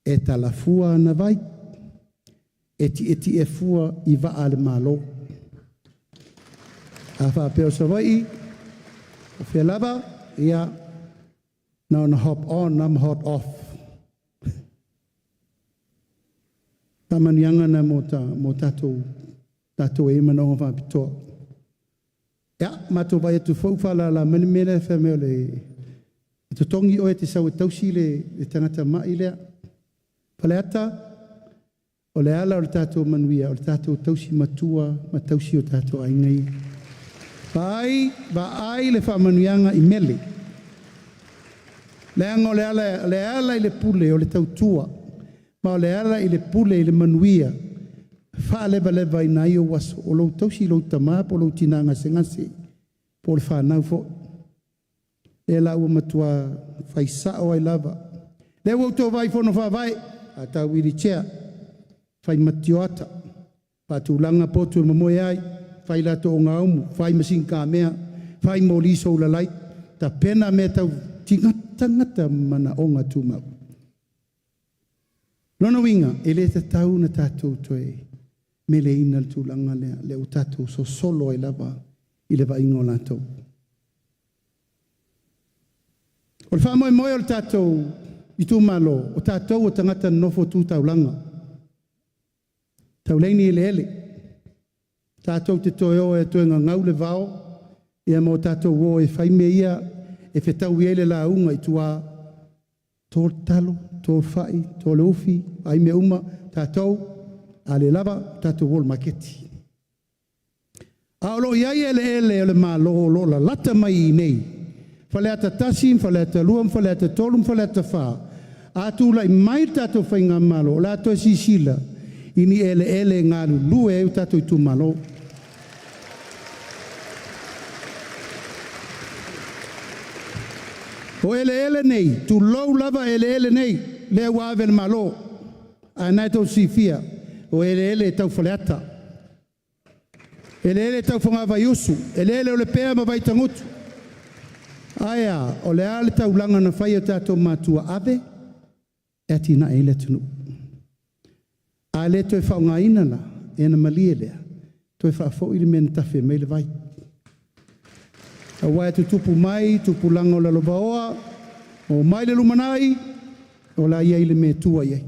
e talafua na vai, eti e fua I vaa le malo. A whapeo sa vai, o whia lava, ia, na ona hop on, nam hot off. Tamanianga na mo tatou e manonga whapitoa. Ia, mato vai atu whaufala la mene whameo le te tongi oe te sau e tausi le tangata mai lea. Faleata, o le ala o le tātou manuia, o le tātou tausi matua, ma tausi o tātou aingai. Vai le whamanuianga I mele. Leanga o le ala I le pule o le tautua, ma o le ala I le pule I le manuia. Wha leva I nai o waso, o lou tausi lou tamā, po lou tinanga sengase, po le whanau fo. E la ua matua whaisao ai lava. Le wauto vai fono whawai, a tau wiri chea, whai matioata, pātulanga potu mamoe ai, whai lato o ngā umu, whai masin kā mea, whai mo liso ulalai, ta pena mea tau tingata mana o ngā tūmau. Lono winga, e le te tau na tātou toe, me le ina le tūlanga le o tātou so solo ai lava, I le va ingo lātou. O le whamoe moe o le tātou Itumalo, o tātou o tangata nofo tū taulanga. Tauleini ele. Tātou te toe o e toe ngau le vao, e mo tātou o e whaime ia, e whetau ele la unga I tua tō talo, tō whai, tō le ufi, ai me uma, tātou, a le lava, tātou o le maketi. A olo iai ele o le malo o lo la lata mai I nei. Faleata tasim, faleata luam, faleata tolum, faleata wha. Atu lai mai tātou whainga malo, la to sisila, ini ele ngā lue e tātou Itumalo. O ele nei, tu lou lava ele nei, le wāwe le malo, a nai tau sifia, o ele tau faleata. Ele tau whangava iusu, ele o le pēa ma vai tangutu. Aia, o le ale tau langa na whai o tātou mātua ave, e tina e le tunu. A le toi whaunga ina la, e na malie lea, toi whaafo ili mena tawhi me le vai. A wai tu tupu mai, tupu langa o la lovaoa, o mai le lumanai, o la iai le me tua iai.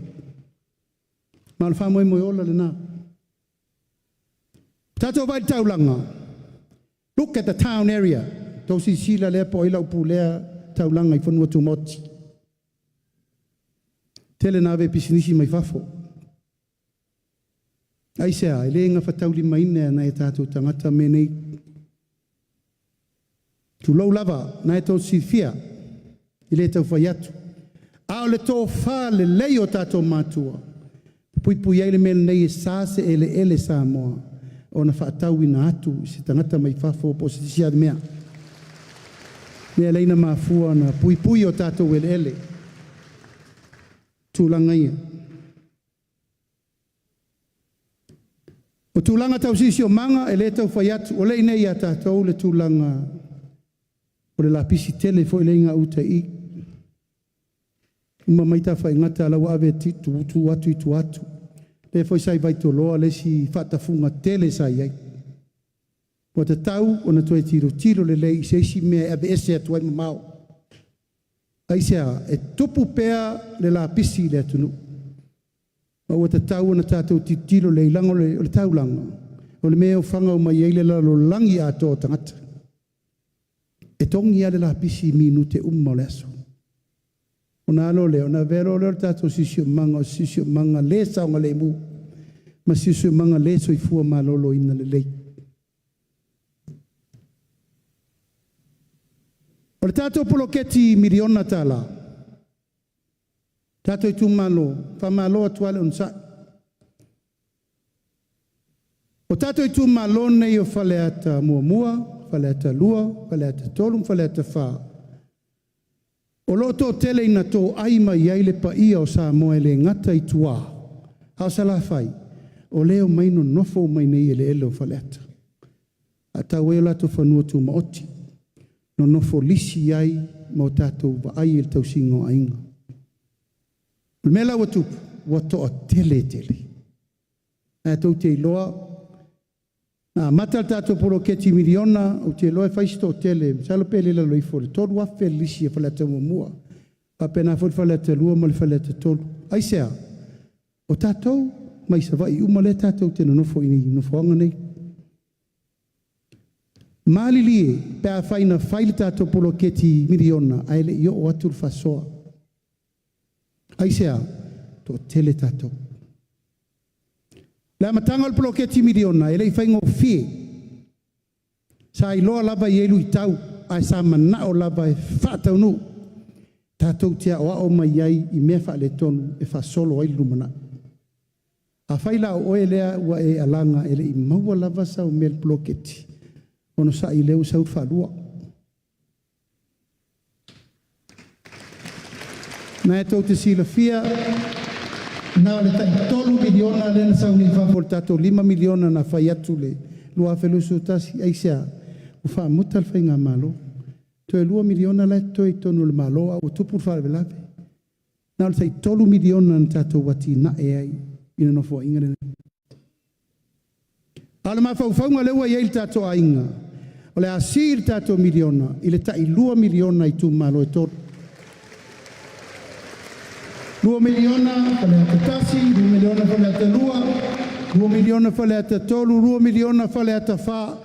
Ma le whamoe moe ola le nā. Tātou vai tau langa, look at the town area, tau si sila lea po ila upu lea taulanga I whanua tu moti. Tele nawe pisinisi mai whafo. Aisea, e le ngā whatauli maine na e tātou tangata me nei. Tu lau lava, na e tau si fia, I le tau whai atu. A o le tō wha le lei o tātou mātua. Pui ai le mele nei e sāse ele sā moa. O na whaatau ina atu, se tangata mai whafo po se sia de mea. Mea leina mafua na pui o tātou ele. Tūlanga ia. O tūlanga tau sisi o manga, e le tau whai atu, o le inei a tātou le tūlanga, o le lapisi tele fo i le inga uta I. Uma maita whai ngata lau ave tu atu. Le foi sai vai toloa le si whatafunga tele sai ai. O te tau, o na toi tiro le lei, se si mea ave ese atu ai mamau. Aisea, e tupu pea le la pisi le atunu. O te tau, o na tātou tiro le ilango le tau langa. O le mea o whanga o mai eile la lo langi a tō tangata. E tongi ale la pisi minute o le aso. O nā lo leo, na vero leo tātou sisio manga le saonga le mu, ma sisio manga le soifua malolo ina le lei. O le tātou poloketi miliona tala, tātou Itumalo, whamalo atuale unsa. O tātou Itumalo nei o Faleata mua, Faleata lua, Faleata tolum, Faleata wha. O loto tele ina tō aima iai le pa ia o sa moe le ngata I tua. Hao sa la fai, o leo maino nofo mai nei ele o Faleata. A tau e lato whanua tu maoti, no nofo lisi iai mo tātou wa ai il tau singo ainga. O le mela ua tupu, ua toa tele tele. E tau te iloa, na mata le tātou poloketi miliona, o te iloa e whaisto o tele, salo pe lela loifo, le tolu afe lisi e whalata mua. Pa pena fo le whalata lua ma le whalata tolu. Aisea, o tātou, mai sa vai uma le tātou te nofo ini, nofo anga nei. Mali lie, pe a whaina whaile tātou poloketi miliona, aile i o atu le whasoa. Aisea, to tele tātou. Le amatanga le poloketi miliona, ele i whaingo fie. Sa i loa lava i elu i tau, ai sa mana o lava e whatau nu. Tātou tia o ao mai ai i mea wha le tonu e whasolo ai lumana. A whaila o oe lea ua e alanga ele i maua lava sa o mea le poloketi. Ono sa i leu sa whalua. Na e tau te sila fia, na le tai tolu miliona le na sau ni whafol tato 5 miliona na whai atu le lua whelusu tasi aisea u wha mutal whai ngā malo. To e 2 miliona le to e tonu le malo au tupur whare velave. Na le tai tolu miliona na tato wati na e ai ina no fua inga rene. Ale ma whauwhaunga leua i eil tato a inga. O le asir tato miliona i le tai 2 miliona i Itumalo e tolu. 2 miliona Faleata tasi, 2 miliona Faleata lua, 2 miliona Faleata tolu, 2 miliona Faleata wha.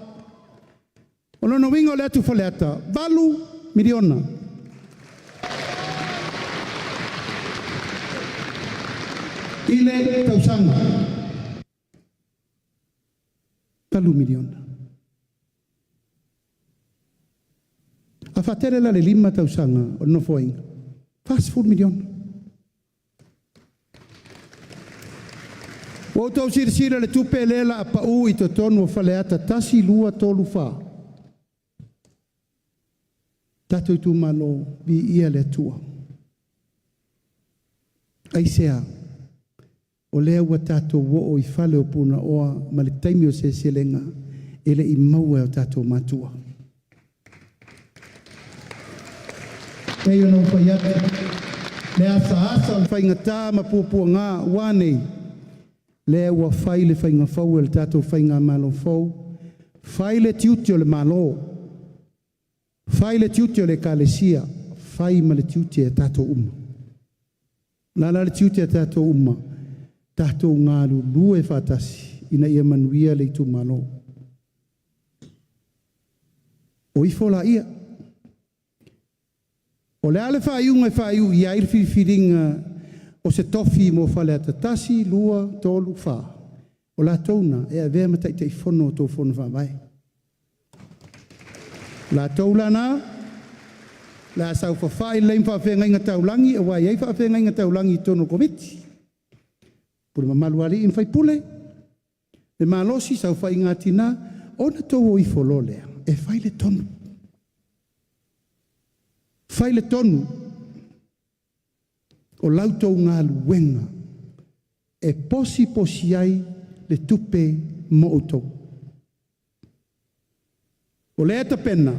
O lono wingo le atu Faleata, 8 miliona. Ile tausanga, 8 miliona. A whatere la le 5 tausanga, o no foinga, fast 4 miliona. O tau sira le tupe lela a pau i to tonu o Faleata tasi lua tolu wha. Tato i Itumalo vi ia le tua. Aisea, o lea ua tato wo o i fale o puna oa ma le taimi o se selenga ele i maua o tato matua. Ei o nau whaiata, le asa o whaingatā ma pupua ngā wānei. Le ua whai le whainga whau e le tātou whainga malo whau. Whai le tiuti o le malo. Whai le tiuti o le kalesia. Whai ma le tiuti e tātou uma. Nala le tiuti e tātou uma. Tātou ngāru lue whatasi. Ina ia manuia le Itumalo. O ifola ia. O le ale whaiunga e whaiu i air whiwhiringa o se tofi mo Faleata tasi, lua, tolu, wha. O la tauna, e a vea matai te whono o tō whono wha mai. La taula nā, la sau whawhai leim whawhenga inga taulangi, e wai ei whawhenga inga taulangi tono komiti. Pure mamaluari in whai pule. Le malosi sau whai ngā tina, ona tō o i whololea, e whai le tonu. Whai le tonu. O lautou ngā luenga e posi ai le tupe mo utou. O le eta pena,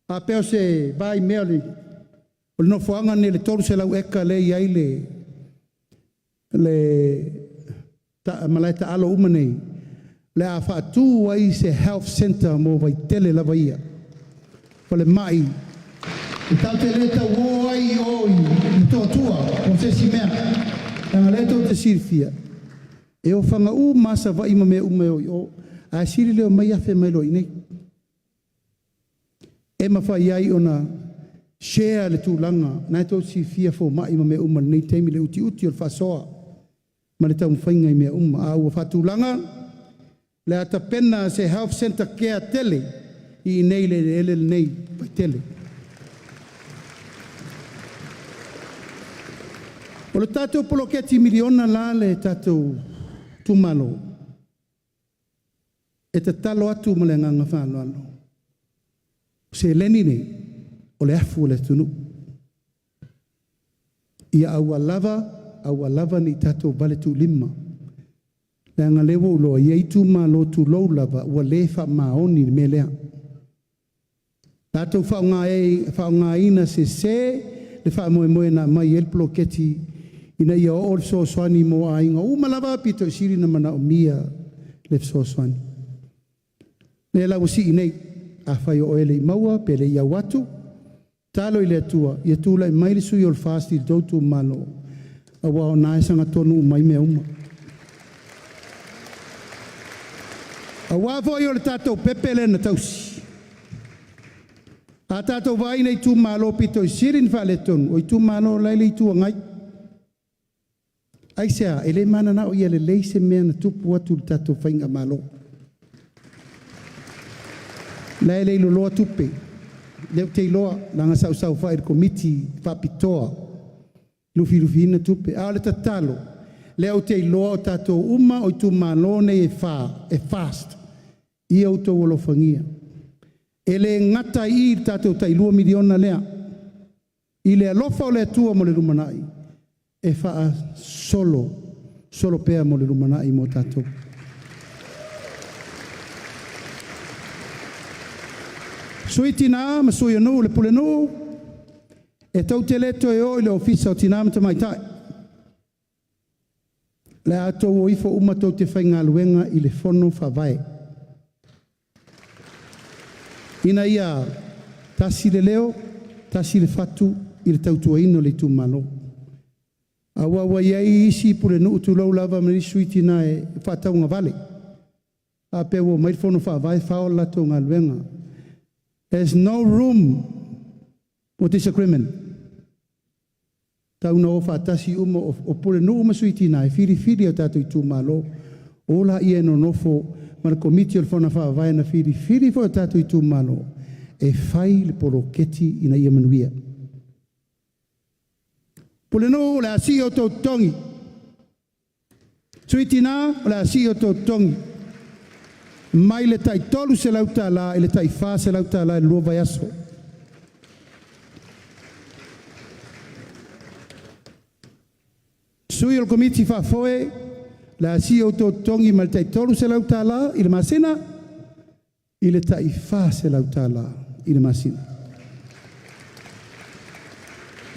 a peo se vai mea le, o le nofoanga ne le toru se lau eka le iai malaita alo umanei, le a whaatu ai se health center mo vai tele lava ia. Wale mai, e tau te leta woi oi, i tō tua, o se si mea. Tanga leta o te sirifia. E o whanga masa vai ma mea ume oi, o a siri leo mai afe mai loi nei. E ma whai ai ona share le tūlanga, nai tō sirifia fo mai ma mea uma nei teimi le uti o le whasoa. Ma le tau mwhainga i mea uma, a ua whatūlanga, le ata pena se health center care tele, i nei le ele nei pai tele. O le tātou poloketi miliona la le tātou Itumalo. E te talo atu ma le nganga whānoano. Se leni nei, o le afu o le tunu. Ia aua lava ni tātou vale tu lima. Le anga lewo uloa, ia Itumalo tu lou lava, ua le wha maoni me lea. Tātou whaunga ina se le wha moe na mai el poloketi Ina ia o so swani mo ainga umalava pito siri na mana o mia le so swani. Le la usi inei a fai o ele maua pele ia watu talo ile atua ia tula i maili sui o fasti doutu malo a wao na sanga tonu mai me uma. A wafo i o le tatou pepele na tausi. A tatou vai nei tu malo pito i sirin fa le tonu o i tu malo laile i tu ngai. Ai sea, ele mana na o ia le leise mea na tupu atu le tatou whainga malo. Laile i loloa tupe. Leo te iloa, langa sau whae komiti whapitoa. Lufi ina tupe. A le tatalo. Leo te iloa o tatou uma o i tu malo nei e fast. Ia o tau olo whangia. Ele ngata i tatou tailua miliona lea. I le alofa o le atua mo le rumanai. E faa solo pea mo le rumanai mo tatou. Sui tina ma sui anu le pule nu. E tau te leto e o i le ofisa o tina ma te maitai. Le atou o ifo uma tau te whainga luenga i le fono whawai. Ina ia tasi le leo, tasi le fatu i le tautua ino le Itumalo. Awa iai isi pule nu utu lau lava mani sui tina e whatau ngā vale. A pewo mai fono whawai whao lato ngā luenga. There's no room for disagreement. Tau na o whatasi uma o pule nu uma sui tina e whiri o tātou Itumalo. Ola ia no nofo mana komiti o le whona whawai na whiri fo tātou Itumalo. E whai le poroketi ina ia manuia. Pule no le asi o tau tongi. Sui tina le asi o tau tongi. Mai le tai tolu se lauta la, le tai wha se lauta la, lua vai aso. Sui o komiti whafoe, le asi o tau tongi ma le tai tolu se lauta la, i le masina, i le tai wha se lauta la, i le masina.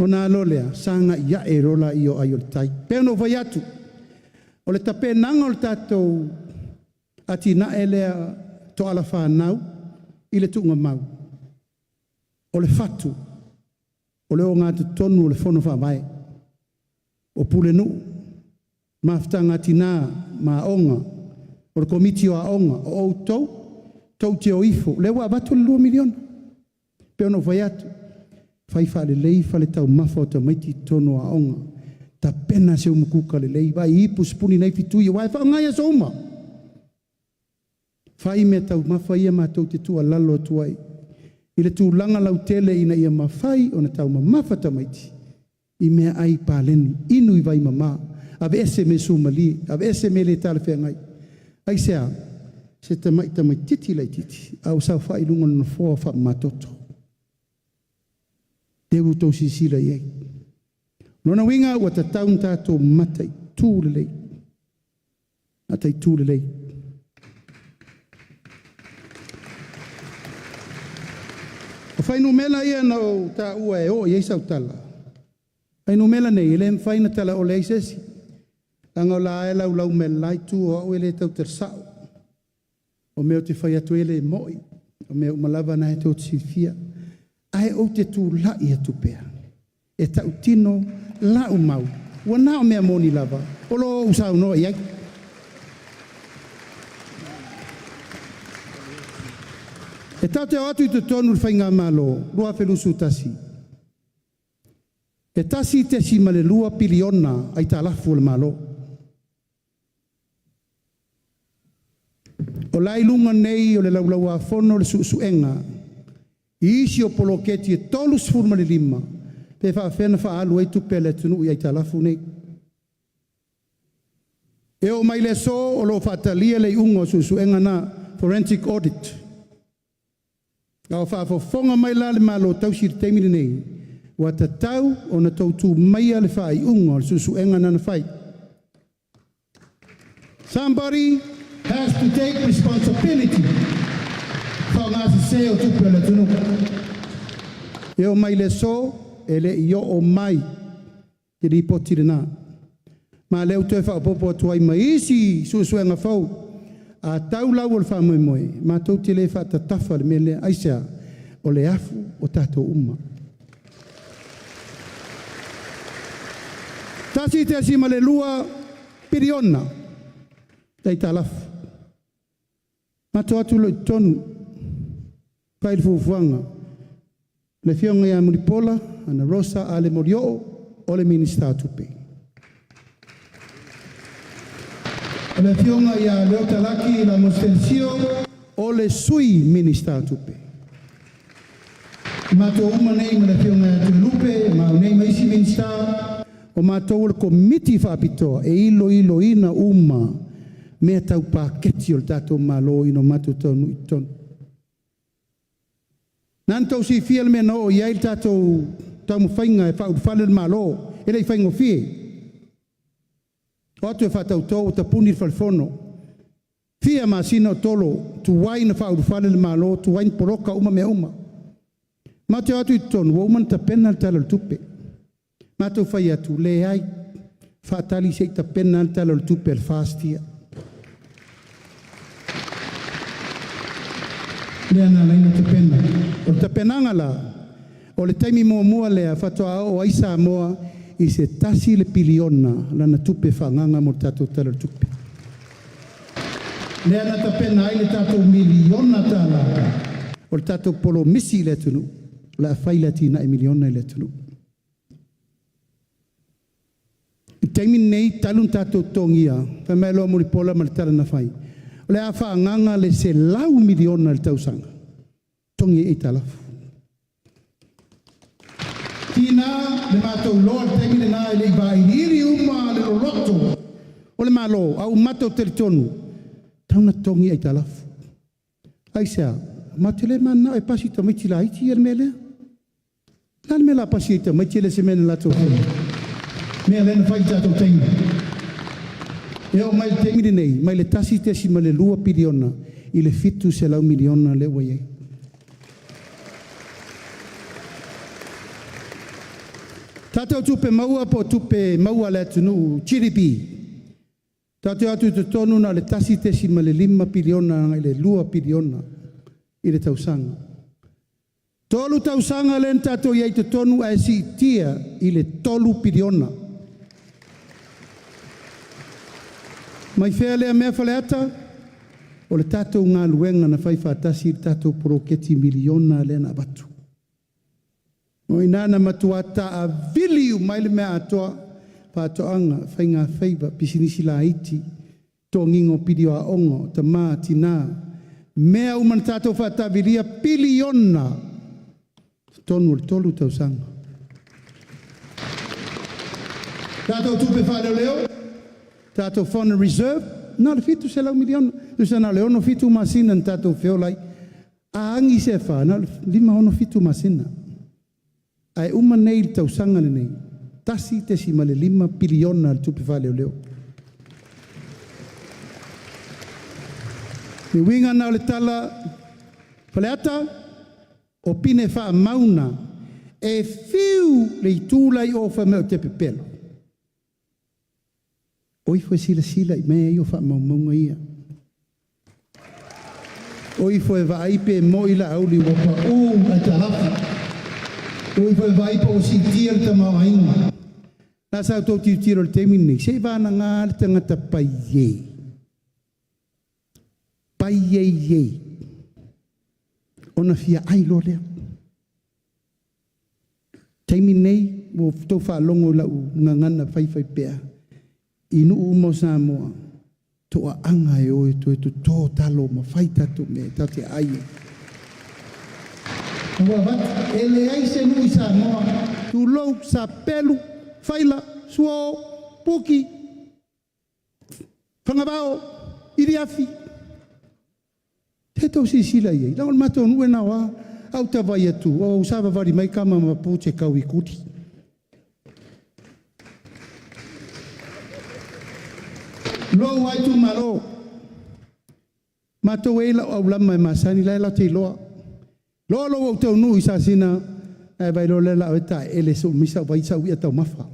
Ona lolea, sanga ia e rola i o ayo tai. Peno vai atu. O le tape nanga o le tatou ati na elea to ala whanau i le tunga mau. O le fatu. O le o ngātu tonu o le whono whawai. O pule nu. Maftanga ati nā ma onga. O le komiti o a onga. O au tau. Tau te o ifo. Le wa batu le 2 miliona. Peno vai atu. Fai le lei fa le tau mafa o ta maiti tono a onga. Ta pena se umukuka le lei. Vai ipu spuni nei fitu i wai fa ngai aso uma. Fai me tau mafa ia ma tau te tua lalo atuai. I le tu langa lau tele ina ia mafai o na tau mafa ta maiti. I mea ai pāleni. Inu i vai mama. Ave ese me sumali. Ave ese me le tala whea ngai. Ai sea. Se ta mai titi lai titi. Au sau fai lunga na fua fa matoto. Te utou sisila iei. Nona winga ua ta taun tātou matai tūle lei. Matai tūle lei. O whainu mela ia na o tā ua e o iei sau tala. Whainu mela nei, ele mwhaina tala o leisesi. Anga o la e lau me lai tū o au ele tau tersau. O meo te whai atu ele moi. O meo malava na he tō tisifia. Ai o te tū lai atu pēr. E tau tino lau mau. Ua nao mea moni lava. Olo usau no iai. E tau te atu i te tonu whainga malo. Lua whelusu tasi. E tasi te si male 2 piliona ai ta lafu le malo. O lai lunga nei o le laulau a fono le suenga. Isi o poloketi e tolu sfurma le 5. Pe wha whena wha alu e tupe le tunu i ai talafu nei. E o mai le so o lo whatalia le ungo suenga na forensic audit. Au wha fonga mai la le malo tausi te teimini nei. Wa ta tau o na tautu mai le wha i ungo suenga na na whai. Somebody has to take responsibility. Se o tupe le tunu. E o mai le so, e le i o mai, te ripoti le nā. Ma leo te whakapopo atu ai mai isi suenga whau. A tau lau o le wha moe moe. Ma tau te le whaatatafa le mele aisea o le afu o tātou uma. Tasi te asi ma le lua piriona. Tei talafu. Ma tau atu lo tonu. Pai le fufuanga. Le fionga ia Mulipola, ana Rosa a le Morio o le minista tupe. Le fionga ia leo talaki la Mostelcio o le sui minista tupe. Mato uma nei ma le fionga ia Tulupe, ma nei ma isi minista o mato le komiti whaapitoa e ilo ina uma mea tau paketi o le tato malo ino mato tonu i tonu. Nantou si fiel me no ia il tato tau mo fainga e fa fale malo e lei faingo fie. O tu fa tau to ta punir falfono. Fia ma sino tolo tu waina fa fale malo tu wain poroka uma me uma. Ma te atu ton woman ta penal tal tupe. Ma tu fa ia tu le ai fa tali se ta penal tal tupe el fastia. Leana laina te pena. O te penanga la. O le taimi mua lea fatoa o aisa moa i se tasi le piliona lana tupe whanganga mo tatou tala tupe. Leana te pena ai le tatou miliona tala. O le tatou polo misi le tunu. La whaila tina e miliona le tunu. I taimi nei talun tatou tongia. Whamelo Mulipola ma le tala na whai. O le a whaanganga le se lau miliona le tausanga. Tongi e talafu. Tina le mātou loa le taimi le nā le iwa iri uma le loloto. O le malo, au mātou teritonu. Tauna tongi e talafu. Aisea, mātele mana e pasi ta maiti la iti er mele. Nāle me la pasi e ta maiti le se mene la tō tō. Mea lena whai tātou taimi. E o mai te mire nei, mai le tasi te si ma le lua piriona, i le fitu se lau miliona le waiei. Tātou tupe maua po tupe maua le tunu, chiripi. Tātou atu te tonu na le tasi te si ma le 5 piriona, i le lua piriona, i le tausanga. Tolu tausanga len tātou iei te tonu a si tia, i le tolu piriona. Mai whea lea mea Faleata, o le tātou ngā luenga na whai whātasi tātou poroketi miliona lea na batu. O inana matuata a viliu mai le mea atoa, whātoanga, whai ngā whaiva, pisinisi la iti, tō ngingo pidio a ongo, ta mā tina, mea uman tātou whātaviria piliona, tonu le tolu tausanga. Tātou tupe whāleo leo, tātou whana reserve, nā le fitu se lau miliona. Tusa nā le ono fitu masina n tātou whiolai. A angi se wha, nā le 5 ono fitu masina. Ai uma nei le tausanga nei. Tasi te si ma le 5 piliona le tupe wha leo leo. Me winga nā le tala Faleata, o pine wha mauna, e fiu le Iulai o wha meo te pepelo. Oi foi sila i mea i o wha maunga ia. Oi foi vaipe mo ila auli wapa a talafu. Oi foi vaipe o si tia le tamau ainga. Nasa au tau tiro le temi nei. Se vana ngā le tangata paiei. Paiei. Ona fia ailo lea. Temi nei, o tau wha longo lau ngangana whai pea. Inu umo sa moa, toa anga e oe to tō talo ma whai tatu me tate aie. Ua wat, ele ai se nui sa moa, tu lou sa pelu, whaila, suo, puki, whangabao, iriafi. Te tau si sila iei, lau mato nue na wa, au ta vai atu, o usava vari mai kama ma pūte kau i kuti. Lo wai tu malo. Mato e la au lama e masani la te loa. Lo o tau nui sa sina e vai lo le la o ta ele so misa vai sa ui tau mafa.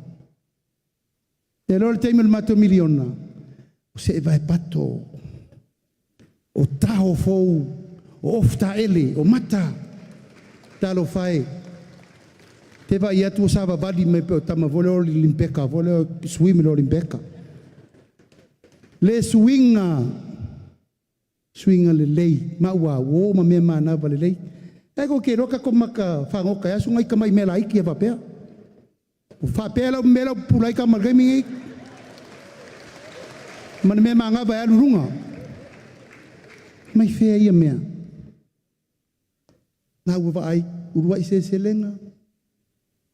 E lo le teimi le mato miliona. O se vai pato. O taho fou. O ofta ele. O mata. Talo fai. Te vai atu o sava vali me pe o tama vole o limpeka. Vole o swim o limpeka. Le swinga. Swinga le lei. Maua o ma me manava le lei. Ego ke roka ko maka whangoka ya sungai ka mai mela iki e wapea. O whapea lau mela pulai ka margami i. Mana me manga vai alu runga. Mai whea ia mea. Nā ua ai, urua i se lenga.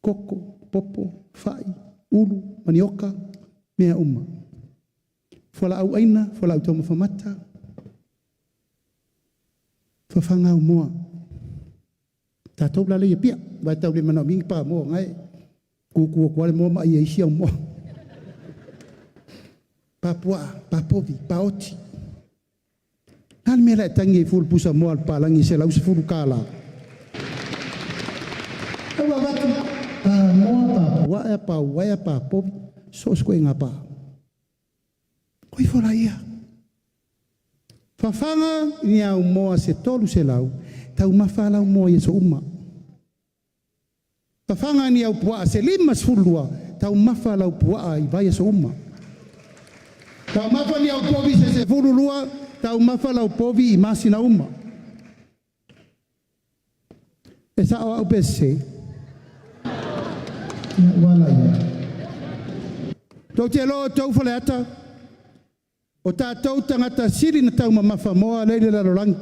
Koko, popo, whai, uru, manioka, mea uma. Whala au aina, whala au toma whamata. Whawhanga au moa. Tātou la leia pia, vai tau le mana mingi pā moa ngai. Kukua kuale moa mai e isi au moa. Papua, papovi, paoti. Nāli mea lai tangi e fulu pusa moa al pālangi se lau se fulu kāla. Awa watu, moa papua e pauaia papovi, so skoe ngā pā. Koi whora ia. Whawhanga ni au moa se tolu se lau, tau mawhalau moa i so uma. Whawhanga ni au pua se lima sfulua, tau mawhalau pua i vai so uma. Tau mawha ni au povi se fululua, tau mawhalau povi i masina uma. E sa o au pese. Wala ia. Tau te alo tau Faleata. O tātou tangata siri na tau mamafa moa leile larolangi.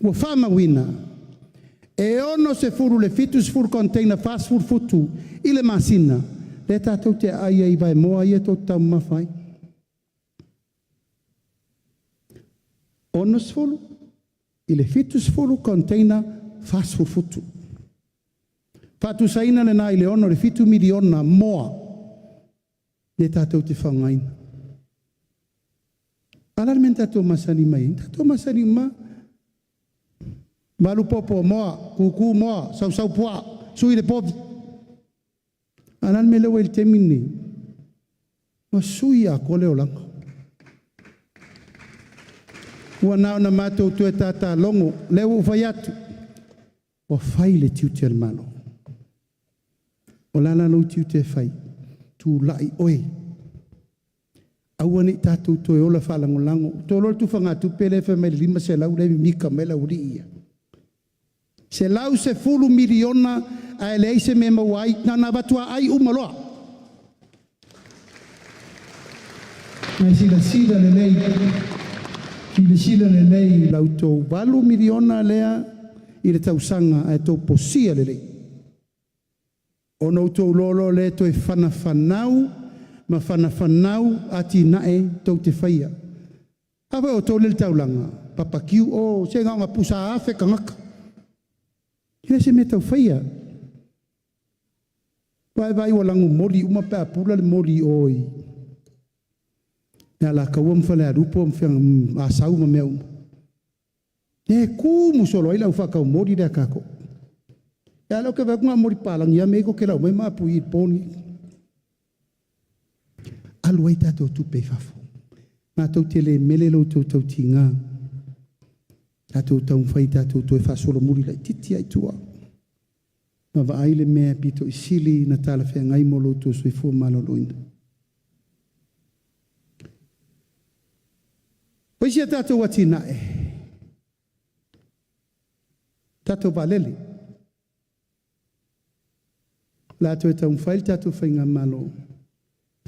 Ua whama wina. E ono se furu le fitu se furu container fast food futu i le masina. Le tātou te aia i vai moa ia tau tau mawhai. Ono se furu i le fitu se furu container fast food futu. Fatu saina le nai le ono le fitu miliona moa. Le tātou te whangaina. Alarmen tātou masani mai. Tātou masani ma. Malu popo moa, kuku moa, sau pua, sui le popi. Alarmen lewa il temini. Ma sui a kole o langa. Ua nao na mātou tue tātā longo, lewa ufai atu. O fai le tiu te almano. O lana lau tiu te fai. Tu lai oe. Aua ni tātou toe ola whalangolango. Tō lor tu whanga tupe le wha mai lima se lau lewi mika me lau ria. Se lau se fulu miliona a ele se me mawai na batua ai umaloa. Mai sila le lei. Sila le lei lau tō walu miliona lea i le tausanga a tō posia le lei. Ono tō lolo le toi whanawhanau, ma whanawhanau ati nae tau te whaia. Awa o tō le taulanga, papakiu o se ngā pusa awhe kangaka. Hina se me tau whaia. Vai o langu mori, uma pēa pula le mori oi. Nā la kaua mwhale a rupo mwhianga a sau ma mea uma. E kū musolo ila uwhakau mori rea kako. E alo ke wakunga mori pālangi a meko ke lau mai mapu i pōni. Aluai tātou tupe whafo. Nā tau te le mele lau tau ti ngā. Tātou tau mwhai tātou toi whasolo muri lai titi ai tua. Ma wa aile mea pito i sili na tāla whea ngai molo tō sui fua maloloina. Oisia tātou wati nae. Tātou valele. Lātou e tau mwhail tātou whai ngā malo.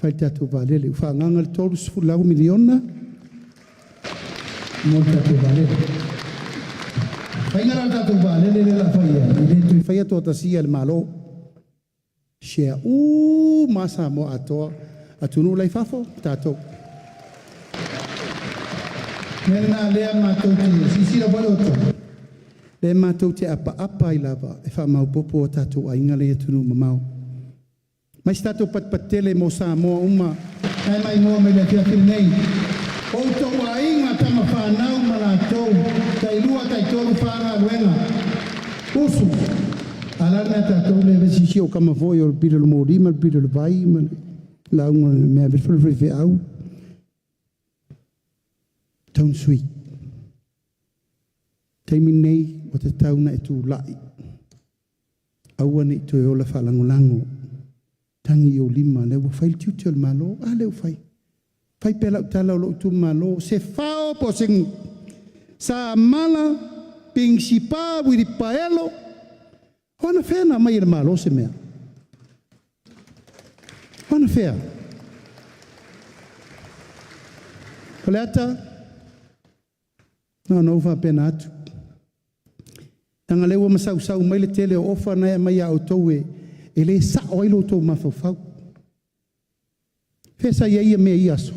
Whai tātou valele. Uwha nganga le tōru sifu lau miliona. Mō tātou valele. Whai ngara tātou valele le la whaia. I le tui whaia tō tasia le malo. Shea masa mo atoa. Atunu lai whafo tātou. Mena lea mātou te sisira wai oto. Le mātou te apa i lava, e wha mau popo o tātou a inga lea tunu mamau. Mai tātou patpatele mo sā moa uma, ai mai moa me le tia nei. O tau a inga tama whanau malatou, tai lua tai tolu whanga luenga. Usu, alana tātou le vesisi o kama voi o le pira le morima, le pira le vai, launga mea berfulfri au taun sui taimi nei o te tauna e tūlai aua ni to ola whalangolango tangi o lima leo whail tiuti o malo a leo whai pela utala o lo tu malo se whao po sing sa mala ping sipa wiri paelo ona whena mai le malo se mea ona whea Faleata no wha pena atu tanga lewa masau mai le tele o ofa na mai a o tau e le sa o ilo tau mawhawhau pesa ia mea i aso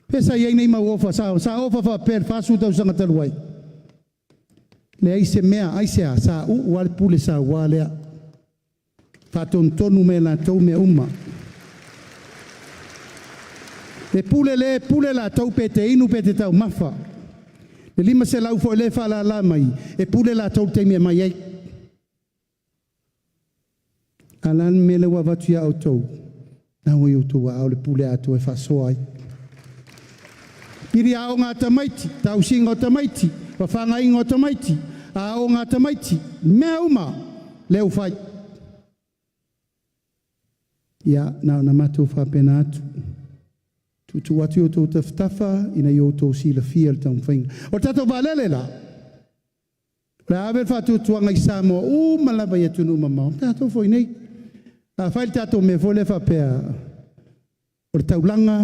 pesa ia nei mau ofa sa ofa wha per fasu tau sanga taluai le aise mea aise a sa u wale pule sa walea whaton tonu me la tau me uma le pule la tau pe te inu pe te tau mawha le lima se lau fo le whala la mai e pule la tau te mea mai ei alan me le wawatu ia o tau na hui o tau au le pule atu e whasoa ai piri a o ngā tamaiti tau singa o tamaiti wa whanga inga o tamaiti a o ngā tamaiti mea uma leu whai ia na matu whapena atu tu atu o tau taftafa ina i o tau sila fia le tau whainga o tato valele la le avel whatu tuanga i Samoa malava i atunu mamau tato foi nei a whaile tato me vole whapea o le taulanga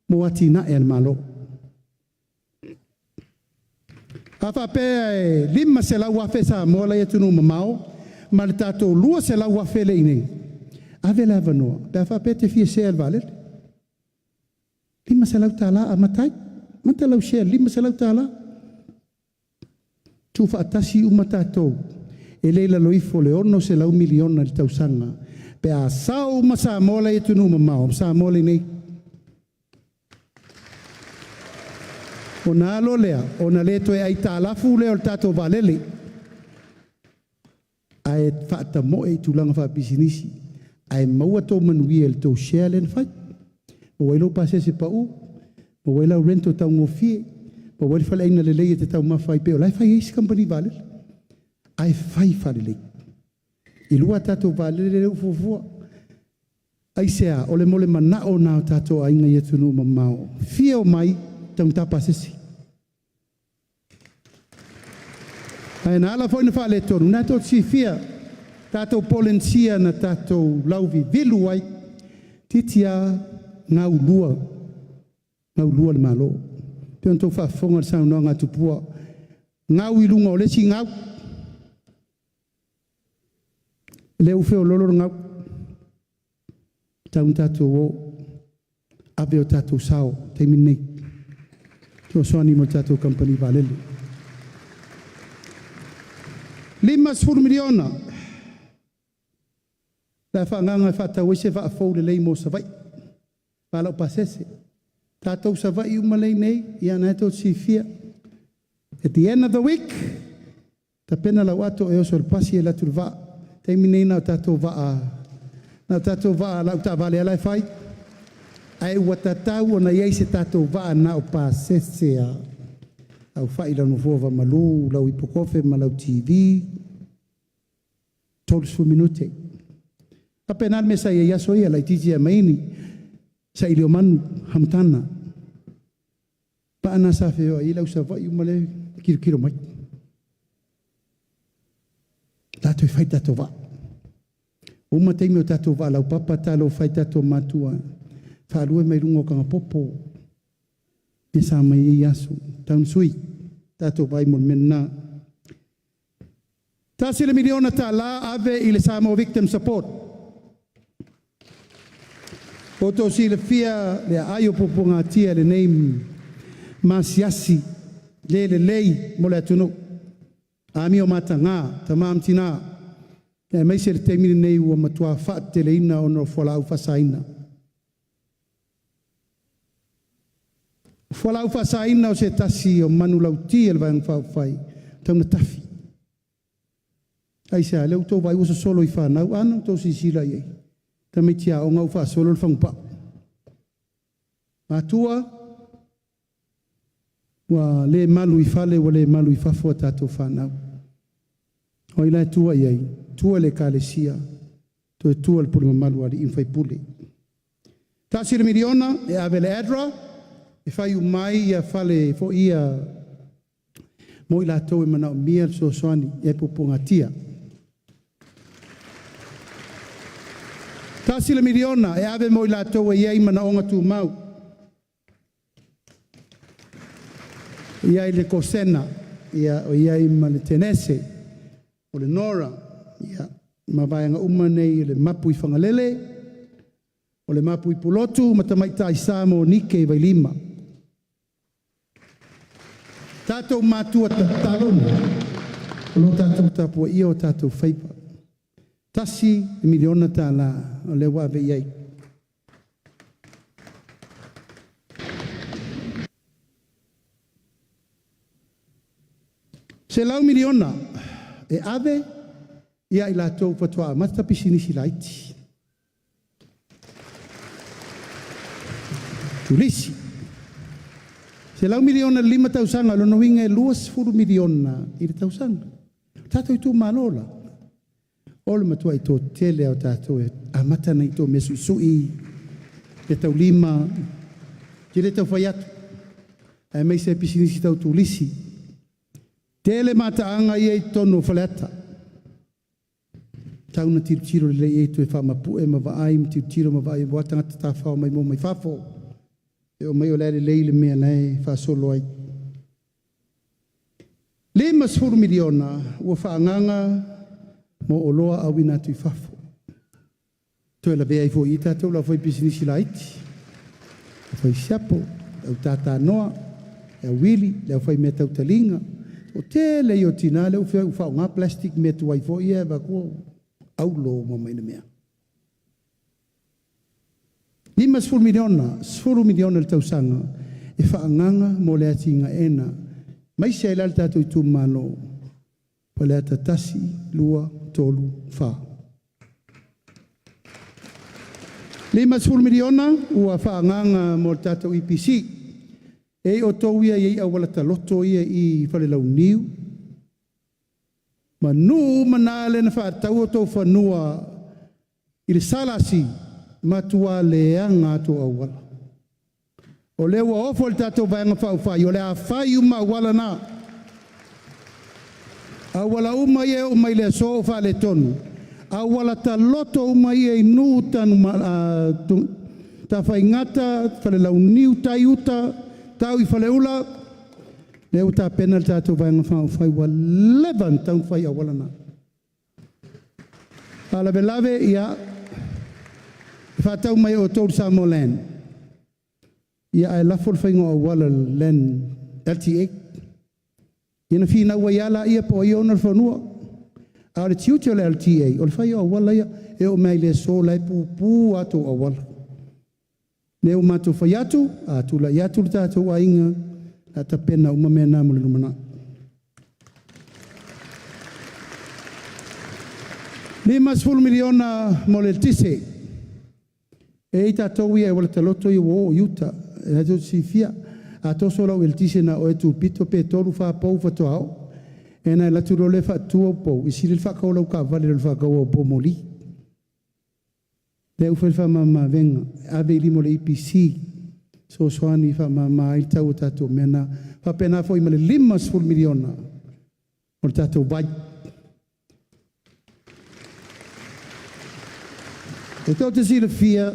mo ati na e malo a whapea e lima se lau wafe Samoa la i atunu mamau ma le tato lua se lau wafe le inei ave la vanoa pe a whapea te fia se al valele lima se lau tala a matai mata lau share lima se lau tala tu whaatasi umatatou e leila loifo le ono se lau miliona li tausanga pe a sao ma Samoa e tunu mamao Samoa nei o na alo lea o na leto e ai talafu leo le tato valele a e whaata mo e tulanga wha bisinisi a e maua tau manuia le tau share le nfai o wailo pase se pau o wailo rento tau ngofie o wailo fale ina lelei te tau mawhai pe o lai fai eisi company vale ai fai fale lei i lua tato vale le ufufua ai sea o le mole mana o nao tato a inga i atunu mamao fia o mai tau tapa sesi ai na ala foi na fale tonu na tot si fia tato polensia na tato lauvi vilu ai titia ngau lua le malo pe on to fa fonga sa no nga tupua ngau i lunga o le si ngau le u feo lolo ngau taun tatu o ave o tatu sao te minei to so ani mo tatu company valele 5 miliona la fa nganga fa ta wese fa fo le lei mo sa vai pala pasese tatou sa vai umalei nei ia na to sifia at the end of the week ta pena la wato e so pasi e la turva te minei na tatou va la ta vale la fai ai watatau na ia se tatou va na o pasese au fai la no fova malu la ipokofe malau TV tolu minute a penal me sa ia so ia la tiji maini sa ilio manu hamtana pa ana sa feo ila usa vai umale kiro mai tato fai tato va uma te meu tato va la papa talo fai tato matua fa lue mai lungo ka popo e sa mai yasu tan sui tato vai mon menna tasile miliona tala ave ile Samoa victim support Oto si le fia le ayo poponga tia le name masiasi le lei mo le tunu ami o matanga tamam tina e mai se te mini nei o matua fa te le ina ono folau fasaina o se tasi o manu lauti el van fa fai tau na tafi ai sa le to vai uso solo i fa na ano to si sila ye Tamitia o ngau whaasolo le whangpa. Matua, wa le malu I fale wa le malu I fafua tātou whanau. O ila tua iai, tua le kālesia, to tua le pulima malu ali in whaipule. Tāsi le miriona e ave le adra, e whai umai ia fale fo ia mo ila tau e mana o mia so soani e pupunga tia. Tāsi le miriona e ave mo ila tau e iai mana onga tu mau. Iai le kosena, iai ma le tenese, o le nora, ma vaianga umanei le mapu I whangalele, o le mapu I pulotu, ma tamaita I samo nike I vailima. Tātou mātua talona, o lo tātou tapua ia o tātou whaipa. Tasi e miliona tāla o le wawe iai. Se lau miliona e ave ia I lātou patua mata pisinisi laiti. Tulisi. Se lau miliona 5 tausanga lona winga e 2 miliona I le tausanga. Tātou I Itumalo la. O le matua I tō tele au tātou e amata na I tō mesu I sui le tau 5 ki le tau whai atu. E mei se pisinisi tau tulisi. Tele mataanga ia I tonu Faleata. Tauna tiro le e tu e whamapu e mawai, tiro mawai, watanga tatawhao mai mo mai whafo. E o mai o lere leile mea nei, whasolo ai. 5 miliona ua whaanganga mo o loa au ina tu I whafo. Toi la vea I fo I tātou la fwoi pisinisi la iti. La fwoi siapo, au tātā noa, e wili, la fwoi mea tau talinga. O tele I o tina le uwhau ngā plastic me tuai fo ia wa ko aulo mo mai na mea. 5 miliona le tausanga e whaanganga mo le atinga ena. Mai se ila le tātou Itumalo Faleata tasi, lua, tolu, wha. 5 miliona ua whaanganga mo le tātou IPC. E o tau ia I awala taloto ia I whalelau niu. Ma nu manale na whaatau o tau whanua I le salasi matua leanga to awala. O lewa ofo le tātou vaenga whauwhai, o le a whai uma awala na. Awala uma ia o mai le so o whale tonu. Awala taloto uma ia I nu tanu ta whaingata, whalelau niu tai uta, tau I whaleula, le uta pena le tātou vaenga whauwhai wa levan tau whai awala na. Alawe lawe ia, whatau mai o tōru Samo Land. Ia ai lafo le whaingo awala Land LTA. Ia na whina ua iala ia po i ona le whanua. A le tiuti o le LTA, o le whai o awala ia, e o mai le so lai pūpū ato awala. Ne o mātou whai atu, a tula I atu le tātou a inga, a ta pena uma mea nā mule lumana. Ne mas 10 miliona mo le tise. E I tātou ia e wala taloto I o Iuta, e na tō si fia, a tō sola o el tise na o e tu pito pe tōru wha pou whato au, e na latu ro le wha tua pou, I si le whakau lau ka vale le whakau o pou moli. Le ufel wha mama venga, ave I limo le IPC, so soani wha mama I tau o tātou mena, wha pena fo I male 5 miliona o tātou bai. E tau te sila fia,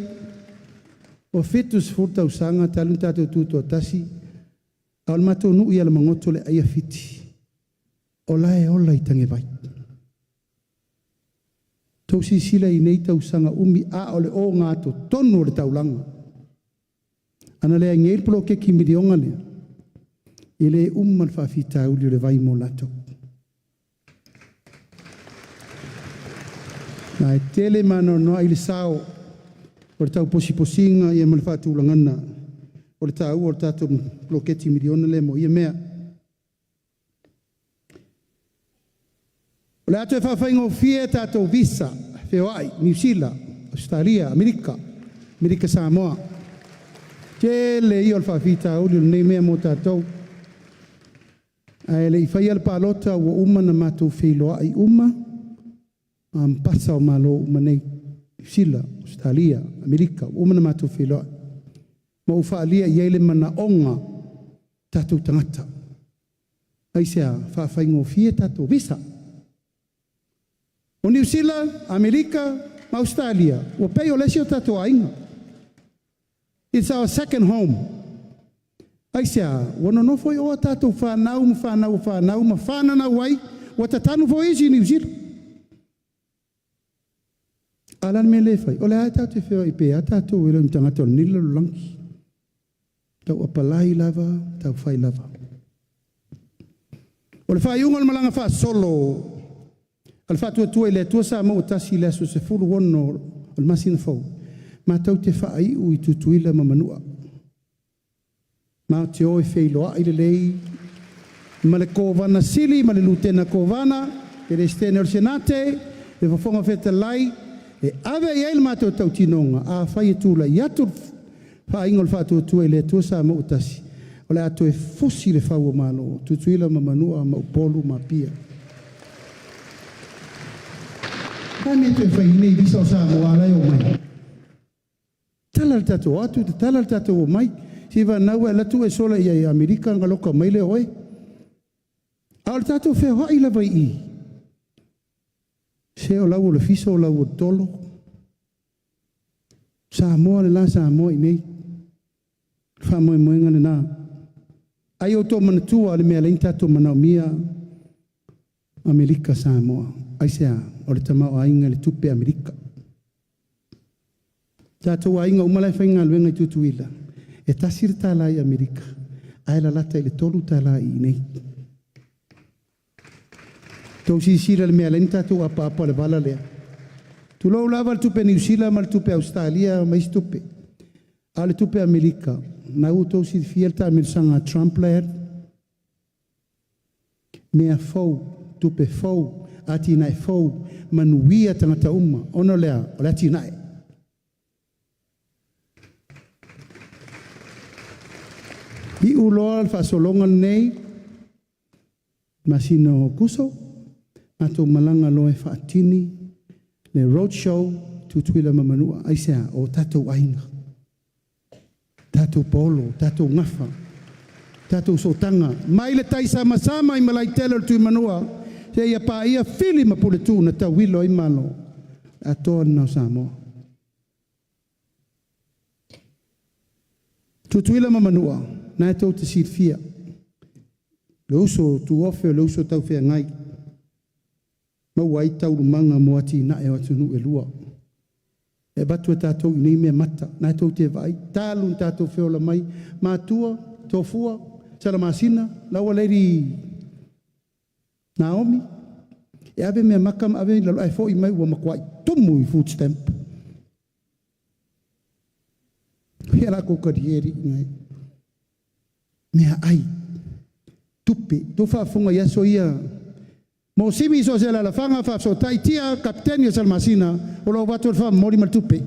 o fetus furtau sanga talun tātou tūtua tasi, au le matou nui ala mangoto le aia fiti, o lae ola I tange bai. Tau si sila I nei tau sanga umi a o le o ngā to tonu o le taulanga. Ana lea ngei polo ke ki midionga lea, I le umman whawhita uli o le vai mo lato. Na e tele mano noa I le sao, o le tau posi-posinga ia ma le whaatulangana, o le tau o le tātou ploketi miliona le mo ia mea. O le ato e whawhaingo fie tātou visa, whewai, New Zealand, Australia, Amerika Samoa. Ke le i o le whawhita o le nei mea mo tātou. Ai le i whai al pālota ua uma na mātou whiloa i uma. Pasa o malo uma nei Sila, Australia, Amerika, uma na mātou whiloa. Ma u whaalia i eile mana onga tātou tangata. Ai sea whawhaingo fie tātou visa. O New Zealand, Amerika, ma Australia, ua pei o lesi o tātou ainga. It's our second home. Ai sea, wana no foi o tātou whanau, ma whanana wai, wa tatanu fo isi New Zealand. Alan me le fai, o le hae tātou whio i pēa tātou, ilo ni tangata o nila lulangi. Tau apalai lava, tau whai lava. O le whai unga le malanga wha solo, al wha tua le tua sa mo o tasi le aso se furu wono o le masina fau. Ma tau te whaai u I tutuila ma manua. Ma te oe wheiloa I le lei, ma le kovana sili, ma le lutena kovana, e le stene o senate, e wafonga wheta lai, e ave I eil mātou tau tinonga, a whai e tūla I atu whaingol whātua tua le tua sa mo o tasi. O le atu e fosi le whau o malo, tutuila ma manua, ma Upolu, ma pia. Kai me te whai nei visa o sa mo alai o mai. Tala le tatou atu, te tala le tatou o mai. Siva nau e latu e sola I Amerika nga loka mai le oe. A le tatou whea hoa I la vai I. Se o lau o le fisa o lau o tolo. Samoa le la Samoa I nei. Wha moe moenga le nā. Ai o tō manatua le mea lein tatou manaumia Amerika Samoa. Ai sea o le tamau ainga le tupe Amerika. Tātou ainga umalai whainga luenga I tutuila. E tasir tāla I Amerika. Ai la lata I le tolu tāla I nei. Tau si sira le mea lein tātou apa le vala lea. Tu lau lava le tupe New Zealand, ma le tupe Australia, ma isi tupe. A le tupe Amerika. Nau tau si fielta amirsanga Trump laer. Mea fau, tupe fau, ati nai fau, manuia tangata uma. Ono lea, o le ati nai. I uloa al whasolonga nei, masino kuso, ato malanga loe whaatini, le Roadshow, tutuila mamanua, aisea o tatou ainga. Tatou polo, tatou ngafa, tatou sotanga. Mai le tai sama-sama I malai tele tui manua, se ia pa ia fili mapule tu na tau wilo I malo. Atoa na Samoa. Tutuila mamanua. Nai tau te sirfia. Le uso tu ofe, le uso tau whea ngai. Mau ai tau rumanga mo ati na e watunu e lua. E batu e tātou I nei mea mata. Nai tau te vai. Tālu tātou whiola mai. Mātua, tofua, salamasina, laua leiri Naomi. E ave mea makam, ave lalo ai fo I mai ua makuai. Tumu I food stamp. Hea lako karieri ngai. Mea ai, tupe, do whaafunga iaso ia. Mo simi so se la whanga whaafso tai tia kapteni o salmasina, o lau watu al wha mori mal tupe.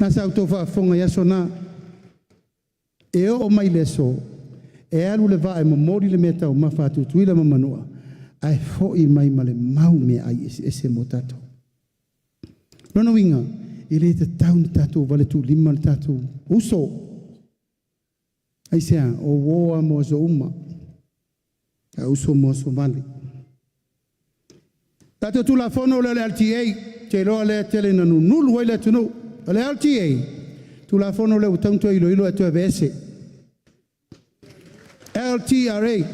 Nasa auto whaafunga iaso na, e o mai leso, e alu le va e mo mori le meta o mawhatu tuila mamanua, ai fo I mai male mau mea ai ese mo tato. Nono winga, I le te tau ni tātou wale tu lima ni tātou uso. Ai sea, o woa mo so uma. A uso mo so vale. Tātou tu la fono le LTA, te loa le tele na nulu wai le tunu. Le LTA, tu la fono le utanto ilo e tu avese. LTRA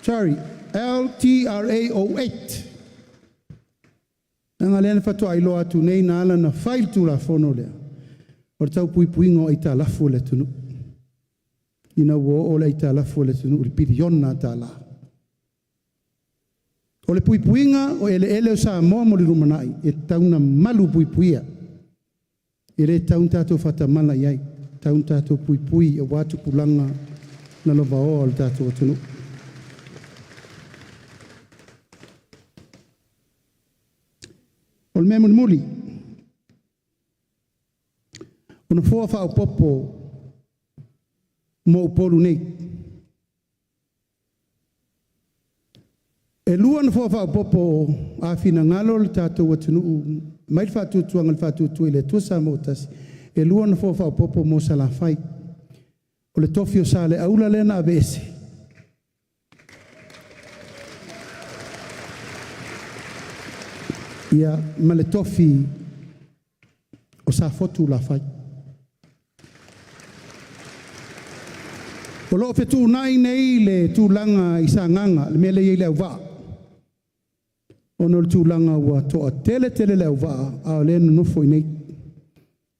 08. Nanga lena fatua I loa tu nei na ala na whail tu la fono lea. O tau pui puingo I ta lafu le tunu. Ina wo o le I ta lafu le tunu. Uri piriona ta la. O le pui puinga o ele o sa moa mo li rumanai. E tauna malu pui puia. E le taun tato fata mala iai. Taun tato pui pui o watu pulanga na lova o al tato o tunu. O le mea muli. Ona fua whaopopo mo Upolu nei. E lua na fua whaopopo a whina ngalo le tātou atunuu. Mai le whātutuanga le whātutu i le tuasa mo tasi. E lua na fua whaopopo mo sa la whai. O le tofi o sa le aula le na avese. Ia ma le tofi o sa fotu la whai. O loo fetu nai nei le tūlanga i sa nganga, le mele i leo waa. Ono le tūlanga ua toa tele leo waa, a o le nofo i nei.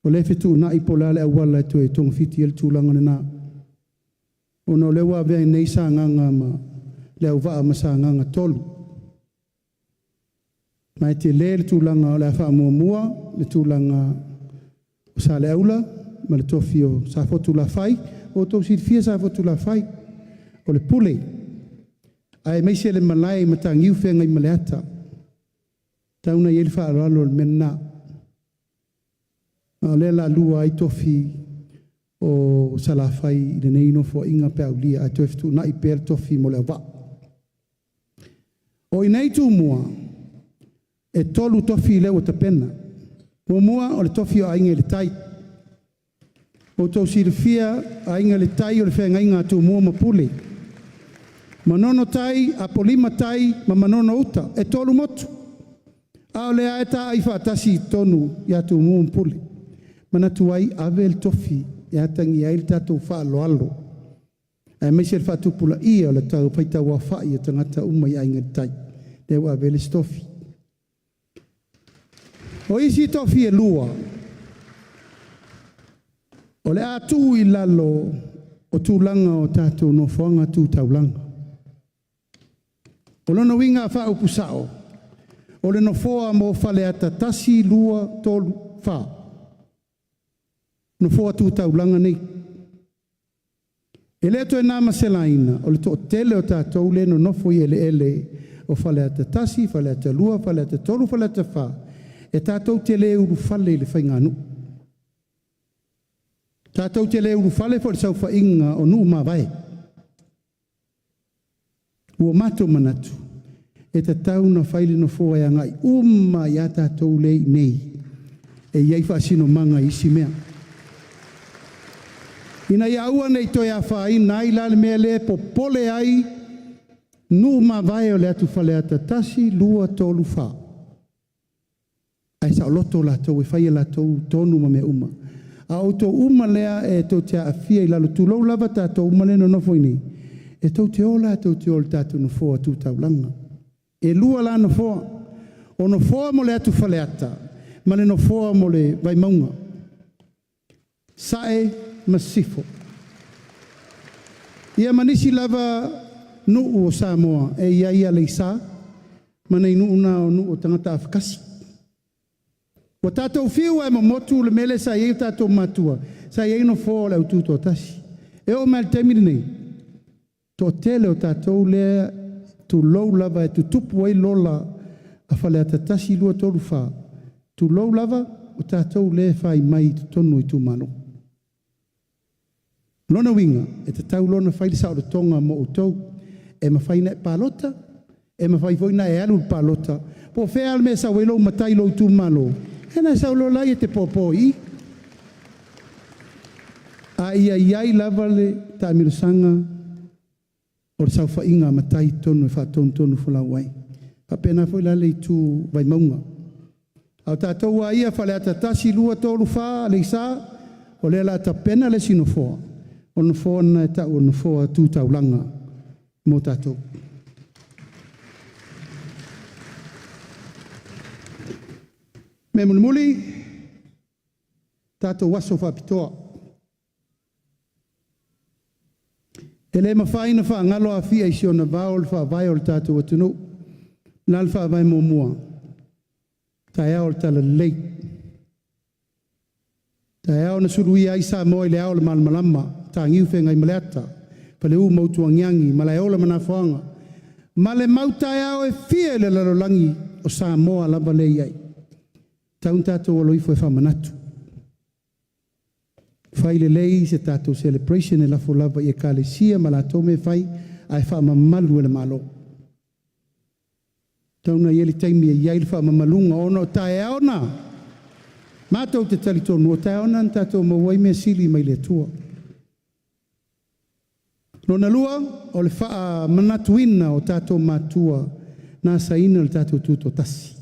O le fetu nai po la le awala to e tonga fiti le tūlanga na. Ono le wa vea nei sa nganga ma leo waa ma sa nganga tolu. Mai te le tūlanga o le wha mua, le tūlanga o sa le aula, ma le tofi o sa fotu la whai, o tau si fia sa fotu la whai, o le pule. Ai meise le malai ma ta ngiu whenga i maleata. Tauna i wha aralo le mena. O le la lua i tofi o sa la whai i le neino fo inga pe aulia, ai tofi na i per tofi mo le wa. O i nei tu mua, e tolu tofi leo ta pena. O mua o le tofi o ainge le tai. O tau sirifia a inga le tai o le whenga inga tu mua ma pule. Manono tai, a polima tai, ma manono uta, e tolu motu. A o le aeta ai whaatasi tonu i atu mua ma pule. Mana tu ai ave el tofi, i atangi ai le tatu wha alo alo. A meise le whatu pula ia o le tau paita wa whai o tangata uma i ainga le tai. Leo ave le stofi. O isi tofi e lua. O le atu i lalo o tūlanga o tātou no whanga tū taulanga. O lona winga wha upusao. O le no whoa mo Faleata tasi lua tolu wha. No whoa tū taulanga nei. E le to e nāma selaina. O le to tele o tātou le no nofo i ele o Faleata tasi, Faleata lua, Faleata tolu, Faleata wha. E tātou te le uru whale le whainganu. Tātou te le uru whale fo le sau whainga o nuu mawai. Ua mato manatu. E ta tau na whaile no fōa e ngai. Uma ia tātou lei nei. E iei whaasino manga isi mea. Ina ia ua nei toi a whai nai lale mea le po pole ai. Nuu mawai o le atu Faleata tasi lua tolu wha. Ai sa loto la tau e whaia la tau tonu ma mea uma. A o tō uma lea e tō te awhia i lalo tūlau lava tātou uma lea no nofo ini. E tō te ola tō te ola tātou no fōa tū taulanga. E lua la no fōa. O no fōa mo le atu Faleata. Ma le no fōa mo le vai maunga. Sae masifo. Ia manisi lava nuu o Samoa. E ia le isa. Ma nei nuu na o nuu o tangata awhakasi. O tātou whiu e motu le mele sa iei tātou matua. Sa iei no fō le ututo tasi. E o mele temiri nei. Tō tele o tātou lea tu lou lava e tu tupu ai lola a Faleata tasi lua tolu wha. Tu lou lava o tātou lea whai mai tu tonu i Itumalo. Lona winga e te tau lona whaile sa o le tonga mo utou. E ma whaina e pālota. E ma whai voina e alu pālota. Po whea alme sa welo matai lo Itumalo. Hena sa ulo lai e te popoi. A iai lava le ta mirusanga o le sau whainga matai tonu e whaatonu whalau wai. Papena foi la le tu vai maunga. Au tātou a ia Faleata tasi lua tolu wha le isa o le la ta pena le sino foa. O no foa na e tau o no foa tū taulanga mo tātou. Me muli, tātou waso whapitoa. E le mawhaina wha ngalo a fia isi o na vao le wha vai o le tātou atunu. Nal wha vai mo mua. Tai ao le tala lei. Tai ao na surui ai sa moi le ao le malmalama. Tā ngiu whengai maleata. Pale u mautu angiangi. Ma le ola mana whaanga. Ma le mau tai ao e fia le lalolangi o sa moa lava lei ai. Taun tātou aloifo e whamanatu. Whai le lei se tātou celebration e lafo lava i e kālesia ma la tome whai ai whamamalu e le malo. Tauna i ele taimi e iai le whamamalunga ono tae aona. Mātou te tali tonu o tae aona na tātou mawai mea sili mai le tua. Lona lua o le wha manatuina o tātou mātua nā saina le tātou tūto tasi.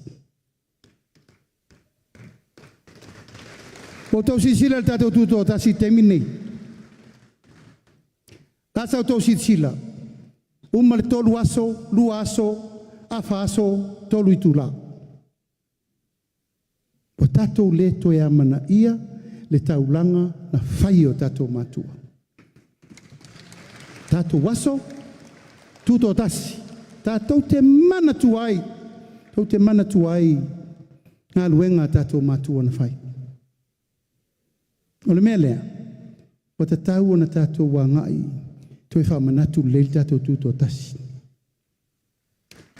O tau sisila le tātou tūto tasi temi nei. Tāsau tau sisila. Uma le tolu aso, lua aso, afa aso, tolu itula. O tātou le toe amana ia le taulanga na whai o tātou mātua. Tātou waso, tūto tasi. Tātou te mana tuai. Tau te mana tuai. Ngā luenga tātou mātua na whai. O le mea lea, o te tau o na tātou wāngai, toi whamanatu le tātou tūto tasi.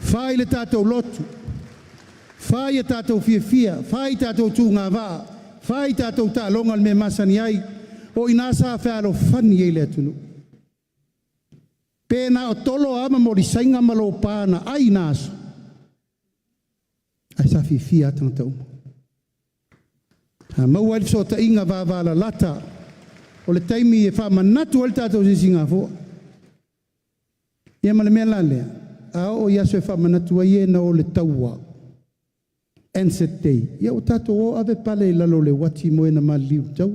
Whai le tātou lotu, whai e tātou fia, whai tātou tū ngā wā, whai tātou tā longa le me masani ai, o inasa whaalo whani e le atunu. Pēna o tolo ama mori sainga malo pāna ai nāso. Ai sa fia tangata umo. Mau ai so ta inga vāwala lata o le taimi e whamanatu al tātou sisinga fō. Ia ma le mea la lea. A o iaso e whamanatu ai e na o le taua. Ansett Day. Ia o tātou o ave pale lalo le wati moe na mali liu tau.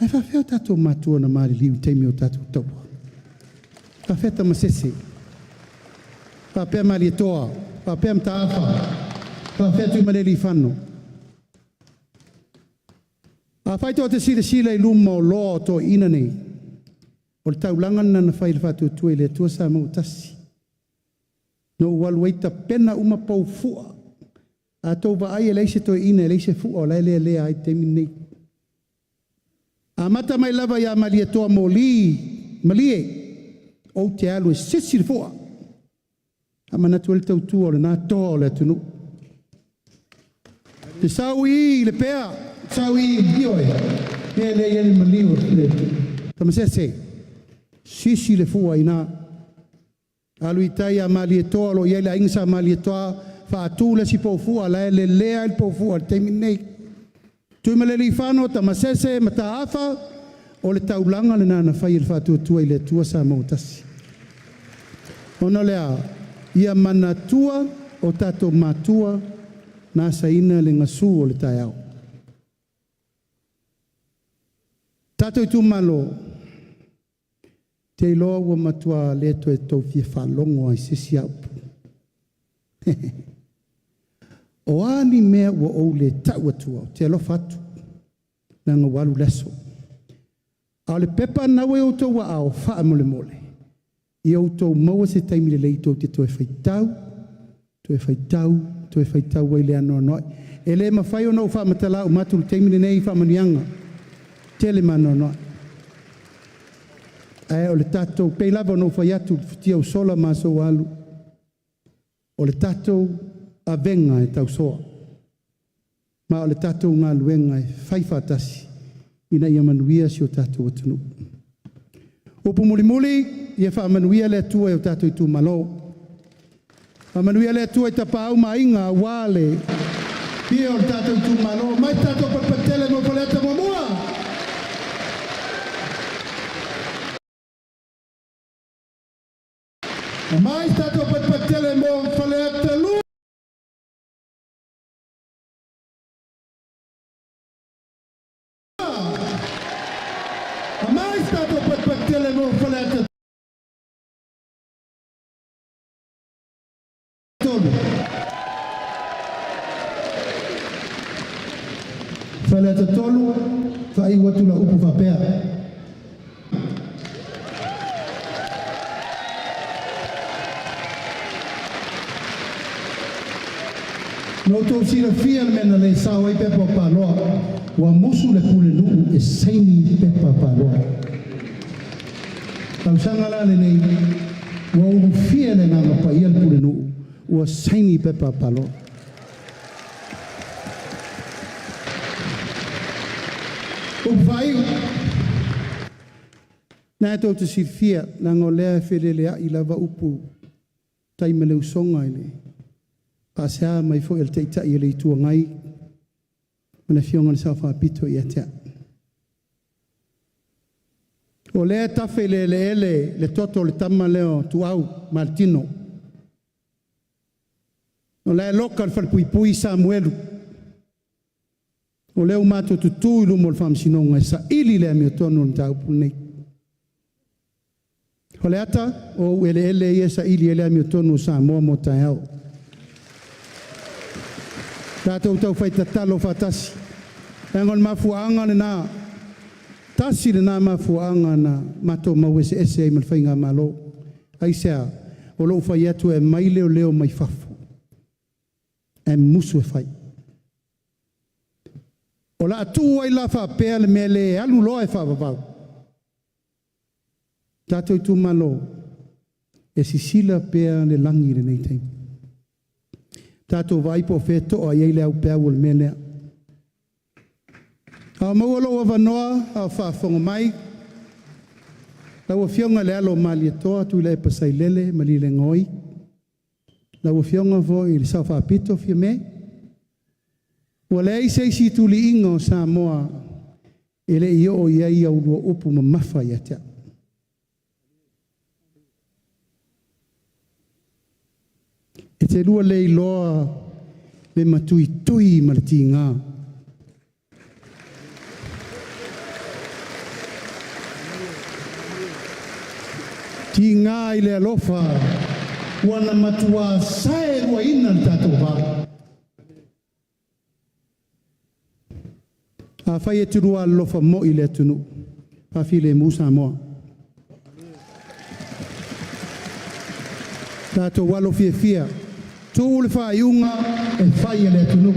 Ai whawhea tātou mātua na mali liu taimi o tātou taua. Whawhea ta masese. Whawhea mali e toa. Whawhea mta awha. Whawhea tu maleli whano. A whai tō te sila i luma o loa o tō ina nei. O le taulanga na whai le whātua tue le tua sa mau tasi. No walu eita pena uma pau fua. A tō wa ai e leise tō ina e leise fua o lea lea ai te minei. A mata mai lava ia malia toa mo li, malie, o te alu e sisi le fua. A manatu ele tau tua o le nā toa o le atunu. Te sau i le pea. Sawi bioe ele ele maliu le tamasese sisi le fua ina alu itai amali tolo ele insa mali toa fa tu le si po fua la ele le al po fua terminei tu mele li fano tamasese mata afa o le taulanga le nana fai le fatu tu ile tua sa motasi ona le ia manatua o tato matua na saina le ngasu o le taiao. Tato Itumalo, te iloa ua matua leto e tau fia whalongo ai sisi aupu. O ani mea ua ou le tau atua, te alo fatu, na ngā walu leso. A le pepa nawe o tau wa ao wha mole mole. I au tau maua se taimi le leito te toe whaitau, toe whaitau wai le anoa noi. E le mawhai o nau wha matala o matu le taimi le nei wha manianga. Tele manono. Ai o le tatou pei lava no fai atu tia o sola maso alu. O le tatou a venga e tau soa. Ma o le tatou ngā luenga e fai fatasi. Ina ia manuia si o tatou atunu. Upu muli muli, ia wha manuia le atua e o tatou Itumalo. A manuia le atua i tapau ma inga wale. Pia o tatou Itumalo. Mai tatou papatele mo Faleata mo mua. Mais tato patele mo Faleata Lua. Mais tato patele mo Faleata Tolu. Faleata Tolu fai watu la upu fapea. No tō sira fia mena le sao ai pepa paloa. Wa mosu le pule nuu e saini pepa paloa. Tau sanga la le nei. Wa uru fia le nanga pa ia le pule nuu. Wa saini pepa paloa. O vai. Nā tau te sirfia, nā ngō lea wherelea I lava upu, taima leu songa ele. Pasea mai fo el teita I le tua ngai, mana fionga ni sa whapito I atea. O lea tawhi le toto le tama leo tu au, Martino. O lea loka le whalpui Samuelu. O leo mato tutu ilu mo le whamsinonga sa ili lea meo tono ni tau punei. Faleata o ele ia sa ili ele meo tono sa mo tai au. Tātou tau whai tatalo whatasi. Engon mafuanga le nā. Tasi le nā mafuanga na mato mawese ese ai malwhainga malo. Aisea, o lo whai atu e mai leo mai whafu. E musu e whai. O la atu ai la whapea le mele alu loa e whapapau. Tātou Itumalo e sisila pea le langi le nei teimu. Tātou vaipo wheto a iei leo pea ul melea. A maualo a wanoa a whaafonga mai. Lau a fionga le alo mali atoa tu le pasai lele mali le ngoi. Lau a fionga vo I le sa whaapito fia me. Ua le eise isi tuli ingo sa moa ele I o iei au lua upu ma mafa I atea. E te rua lei loa me matui ma le tingā. Tingā I le alofa wana matua sae ua ina le tātou wā. A whai e turua alofa mo I le atunu. Pawhile musa moa. Tātou walo fia. Tō le whaiunga e whai le atunu.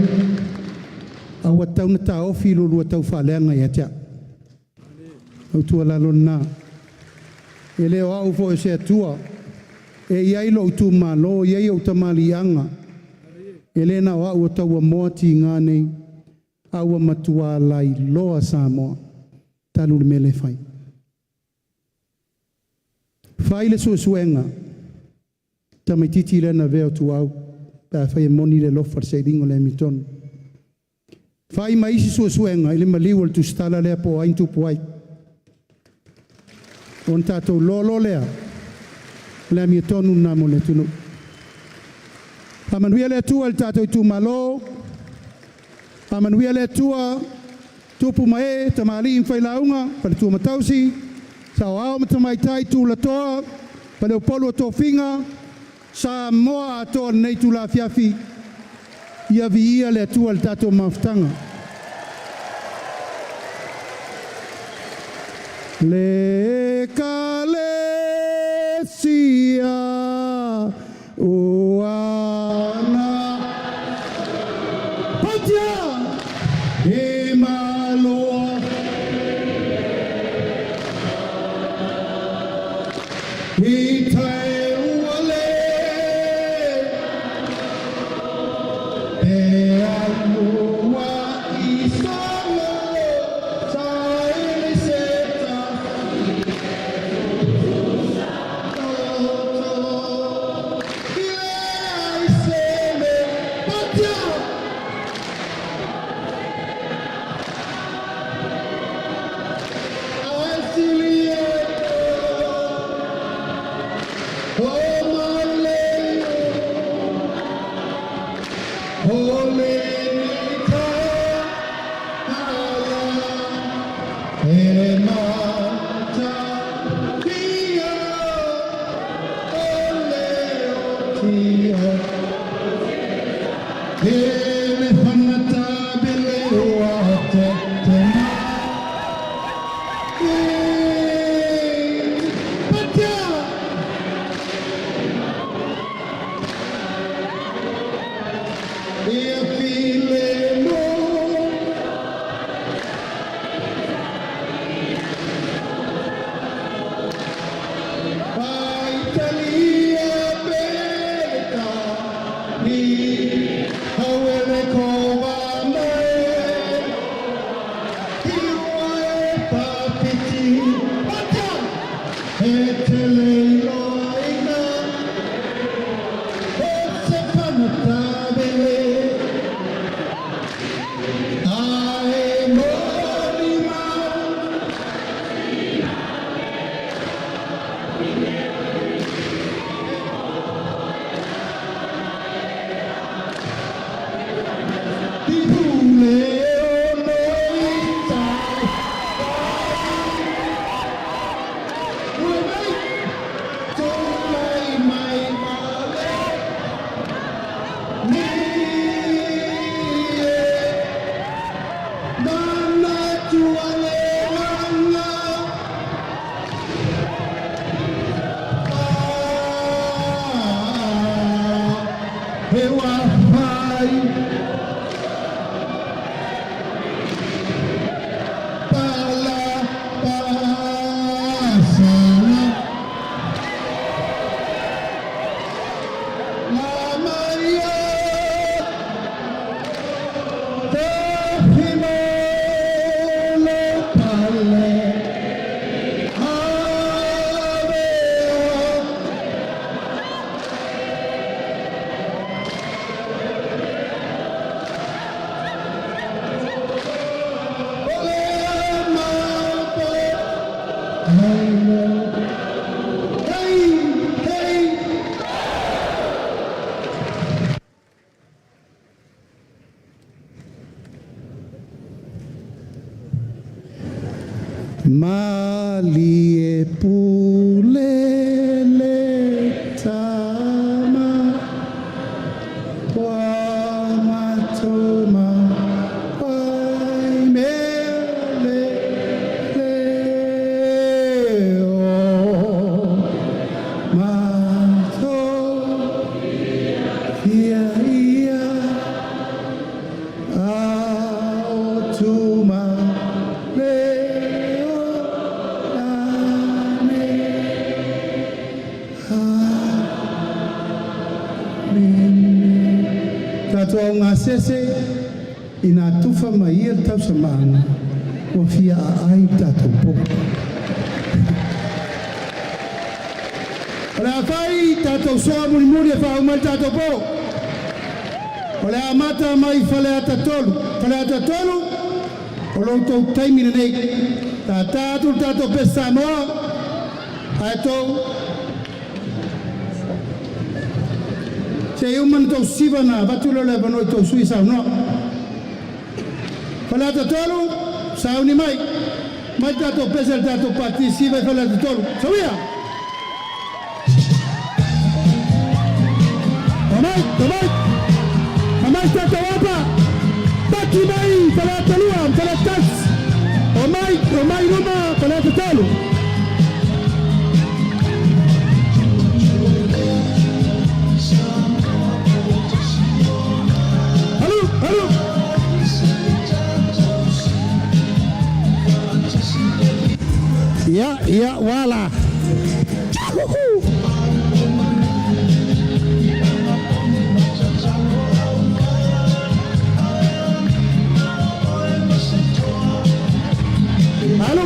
Aua tau na tā ofi lulua tau whaleanga I atea. Au tua lalo nā. E leo au fo e se atua. E iai lo Itumalo, iai au tamalianga. E le na au o tau a moa ti ngā nei. Au a matua lai loa sa moa. Talu le mele whai. Whai le suenga. Tamai titi lena veo tu au. Pa whai e moni le lofa se ringo le mitonu. Whai maisi suenga. Ile maliu al tu stala lea po aintu po ai. On tātou lolo lea. Lea mitonu na mo le tunu. Pamanuia le tua le tātou Itumalo. Pamanuia le tua. Tupu mae tamali imwhai launga. Pale tua matausi. Sao ao matamai tai tu la toa. Pale Upolu a tō whinga. Sa moa atoa nei tu la fiafi. Ia vi ia le tua le tātou maftanga. Le kalesia uana Patia e maloa e tae uale e alua I solo sae seta Iulai Mali e pulele tama wa matoma wai mele leo mato ia ia aotuma Tatua ngā sese ina tufa mai ia tau sa maana o fia a ai tatou po. O le a whai tatou soa muri muri e whao mai tatou po. O le a mata mai Faleata tolu. Faleata tolu o loutou taimina nei. Tā tatou pesa moa ai tau se human to sivana batulo le bano to suisa no Faleata tolu sauni mai tato pesa tato participa Faleata tolu sabia amai tato apa baki mai Faleata Lua Faleata omai numa Faleata tolu Ya, wala. Halo.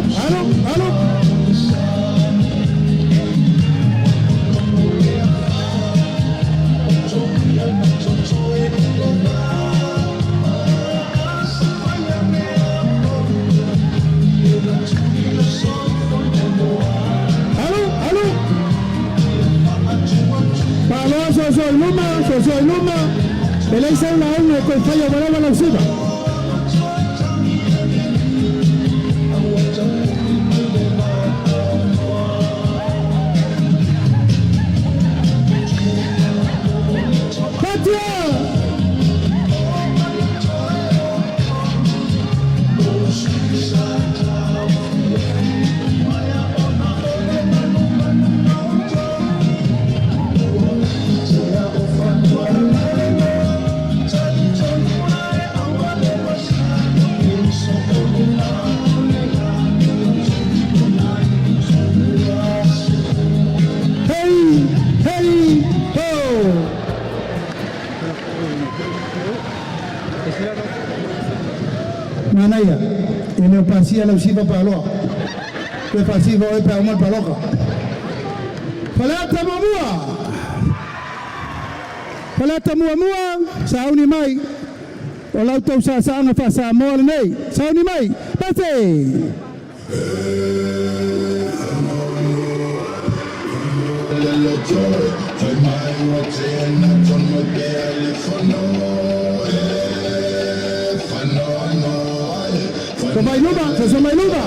Soy Luma, el ex la uno con fallo para la usiba. Manaya, ini pasti ala usiba palo. Que pasti voy para un paloca. Faleata mua, sauni mai. O lauto sa na fa sa mo nei. Sauni mai. Pase. Somai luba.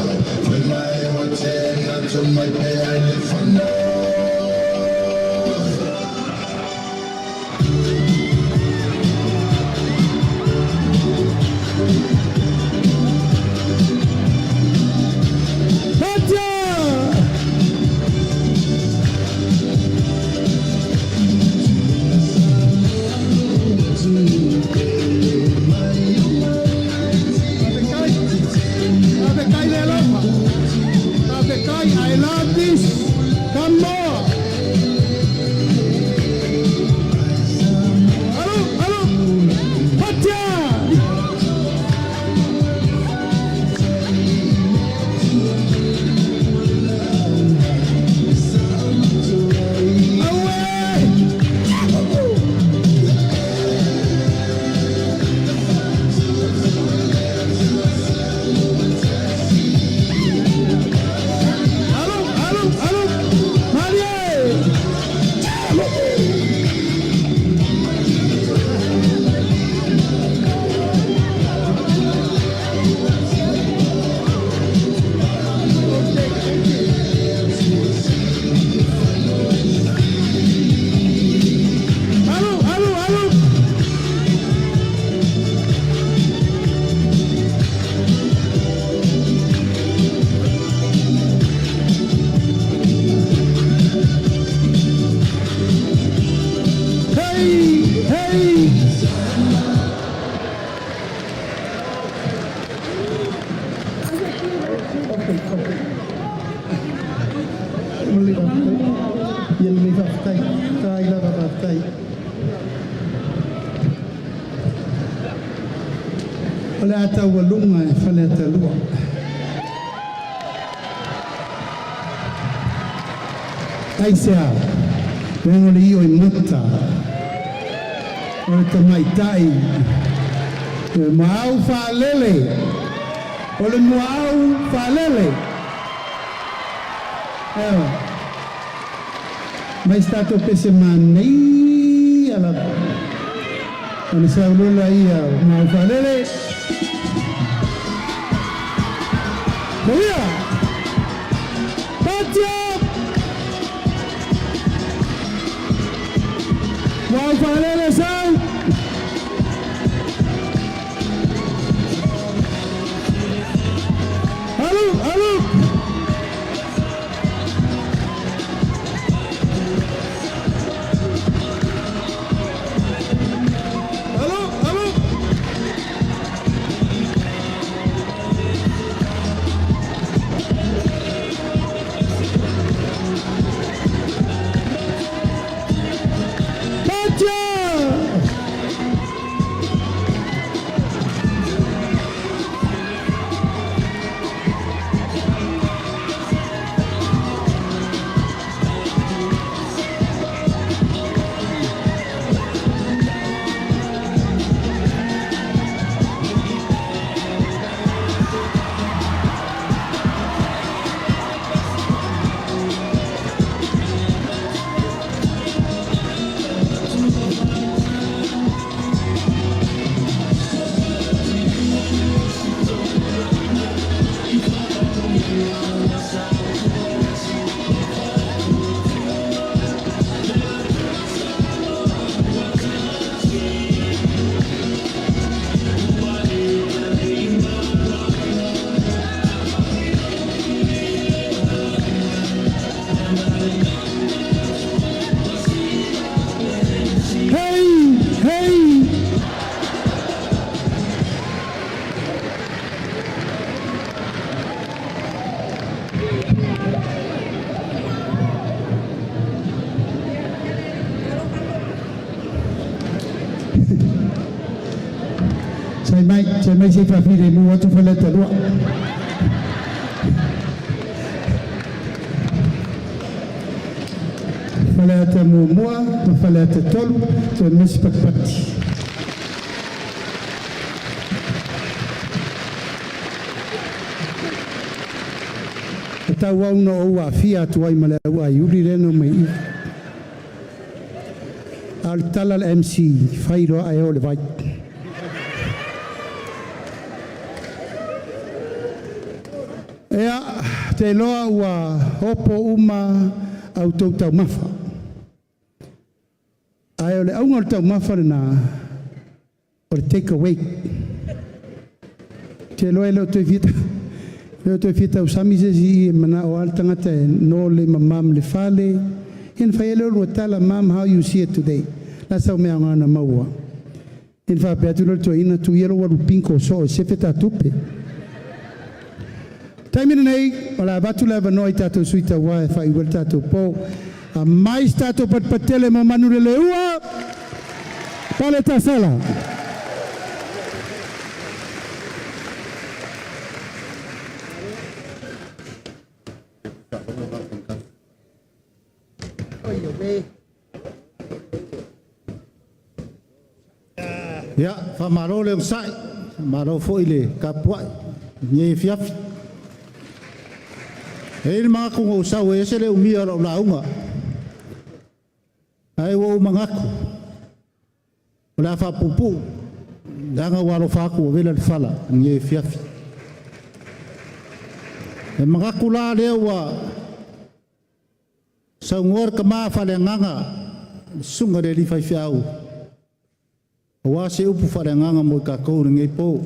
I love this. Come Yang lifaftai, tai la lafaftai. Faleata walunga e Faleata Lua. Aisea, vengo le io in mutta. O te maitai. O mau whalele. O le mau whalele. Mai stato pese manei alla non sa nulla io ma falele via patio ma falele sai allo Saya mai si fafire mu watu Faleata Lua. Faleata mu mua, ma Faleata tolu, tu mis pakpati. Tau au no o a fia tu ai male au a Iulai reno mai. Al tala MC fairo ai o le vai. Ea, te loa ua hopo uma au tau tau mafa. Ai o le aunga o le tau mafa na o le take away. Te loa leo tui fita. Leo tui fita u sami se si mana o altanga te no le mamam le fale. Ien fai leo lua tala mam how you see it today. La sau mea ngana maua. Ien fai peatu leo tui ina tu yelo waru pinko so se feta tupe. Taimina nei, o la watu lava noi tatou suita wa e whai wale tatou po. A mais tatou patpatele mo manu le leua. Pale ta sala. Ya, whamaro leo sai. Maro fo ile kapuai. Nye fiafi. Ele mga kung usaw e sele umia o launga. Ai wo mangaku. Ola fa pupu. Danga walo faku vela fala nye fiafi. E mangaku la lewa. Sa ngor kama fale nganga. Sunga de li fai fiau. Wa se upu fale nganga mo ka ko nge po.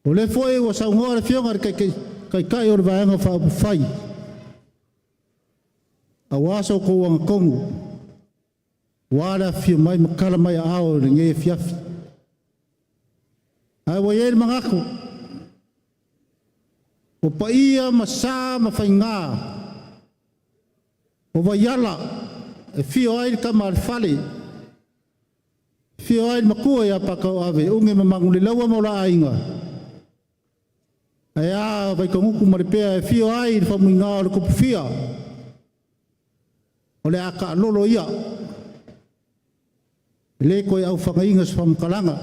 Ole foi wa sa ngor fionga kai o vaanga fa fai. A waso ko ang kongu. Wala fi mai makala mai ao nge fiafi. Ai wa yer mangako. O paia masa mawhainga. O vaiala. E fio ai ka marfale. Fio ai makua ia pakau ave. Unge mamanguli laua maula ainga. Ea vai konguku maripea e fio ai whamuinga o le kupu fia. O le aka lolo ia. Le koe au whakainga sa whamkalanga.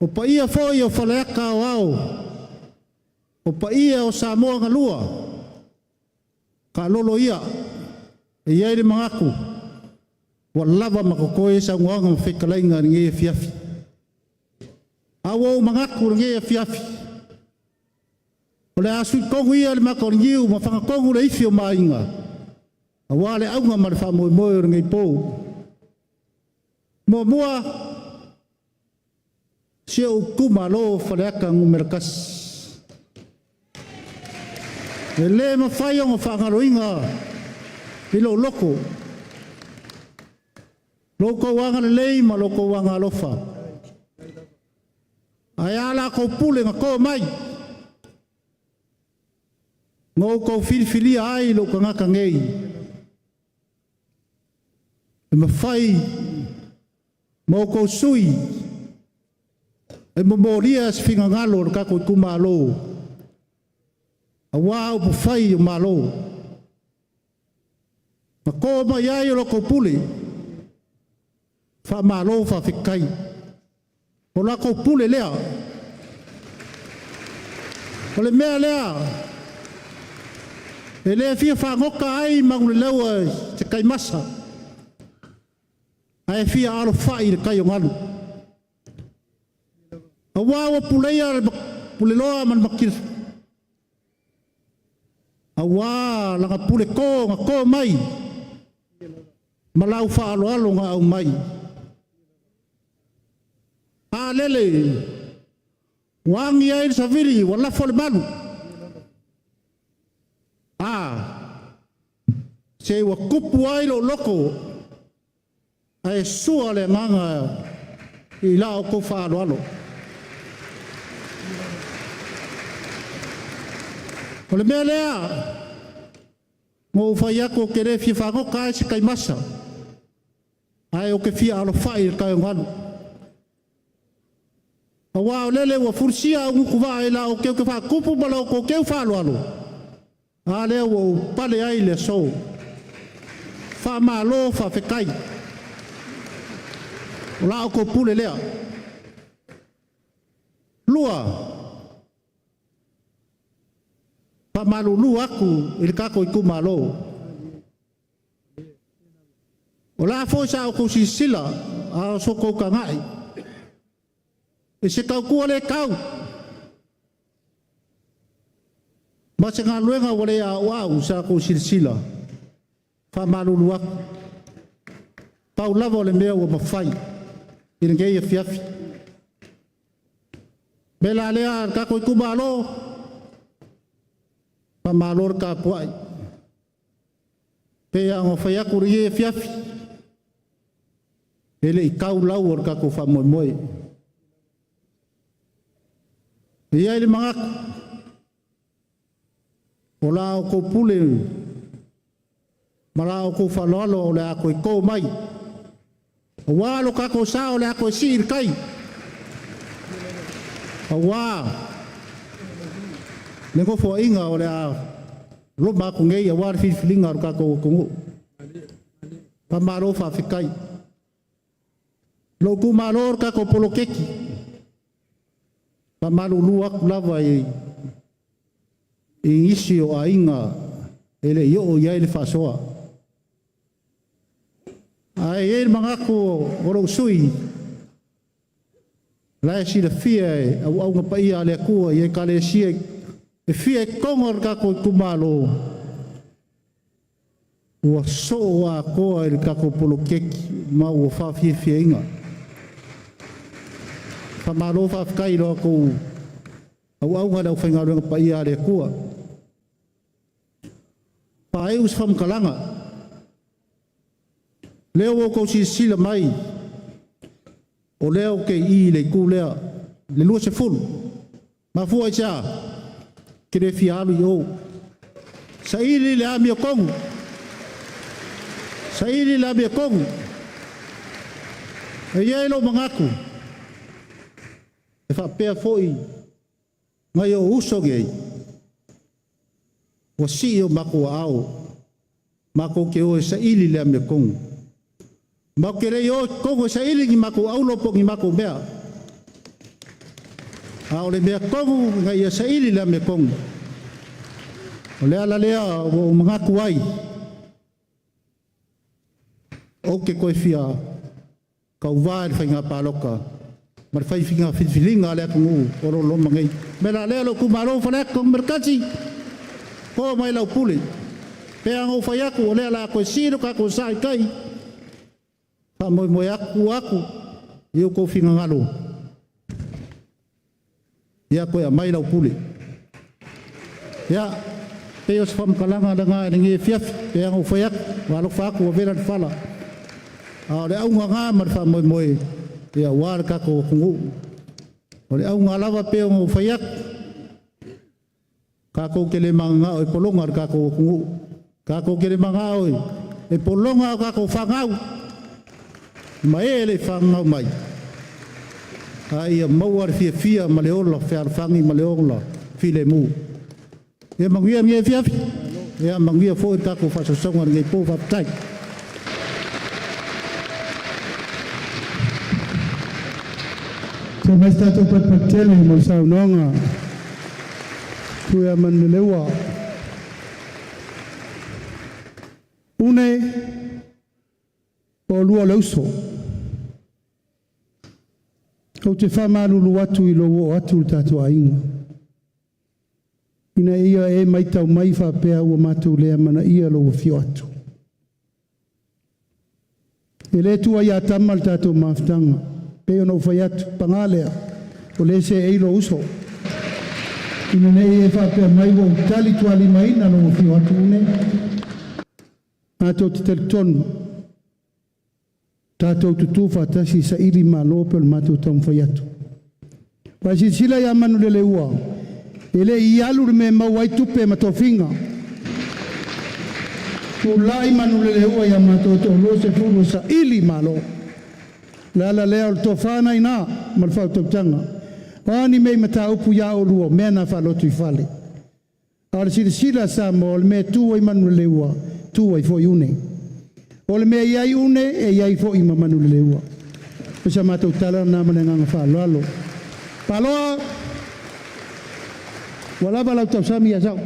O paia foi o Faleata o au. O paia o Samoa Ngalua. Ka lolo ia. E iai le mangaku. Wa lava makokoe sa nguanga mawhekalainga ni ngea fiafi. Awo mangaku ni ngea fiafi. O le asu kongu ia le mako ni iu ma whakakongu le ifi o mainga. Awa le aunga ma le whamoe moe o ngei pou. Mua se Utumalo Faleata ngumerakasi. E le mawhai o whangaroinga i lo loko. Loko wanga le lei ma loko wanga alofa. Ai ala ko pule nga ko mai. Ngau ko filifili ai lo ka ngaka ngei. E mawhai mau ko sui. E momoria se finga ngalo ka ko Itumalo. A wao po fai o malo. Ma ko mai ai lo ko pule. Fa malo fa fikai. O la ko pule lea. O le mea lea. E lea fia fa ngoka ai maule leua te kai masa. Ai fia alo fai le kai o ngalu. A wawa puleia pule loa man makir. A wa langa pule ko nga ko mai. Malau fa alo alo nga au mai. A lele. Wangi ai saviri wala fole malu. Se wa kupu ai lo loko. Ai sua le nganga i lao ko fa alo alo. O le mea lea, ngō whai ako kere fi whango kai se kai masa. Ai o ke fia alo whai kai o nganu. A wā o lele wa fursia o nguku wā e la o keu ke wha kupu mala o ko keu wha alo alo. A lea o pale ai le so. Wha maa lo wha whekai. O la o ko pule lea. Lua. Pa malulu aku il kako Itumalo. O la fo sa ko sila a so ko kangai. E se kau kua le kau. Ma se ngā luenga wale a wau sa ko sila. Pa malulu aku. Pau lava le mea wa mawhai. Ina ngei a fiafi. Bela lea kako Itumalo. Pamalor ka puai. Pea ngo whai aku rie fiafi. Ele I kau lau or kako whamoe moe. Ia ele mangaku. O la o ko pule. Ma la o ko whaloalo o le ako I kou mai. O walo kako sa o le ako I siir kai. O wā. Nengo fo inga o le a loma ko ngei a war filinga o kako kongo. Pa maro fa fikai. Lo ku maro kako polo keki. Pa maro lua lava I isi o a inga ele yo o ia ele fasoa. Ai ele mangako oro sui. La si le fie au nga pa ia le ku e kale si e fia kongor kako Itumalo. Ua so a koa il kako polo keki ma ua whawhia fia inga. Whamalo whawhkai roa kou au aunga rau whaingaruanga pa ia le kua. Pa eus whamkalanga. Leo o kou sila mai. O leo ke I le ku lea. Le lua se fulu. Ma fua I tia. kere fialu yo sa ili le ami kong sa ili le ami kong e ye lo mangaku e fa pe foi ngai o uso ge o si o mako ao mako ke o sa ili le ami kong mako kere yo kong sa ili ki mako au lo po ki mako mea a o le mea kongu ngai sa ili le ami kong o le ala lea o mangaku ai o ke koe fia kau vai whainga paloka mar whai whinga whiwhilinga lea kungu oro lo mangai me la lea lo kumaro whanea kong merkati ko mai lau pule pea ngau whai aku o lea la koe siro ka koe sai kai pa moi moi aku iu ko whinga ngalo ia koe a mai lau pule ia peo se whamkalanga na ngā ringi fiafi pea ngau whai aku walo whaku o vera whala a le au ngā mar wha moi moi ia wāra kako kungu o le au ngā lava peo ngau whai aku kako ke le manga o e polonga ar kako kungu kako ke le manga o e polonga o kako whangau ma e le whangau mai a ia mauar fia ma le ola whea whangi ma le ola file mu ia manguia mie fiafi ia manguia fo e kako whasasonga ngai po whaptai So mai stato patele mo sa nonga. Kuya man lewa. Une o lua lauso. O te whamanu lu atu I lo atu tatu ainga. Ina ia e mai tau mai whapea ua matu lea mana ia lo fio atu. E le tua ia tamal tatu maftanga. Peo no whai atu pangalea o le se eilo uso. Ina nei e whapea mai wo tali tuali mai na lo fio atu une. Ato te teletonu. Tātou tutu whatasi sa iri ma lopel matu tau whai atu. Pasi sila ia manu le ua. Ele I alu me mau ai tupe ma tō whinga. Tu lai manu le ua ia matu tō lo se furu sa ili malo. Lala lea o tō whānai nā, malwhau tō tanga. Wāni mei mata upu ia o lua, mea nā whalotu I whale. Aore sila sa mo, le mea tū ai manu le ua, tū ai fo I une. O le mea iai une, e iai fo I ma manu le ua. Pesa mātou tala nā mana nganga whaloalo. Paloa, walaba lau tau sami a sau.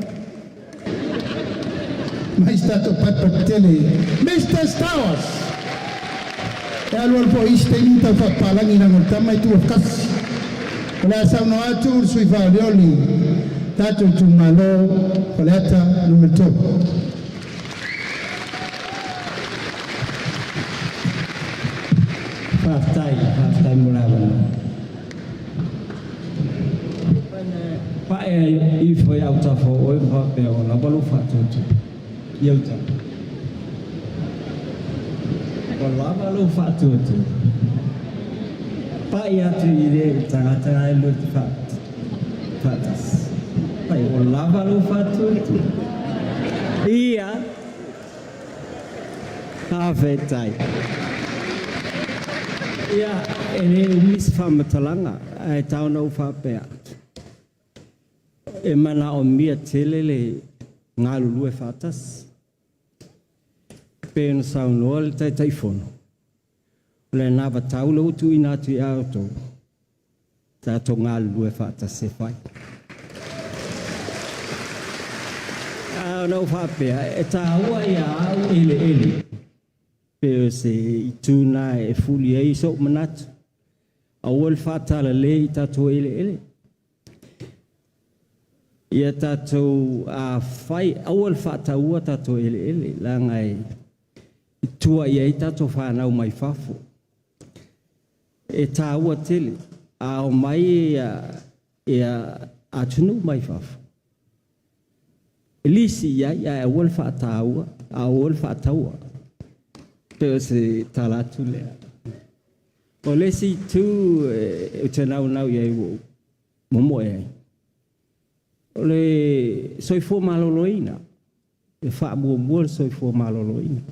mai stato pat tele Mr. Stars e alor po istein ta fa palangi na ngol tamai tu kas la sa no atu sui valioli tato Itumalo Faleata numero 2 Pastai mulawan. Pa e foi auta fo o pa pe o la balu fatu yauta. O la balu fatu tu. Pa ia tu ide tanga e lut fatas. Pa o la balu fatu tu. Ia. Afetai. Ia, e umis whamatalanga, e tauna uwhapea. E mana o mia telele ngā lulu e whatas. Pēna saunoa le taifono. Le nāwa taula utu I nātu I auto. Tātou ngā lulu e whatas se whai. Nau whapea, e tāua I au ele. Peo se ituna e fuli e iso manatu. Awal fatala le I tatou ele. Ia tatou a fai awal fataua tatou ele. La ngai itua ia I tatou whanau mai fafo. E tāua tele. A o mai ia atunu mai fafo. Elisi ia awal fataua. A awal fataua. Peo se talatu lea. O lesi tu e te nau ia I momo e ai. O le soifua maloloina. E whaamua soifua maloloina.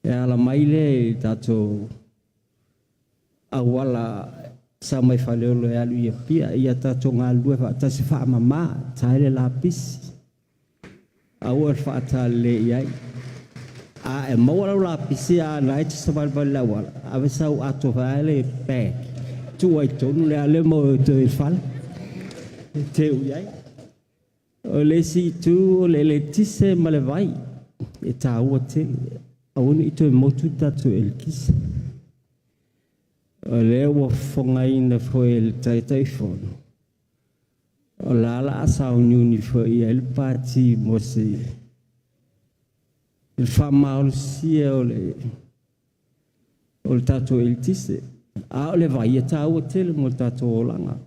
E ala mai le tato awala sa mai whaleolo e alu ia pia. Ia tato ngā lua tasi whaamama, taere la pisi. Aua whaata le iai. A e mawala la pisi a nai te sabalbali la wala. Awe sau ato whaele pēk. Tu ai tonu le ale mo te whale. Te uiai. O le si tu o le tise ma le vai. E tā ua te. Aunu ito e motu tatu e le kisa. O le ua whangaina fo e le taitai whono. O la ala asa o niuni fo i e le pāti mo se. Il whamaolo sia o le tatu e le tise. A o le vai e tā ua tele mo tatu o langa.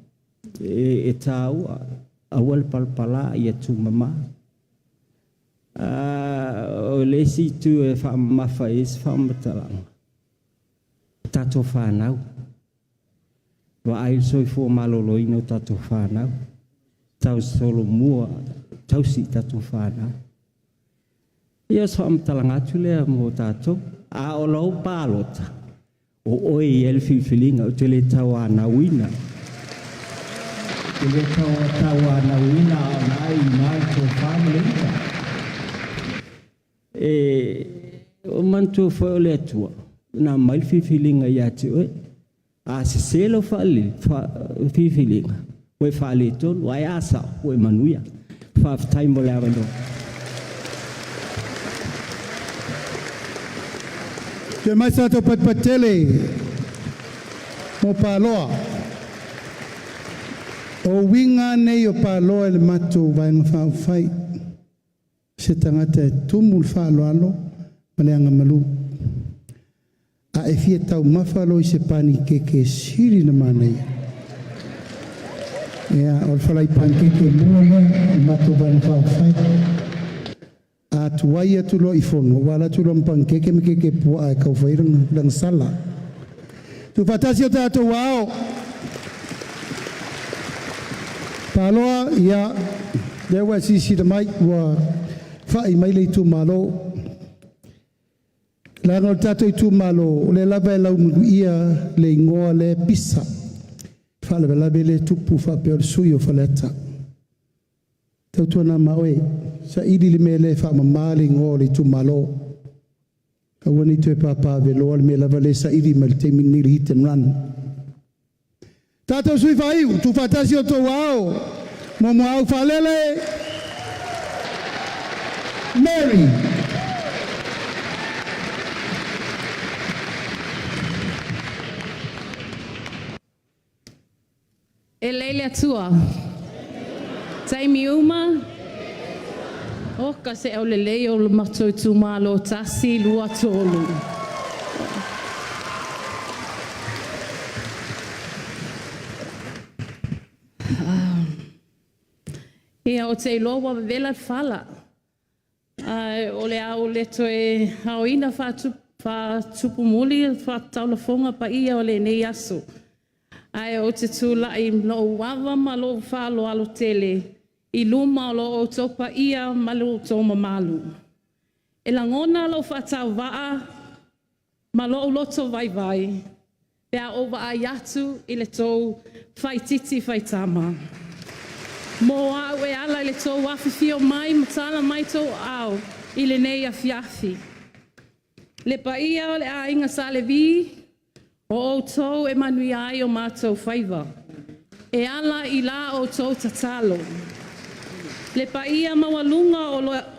E tā ua. Aua le palpala i e tu mama. O le si tu e whaamafa e se whaamatalanga. Tato whanau. Wa ai soifua maloloina o tato whanau. Tau solo mua, tau si tato whanau. Ia so whaamatalanga atu lea mo tato. A o lau pālota. O oi e le whiwhilinga o te le tau anawina. Ele tawa na wina nai mai to family. O mantu foi le tua. Na mai fifilinga ya tu. A se selo fale fifilinga. We fale ton, we asa, we manuia. Fa time le avando. Te mai sa to patele. Mo paloa. O winga nei o paloa le matou vai ngā whai. Se tangata e tumu whaaloalo, ma le anga malu. A e fia tau mawhalo i se pani keke siri na manei. Ea, o le whalai pani keke mua le matou vai ngā whai. A tuai atu lo i fono, wala tu lo mpang keke me keke pua e kau whairanga lang sala. Tu patasi o tātou wao. Paloa ia le wa sisi de mai wa fai mai le Itumalo. La no tato Itumalo le lava la ia le ngoa le pisa. Fa le lava le tupu fa per suio Faleata. Tau na mawe sa idi le mele fa mamali ngoa le Itumalo. Ka wani te papa ve lo le lava le sa idi mal te minni hit and run. Tato sui fai, tu fatasi o to wao. Momo au falele. Mary. E leile atua. Taimi uma. O ka se au lelei o le matou Itumalo tasi lua tolu. Ia o te loa vela fala. O le au leto e hauina fa tupu muli fa taula fonga pa ia o le nei aso. Ai o te tūlai lo wawa ma lo whalo alo tele. I luma o lo o topa ia ma lo tōma malu. E langona lo whatau waa ma lo loto vai vai. Pea o waa yatu i le tō whai titi whai tama. Mo au e ala i le tō wawhiwhio mai matala mai tō au i le nei a fiafi. Le pa ia o le a inga sa le vi. O tō e manui ai o mātou whaiva. E ala i la o tō tatalo. Le pa ia mawalunga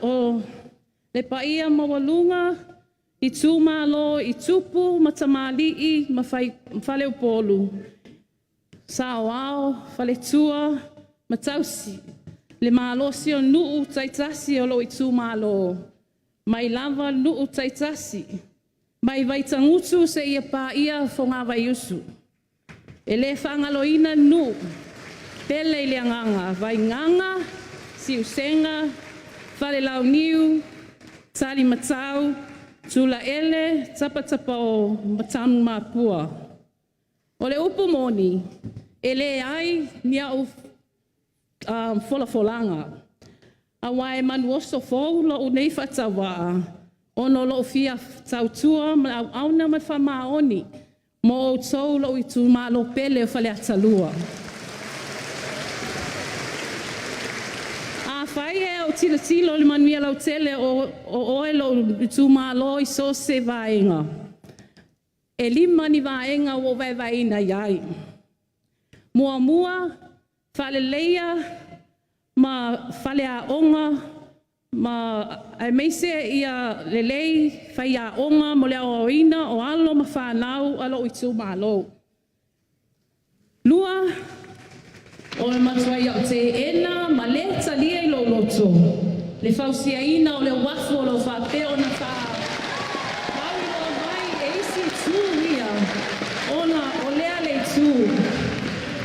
le pa ia mawalunga i Itumalo, i tupu, matamali'i, mawhale Upolu. Sāoao, Faletua, matausi. Le mālosi o nuu taitasi o lo Itumalo. Mai lava nuu taitasi. Mai vaitangutu se ia pā ia whonga vai usu. E le whangaloina nu. Pele i le nganga. Vai nganga, si usenga, whare lau niu, tali matau, tula ele, tapa tapa o matamu mapua. O le upu moni, e le ai, nia u folafolanga. A wai man woso fou lo unei whatawa. Ono lo fia tautua ma auna ma whamaoni. Mo o tau lo Itumalo pele o Faleata lua. A whai e o tilo le manuia lau tele o oe lo Itumalo i so se vaenga. E lima ni vaenga o vaina iai. Mua, whaleleia, ma whaleaonga, ma ai meise ia lelei, whaiaonga, mo lea oina, o alo ma whanau, alo Itumalo. Lua, o le matua ia o te ena, ma le talia i lo loto. Le whausia ina o le wafu o lo whapeo na wha. Wau lo mai e isi tū ia, ona o lea le tū.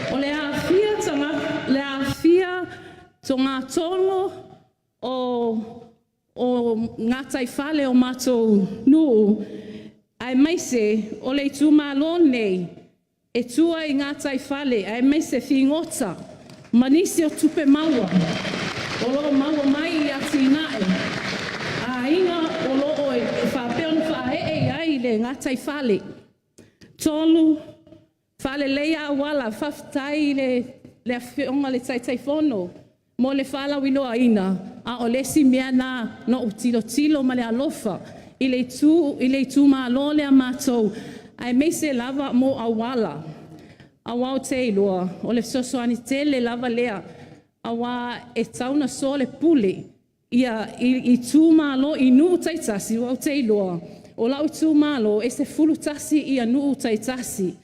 O le awhia tanga, le awhia to ngā tongo o ngā taifale o mātou nuu. Ai maise, o le Itumalo nei, e tua i ngā taifale, ai maise whingota, manisi o tupe maua, o loo maua mai i atinae. A inga o loo e whapeo na whae ai le ngā taifale. Tolu, whale leia wala, whaftai le awhionga le taitaifono, mo le whala wiloa ina, a o lesi mea nā no utilo ma le alofa, i le Itumalo le a mātou, ai meise lava mo a wala. A wau te iloa, o le sosoani tele lava lea, a wā e tauna so le pule, ia i Itumalo i nuu taitasi, wau te iloa, o lau Itumalo e se fulu tasi ia nuu taitasi.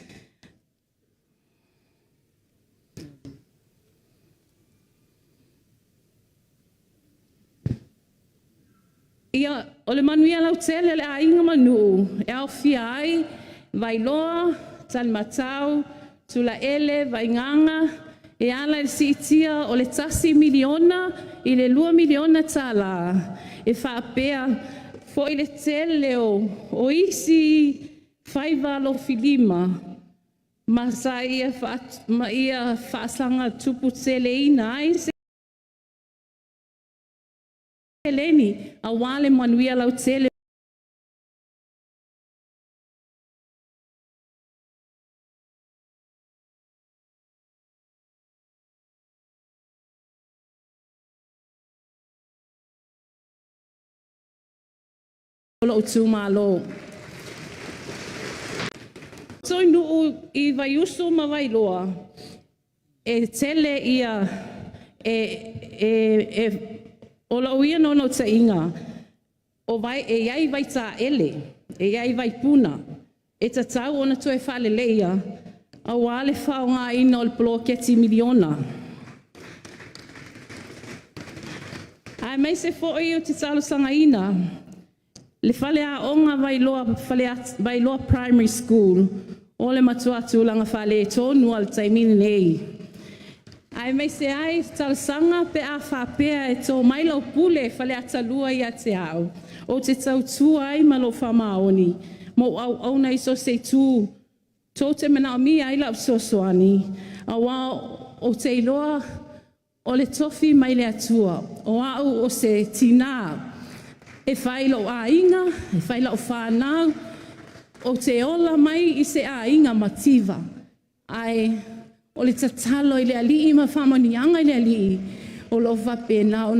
Ia, o le manuia lau tele le a inga manu, e au fia ai, vai loa, tali matau, tula ele, vai nganga, e ala le siitia o le tasi miliona, i le 2 miliona tala, e whaapea, fo i le tele o isi whaivalo filima, ma sa ia whaasanga tupu tele ina ai, Eleni, a wale manuia lau tele. Lo Itumalo. So nuu I vai usu ma vai loa. E tele ia o la uia no ta inga. O vai e iai vai ta ele. E iai vai puna. E ta tau ona tu e whale leia. A wale whao ngā ina o le polo keti miliona. Ai mai se fo i o te talo sanga ina. Le whale a onga vai loa primary school. O le matuatu langa whale e tonu al taimini nei. Ai mai se ai talsanga pe a whapea e tō maila o pule Faleata lua I a te au. O te tau tū ai malo whamaoni. Mo au nei so se tū. Tō te mana o mi ai lau sosoani. A wā o te iloa o le tofi mai le atua. O au o se tina. E whailo a inga, e whailo o whanau. O te ola mai I se a inga mativa. Ai... O le tatalo I le alii ma whamanianga I le alii. O lo whapena o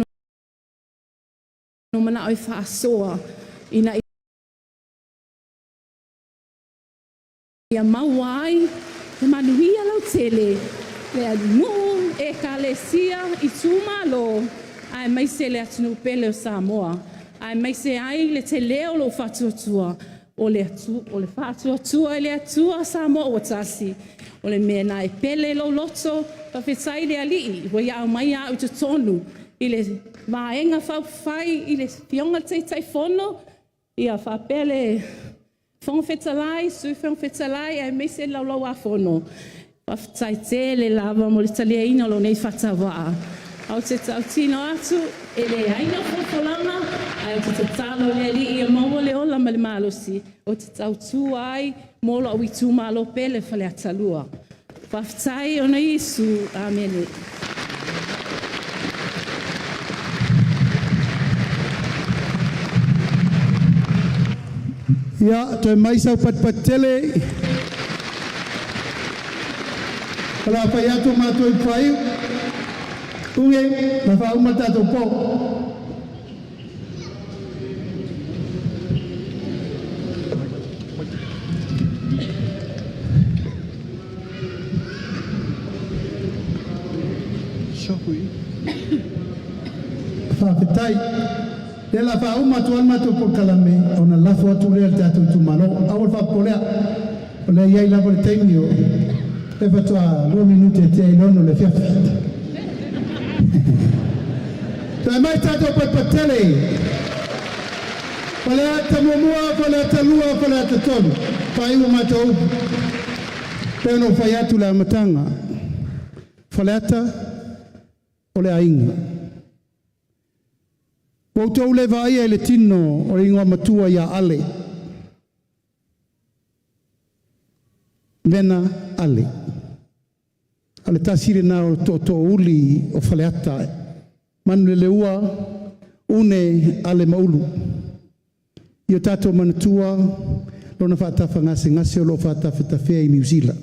no mana oi whaasoa. Ina ia mauai. Te manuia lau tele. Le anu e kalesia Itumalo. Ai mai se le atunu pele o Samoa. Ai mai se ai le te leo lo whatuatua. O le whatuatua I le atua Samoa o tasi. O le mea na e pele lo loto, pa whetai le alii, wa ia au mai au te tonu, I le maenga whai, I le fionga te taifono, I a whapele whong whetalai, sui whong whetalai, ai meise lau lau a whono. Pa whetai te le lava mo le talia ina lo nei whatawaa. Au te tau tino atu, e le aina whopolanga, ai o te talo le alii, I a maua le ola ma le malosi, o te tau tū ai, Molo au Itumalo pele Faleata lua. Whaftai ona Isu. Amen. Ia, toi mai sau patpatele. Kala pai atu mātou I whai. Unge, na wha umata tau pō. Whawhetai. Lela wha umatu almatu por kalame. Ona lafo atu rea tātou Itumalo. Awal wha polea. Polea iai lavo le taimio. E whatua 2 minute te ailono le fiafi. Tai mai tātou patpatele. Faleata momua, faleata lua, faleata tonu. Whai ua mātou upu. Peo no whai atu la matanga. Faleata o le ainga. Wautou le vai e le tino o ingoa matua ia ale. Vena ale. Ale tasire na o to uli o Faleata. Manu le ua une ale maulu. Io tato manatua lona whaatafa ngase o lo whaatawhetawhea I New Zealand.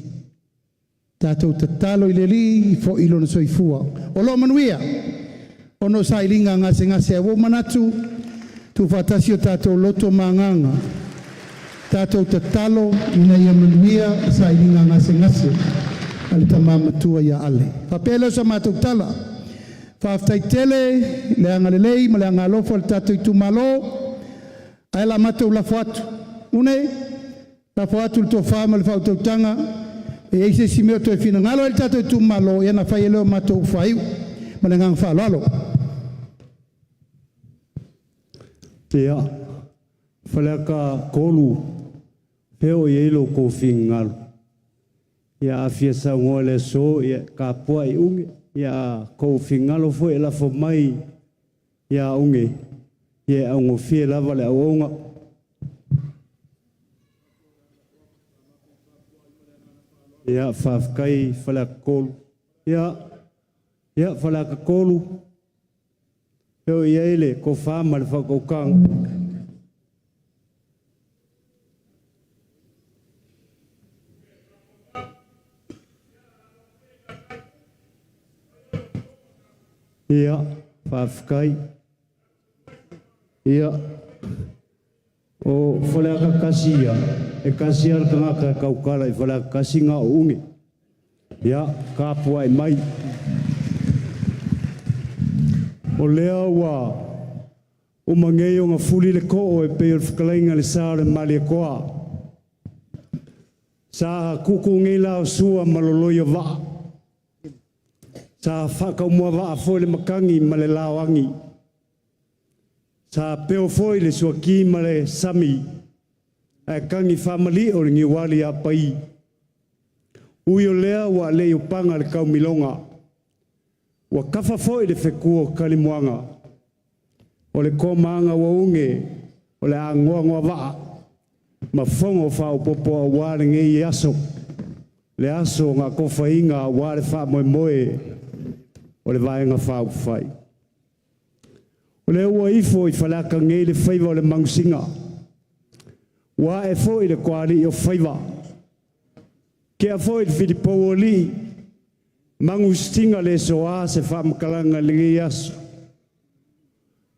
Tato tatalo I le li fo I lona soifua. O lo manuia. Ono sa ilinga ngase a wo manatu tu fatasi o tato loto manganga tato tatalo ina ia manuia sa ilinga ngase al tamama tua ia ale papelo sa matuk tala faftai tele le angalelei ma le angalofo al tato Itumalo ai la matou la foatu une la foatu to fama le fautou tanga e eise simeo to fina ngalo al tato Itumalo ia na faielo matou faiu ma le ngang fa lalo Tea, whaleka kolu, peo I ilo ko whingaru. Ia awhia sa ngole so, ia ka pua I unge, ia ko whingaru fo e lafo mai, ia unge, ia ungo whia lava le aonga. Ia whawkai whaleka kolu, ia whaleka kolu, Peo ia ele, ko whama le whakaukang. Ia, whawkai. Ia, o whaleka kasia. E kasia le kangaka kaukala I whaleka kasi ngā unge. Ia, kāpua I mai. O lea ua o mangei o ngā fuli le ko e peo le whakalainga le sā le mali e koa. Sā kuku ngei lao sua maloloi o waa. Sā whakaumua waa foi le makangi ma le lao angi. Sā peo foi le sua ki ma le sami. E kangi whamali o le ngiwali a pai. Ui o lea ua le upanga le kaumilonga. Wa kafa foi le whekua kalimuanga. O le komanga wa unge, o le angoa waa. Ma whongo whao popo a wāre ngei aso. Le aso ngā kowhainga a wāre wha moe moe. O le vaenga whao whai. O le ua ifo I whalaka ngei le whaiva o le mangsinga. Wa e foi le kuari o whaiva. Kia foi le Filipo o li. Mangu stinga le soa se whamakalanga le ngi aso.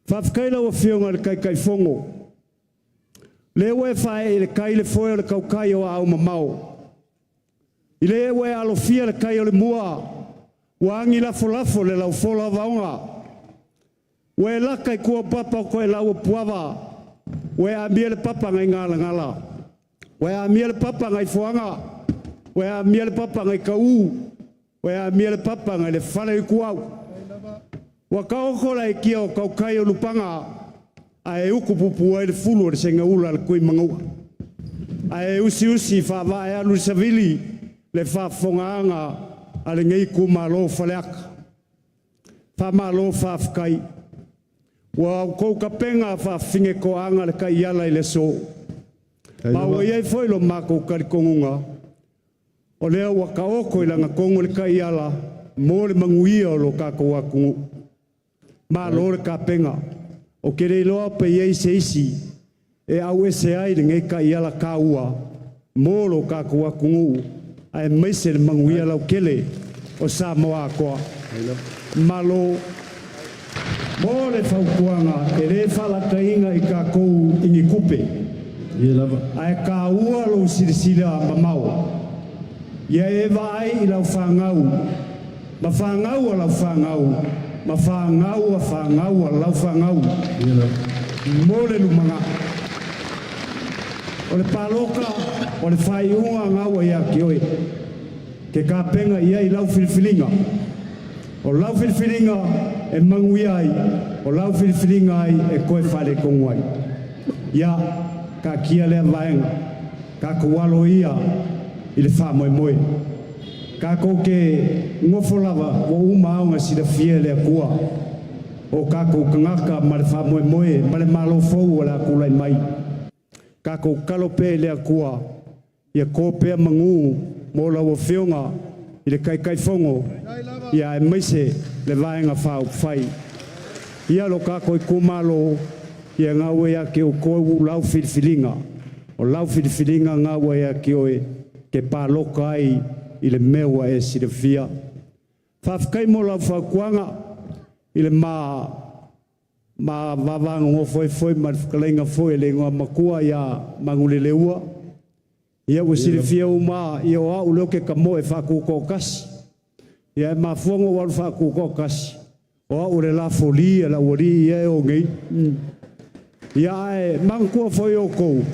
Whafkaila wa whionga le kai whongo. Le ue whae le kai le whoe o le kaukai o au mamau. I le ue alofia le kai o le mua. Wangi lafo le lau whola vaunga. Ue laka I kua papa o koe lau puava. Ue amia le papa ngai ngala. Ue amia le papa ngai whoanga. Ue amia le papa ngai kau. Ue amia le papa ngai le whale I kuau. Wa kaokola I kia o kaukai o lupanga. A e uku pupu ai le fulu o le senga ula le kui mangaua. A e usi whawa e anu savili le whafongaanga a le ngei ku malo Faleaka. Whamalo whafkai. Wa kou kapenga whafinge ko anga le kai ala I le so. Ma wa iei foi lo mako karikongunga. O lea wa kaoko I langa kongo le kai ala. Mo le manguia o lo kako wakungu. Ma lo le kapenga. O kere loa pe iei se isi. e au ese ai le ngai ka iala ka ua molo ka kua kungu ai meise le manguia lau kele o sa moa koa malo mo le faukuanga e le falakainga i ka kou ingi kupe ai ka ua lo sirisira mamau ia e vai i lau whangau ma whangau a lau whangau ma whangau a whangau a lau whangau mo le lumanga o le paloka o le whaiunga ngau ia ki oe ke ka penga ia i lau filifilinga o lau filifilinga e mangui ai o lau filifilinga ai e koe whare kongu ai ia ka kia lea vaenga ka kualo ia i le wha moe moe ka ko ke ngofo lava o umaonga sida fie lea kua o ka ko kangaka ma le wha moe moe ma le malo fau o la kulai mai ka ko kalope lea kua ia ko pea mangu mo la o fionga i le kai fongo ia e meise le vaenga whao whai ia lo ka ko i kumalo ia ngau ea ke o kou lau filifilinga o lau filifilinga ngau ea ke oe ke paloka ai i le meua e si le fia whafkai mo lau whakuanga i le ma vavanga ngō foi ma whakalenga foi le ngā makua ia mangule leua ia o si le fia uma ia o au leo ke kamo e whakuko kasi ia e mafuango waru whakuko kasi o au le la folia la wari ia e o ngei ia e mangkua foi o kou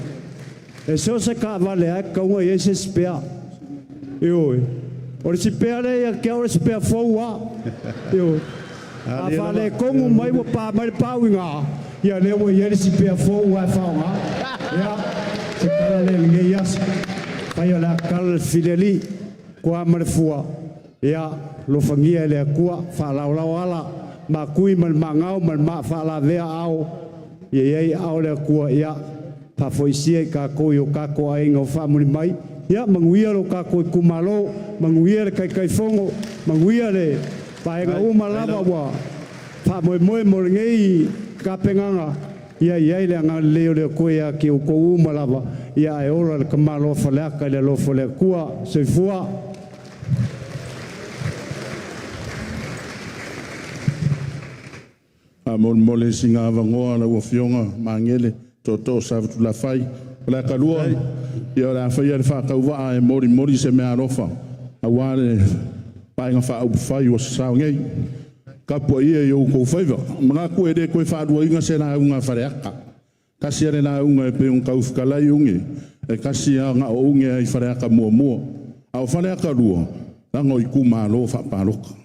e seo se ka vale ai kaunga i se spea e oi o le spea le ia kia o le spea foua e oi a vale kongu mai wa pa mai pauinga ia le o ia le spea foua e faunga ia se kala le nge yas pai la kal fileli kua marfua ia lo fangia le kua fa la ala ma kui mal mangau mal ma fa la vea au ia au le kua ia pa foisia ka ko yo ka ko ai ngo fa muri mai ia manguia lo ka ko kumalo manguia le kai fongo manguia le pa nga uma lava wa pa mo ngei ka penganga ia le nga le ko ia ki ko uma lava ia e ora le kamalo Faleaka le lo fole kua se fua mole singa vangoa la o fionga mangele toto sa tu la fai la kalua ia la fai le fa kauva e mori se me arofa awale pa nga fa u fai o sa ngei ka po ia yo ko faiva mga ko ede ko fa du inga se na unga Faleaka kasi ere na unga pe un kau kalai unge e kasi nga unge i Faleaka mo au Faleaka lua ngo i kumalo fa paloka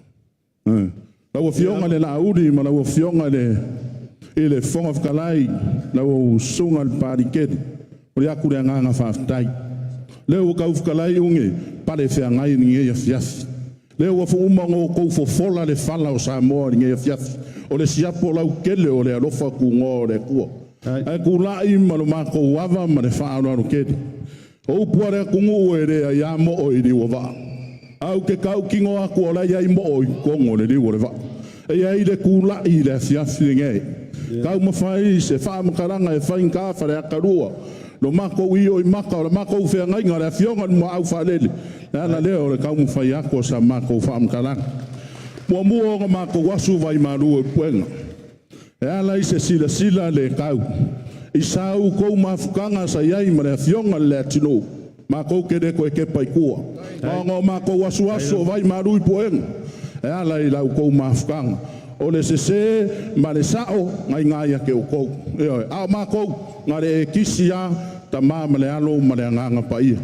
la o fionga le la uri ma la o fionga le ele fonga kalai la o sunga al pariket o ya ku nga fa tai le o ka kalai unge pale fe ngai ni e fiaf le o fo uma ngo ko fo fola le fala o sa mo ni e fiaf o le siapo la kele o le alofa ku ngo le ku ai ku la i ma lo ma ko wava ma le fa no kele o puare ku ngo ere ya mo o i wa au ke kau kingo aku ola ia i mo o i kongo le riwo le va e ai le kula i le fiafi ngai kau mawhai se wha makaranga e whain ka Faleaka rua lo mako i o i maka o le mako u whea ngai ngā le fionga ni mo au whalele ana leo le kau mawhai ako sa mako wha makaranga mua o mako wasu vai maru e puenga e ala i se sila le kau i sau kou mafukanga sa iai ma le fionga le atino mako kede ko ke pai kua ngo mako wasu vai maru i poeng e ala i lau ko mafkang o le se ma le sao ngai ngai ke o ko e a mako ngare kisia tama ma le alo ma le nganga pai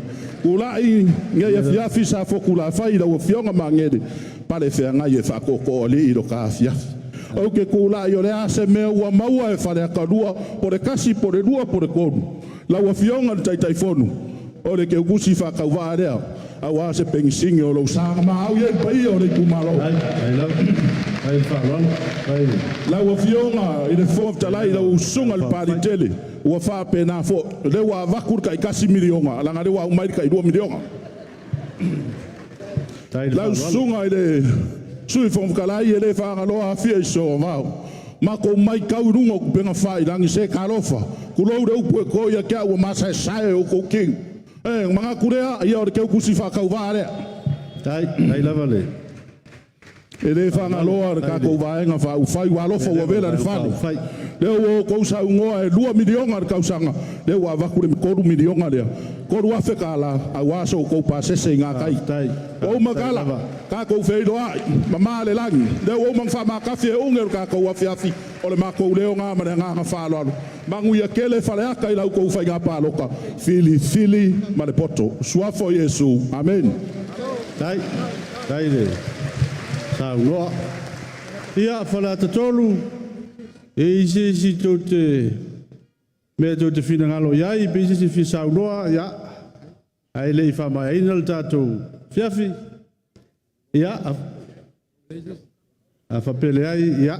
ulai ngai e fiafi sa fokula fai lau fionga mangede pale fe ngai e fa ko li do ka fiafi o ke kula yo le ase me ua maua e Faleaka rua por kasi por rua por ko lau fionga tai fonu o le ke ugusi fa ka wa rea a wa se pensingi o lo sa ma au ye pai o le kumalo ai fa la wa fionga i le fo talai la usunga le paritele wa fa pena fo le wa vakur kai kasi milionga la ngale wa mai kai 2 milionga la usunga ile sui fo kalai ele fa ngalo a fie so ma ma ko mai kaurunga ku penga fai langi se kalofa ku lo de upu ko ya kia wa masa sai o ko king manga kurea ia o ke ku si fa ka vare Tai lava le. e le fa na loa ka ko va nga fa u fai wa lo fo wa vela de fa le o ko sa ngo e 2 miliona ka usanga le wa va ku ko 2 miliona le ko wa fe kala a wa so ko pa se se nga kai Tai. o magala ka ko fe do ai mama le lang le o mang fa ma ka fe o ngel ka ko wa fe afi o le ma ko le o nga ma nga fa lo mangu ya kele Faleata ila ko fa nga pa lo ka fili ma le poto sua fo Yesu amen Tai le. Sa loa. ia Faleata tolu e isi to te me to te fina ngalo yai be isi fi sa loa ya ai le fa mai inal tato fiafi ia a fa pele ai ia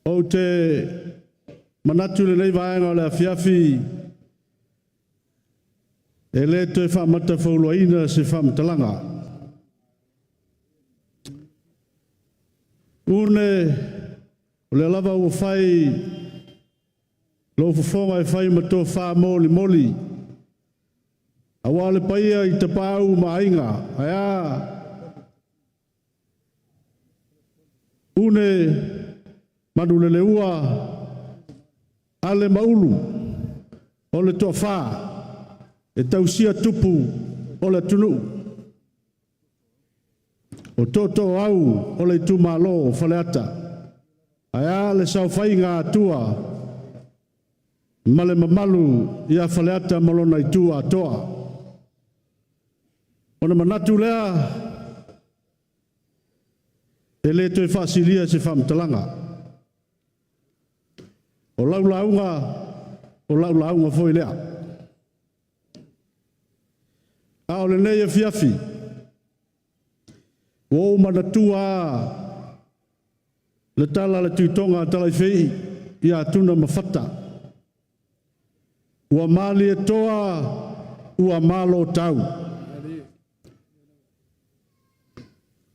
o te manatu le nei vai ngala fiafi ele te fa mata folo ina se fa mtalanga une le lava o fai lo fonga e fai mato fa moli awale paia i te pau mainga aya une madule le ua ale maulu o le to fa e tausia tupu o le tunu o toto au o le Itumalo Faleata aya le sau fai ngā tua male mamalu ia Faleata malona i tua toa ona manatu lea e le toi fasilia se famtalanga o laulaunga foi lea a o le nei e fiafi o manatua le tala le tuitonga tala i fei ia tuna mafata ua mali e toa ua malo tau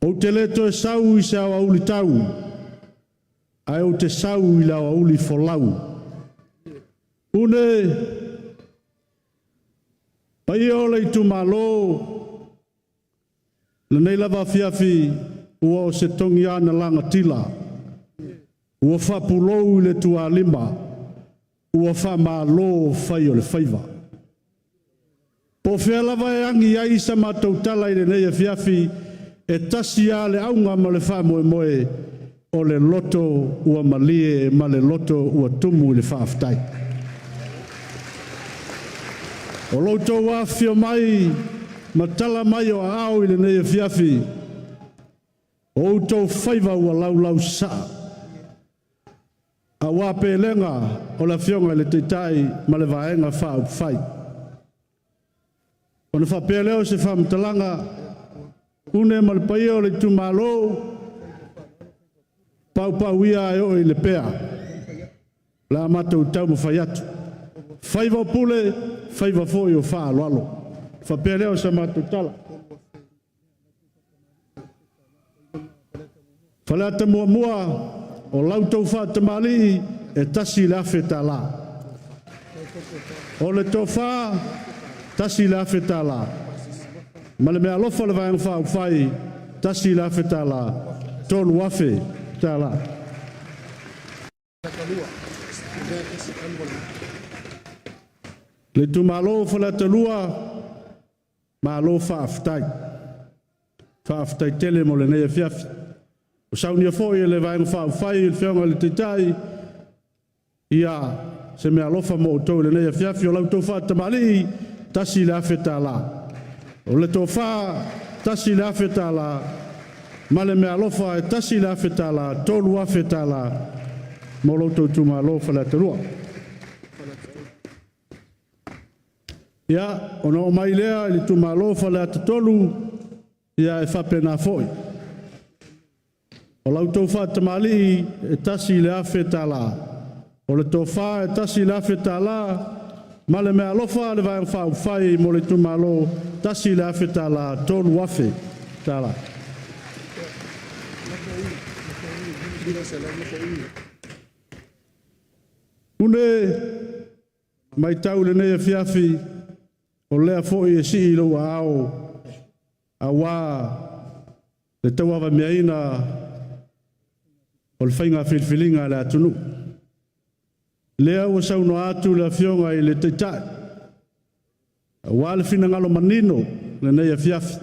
o te leto e sau i se au auli tau ai o te sau i lau auli folau une pai o le Itumalo le nei lava fiafi ua o se tongi ana langa tila ua whapulou i le tua lima ua whamalo fai o le faiva po fea lava e angi ai sa matou tala i le nei e fiafi e tasi a le aunga ma le whamoe moe o le loto ua malie ma le loto ua tumu i le whaaftai o loto wafio mai ma tala mai o au i le nei e fiafi o tau faiva ua lau saa a wape lenga o la fionga le teitai ma le vaenga wha fai o na whapeleo se whamtalanga une ma le paia o le Itumalo pau ia e o i le pea la matou tau ma fai atu faiva o pule faiva foi o wha aloalo whapeleo sa matou tala Faleata mua o lautou wha tamali e tasi le awheta la o le tō wha tasi le awheta la ma le mea lofa le vāng wha whai tasi le awheta la tonu awhe ta la le Itumalo Faleata lua ma lo whaaftai tele mo le nei e fiafi o saunia foi e le vaenga whaafai il whionga le teitai ia se mea lofa mo tau le nei e fiafi o lau tau wha tamali tasi le awheta la o le tau wha tasi le awheta la ma le mea lofa e tasi le awheta la tolu awheta la mo lau tau Itumalo Faleata lua ia ona o mai lea i Itumalo Faleata tolu ia e whapena foi o lautou whatamali e tasi le awheta la o le tō wha e tasi le awheta la ma le mea lofa le vai whai mo le Itumalo tasi le awheta la tonu awhe ta la Une mai tau le nei fiafi o lea fo'i e si lo ao a wā le tau awa meaina o le whainga whilwhilinga le atunu. Lea ua sauno atu le fionga i le teitai. A wā le whina ngalo manino le nei fiafi.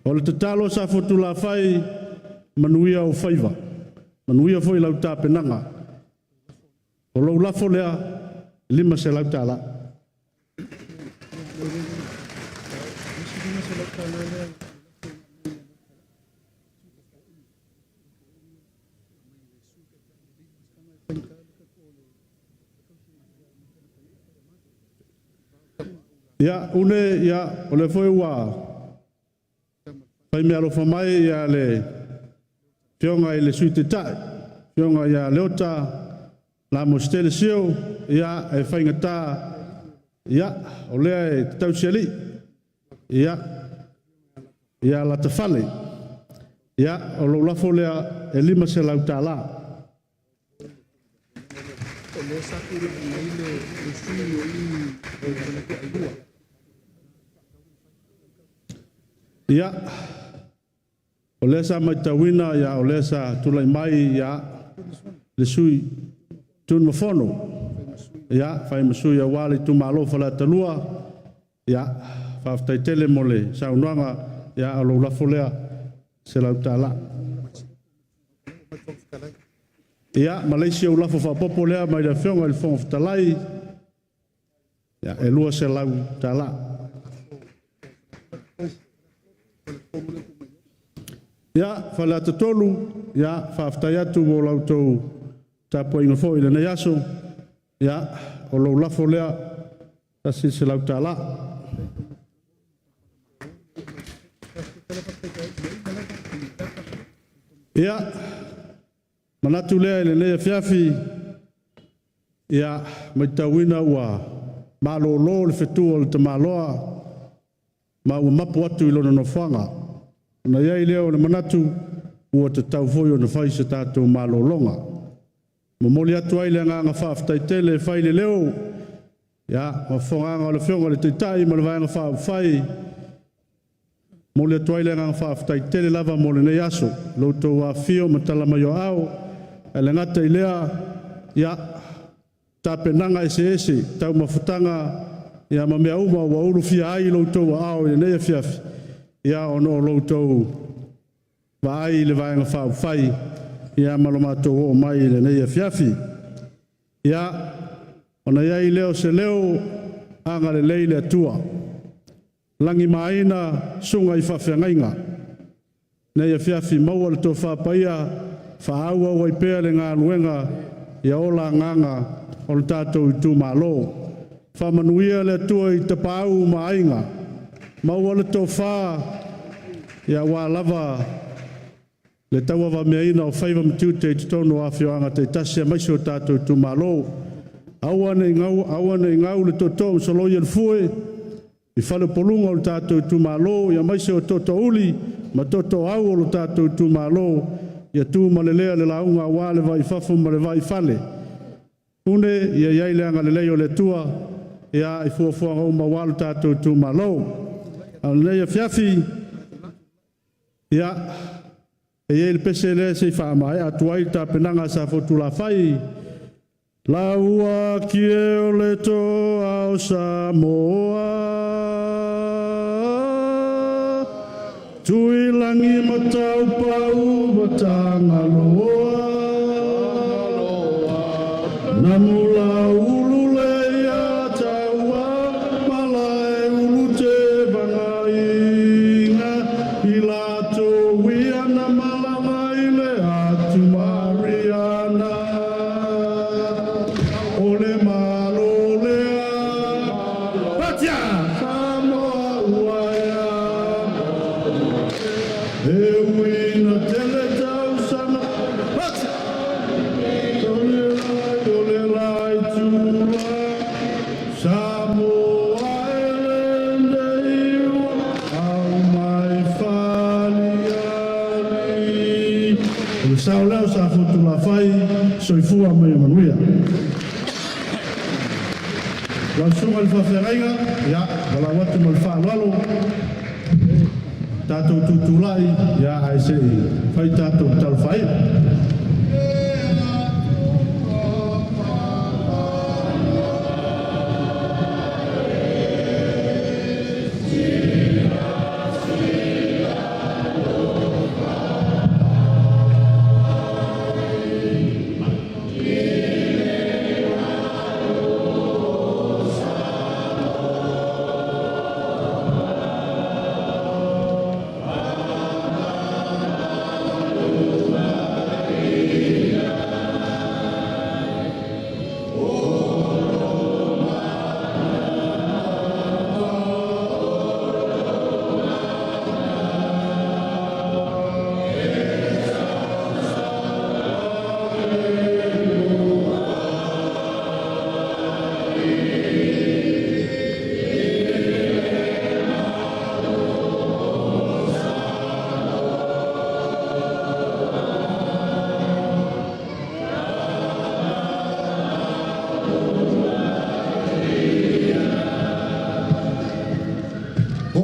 O le tatalo sa fotu la whai manuia o whaiva. Manuia foi lau tāpenanga. O lau lafo lea, lima se lau tāla. Ia, une, ia, o le foi ua. Pai mea lofa mai, ia le fionga i le suite tai. Fionga ia leota, la mostele sio, ia e whainga tā, ia o lea e tau siali, ia la te whale, ia o lo lafo lea e lima se lau tā la. Ia, o lea sa mai tawina, ia o lea sa tulai mai, ia le sui, tun mafono ya fai masui ya wale Itumalo Faleata lua ya fa ftai tele mole sa unanga ya alo la folea se la utala ya Malaysia ula fa popolea mai da fionga il fon ftalai ya e lua se la utala ya Faleata tolu ya fa ftai atu mo lautou tapo inga fo ile nei aso ya o lo lafo lea tasi se lau tala ya manatu lea ile nei fiafi ya maitawina ua malolo le fetua le tamaloa ma ua mapu atu ilona no whanga na iai leo le manatu ua te tau foi o na whai se tātou malolonga Momoli atu ai le nganga whaftai tele whai le leo. Ia, ma whonganga o le whionga le teitai ma le vanga whai. Moli atu ai le nganga whaftai tele lava mo le nei aso. Lautou wa fio ma tala mai o au. E le ngata i lea, ia, tāpenanga ese, tau mawhutanga, ia ma mea uma wa uru fia ai lautou wa au i nei fiafi. Ia, ono lautou wa ai le vanga whai. Ia malomato o mai le nei fiafi. Ia ona ia i leo se leo anga le leile atua. Langi maina sunga i whawhiangainga. Nei fiafi maua le tō whapaia whaaua o i pēa le ngā luenga ia ola nganga o le tātou Itumalo. Whamanuia le atua i tapau mainga. Maua le tō wha ia wā lava le taua wa meaina o whaiva mtiute i tono a whioanga te tasia maisi o tātou Itumalo. Awane i ngau le toto msaloi al fue. I whale polunga o tātou Itumalo. Ia maisi o toto uli. Ma toto au o tātou Itumalo. Ia tū malelea le launga wale vai whafu ma le vai whale. Une ia iaileanga le leo le tua. Ia i fuafuanga o ma walu tātou Itumalo. Au leia fiafi. Ia e ele pese le se fa mai atuai ta penanga sa fotu la fai la ua ki o le to au Samoa tui langi matau pau batanga loa namula ulu le ya taua malai ulu te bangainga ilato wiana sao leo sa futu la fai soifua mai manuia. Langsung al faferaiga ya balawat mal fa lalu tato tutulai ya ai se fai tato tal fai.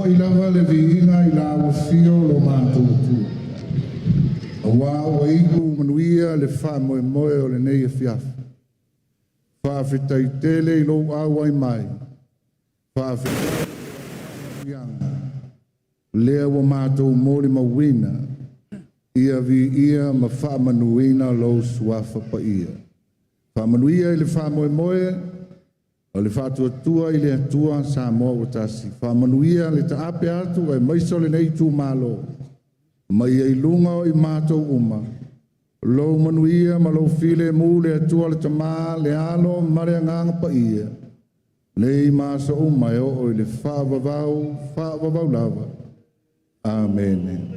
I lava le viina I la awafio lo mātou tu. Awa o iku manuia le wha moe moe o le nei e fiafa. Whaafetai tele I lo awai mai. Whaafetai ianga. Lea wa mātou mori mawina. Ia vi ia ma wha manuina lo suafa pa ia. Wha manuia I le wha moe moe. O le whātua tua I le atua sa moa o tasi. Whamanuia le ta ape atu e maiso le nei Itumalo. Mai e lunga o I mātou uma. Lo manuia ma lo file mu le atua le tamā le alo mare nganga pa ia. Nei māsa uma e o le whāwavau lava. Amen.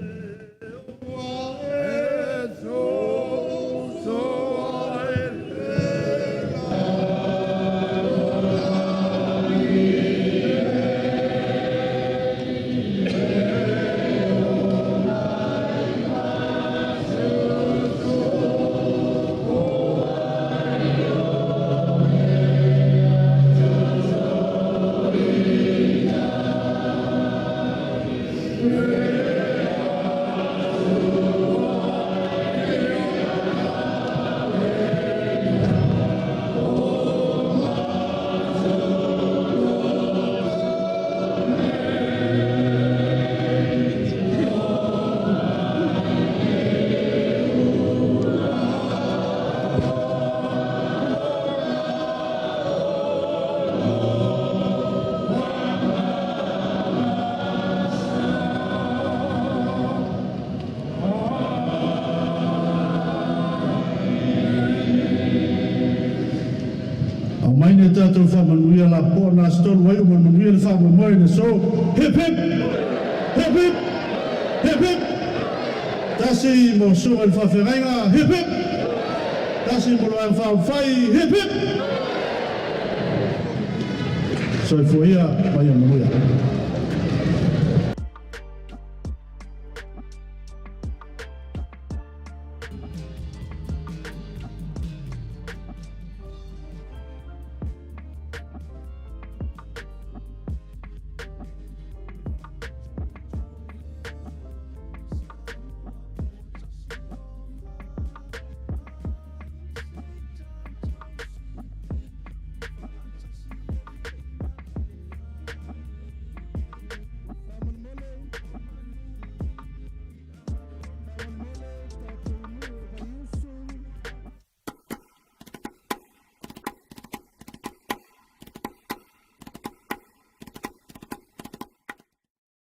Maine tātou whamanuia la po na stolu wai manuia le whamamoe na so hip hip hip hip hip hip tasi mo sunga le whawherenga hip hip tasi mo loa whawhai hip hip so I fuia mai manuia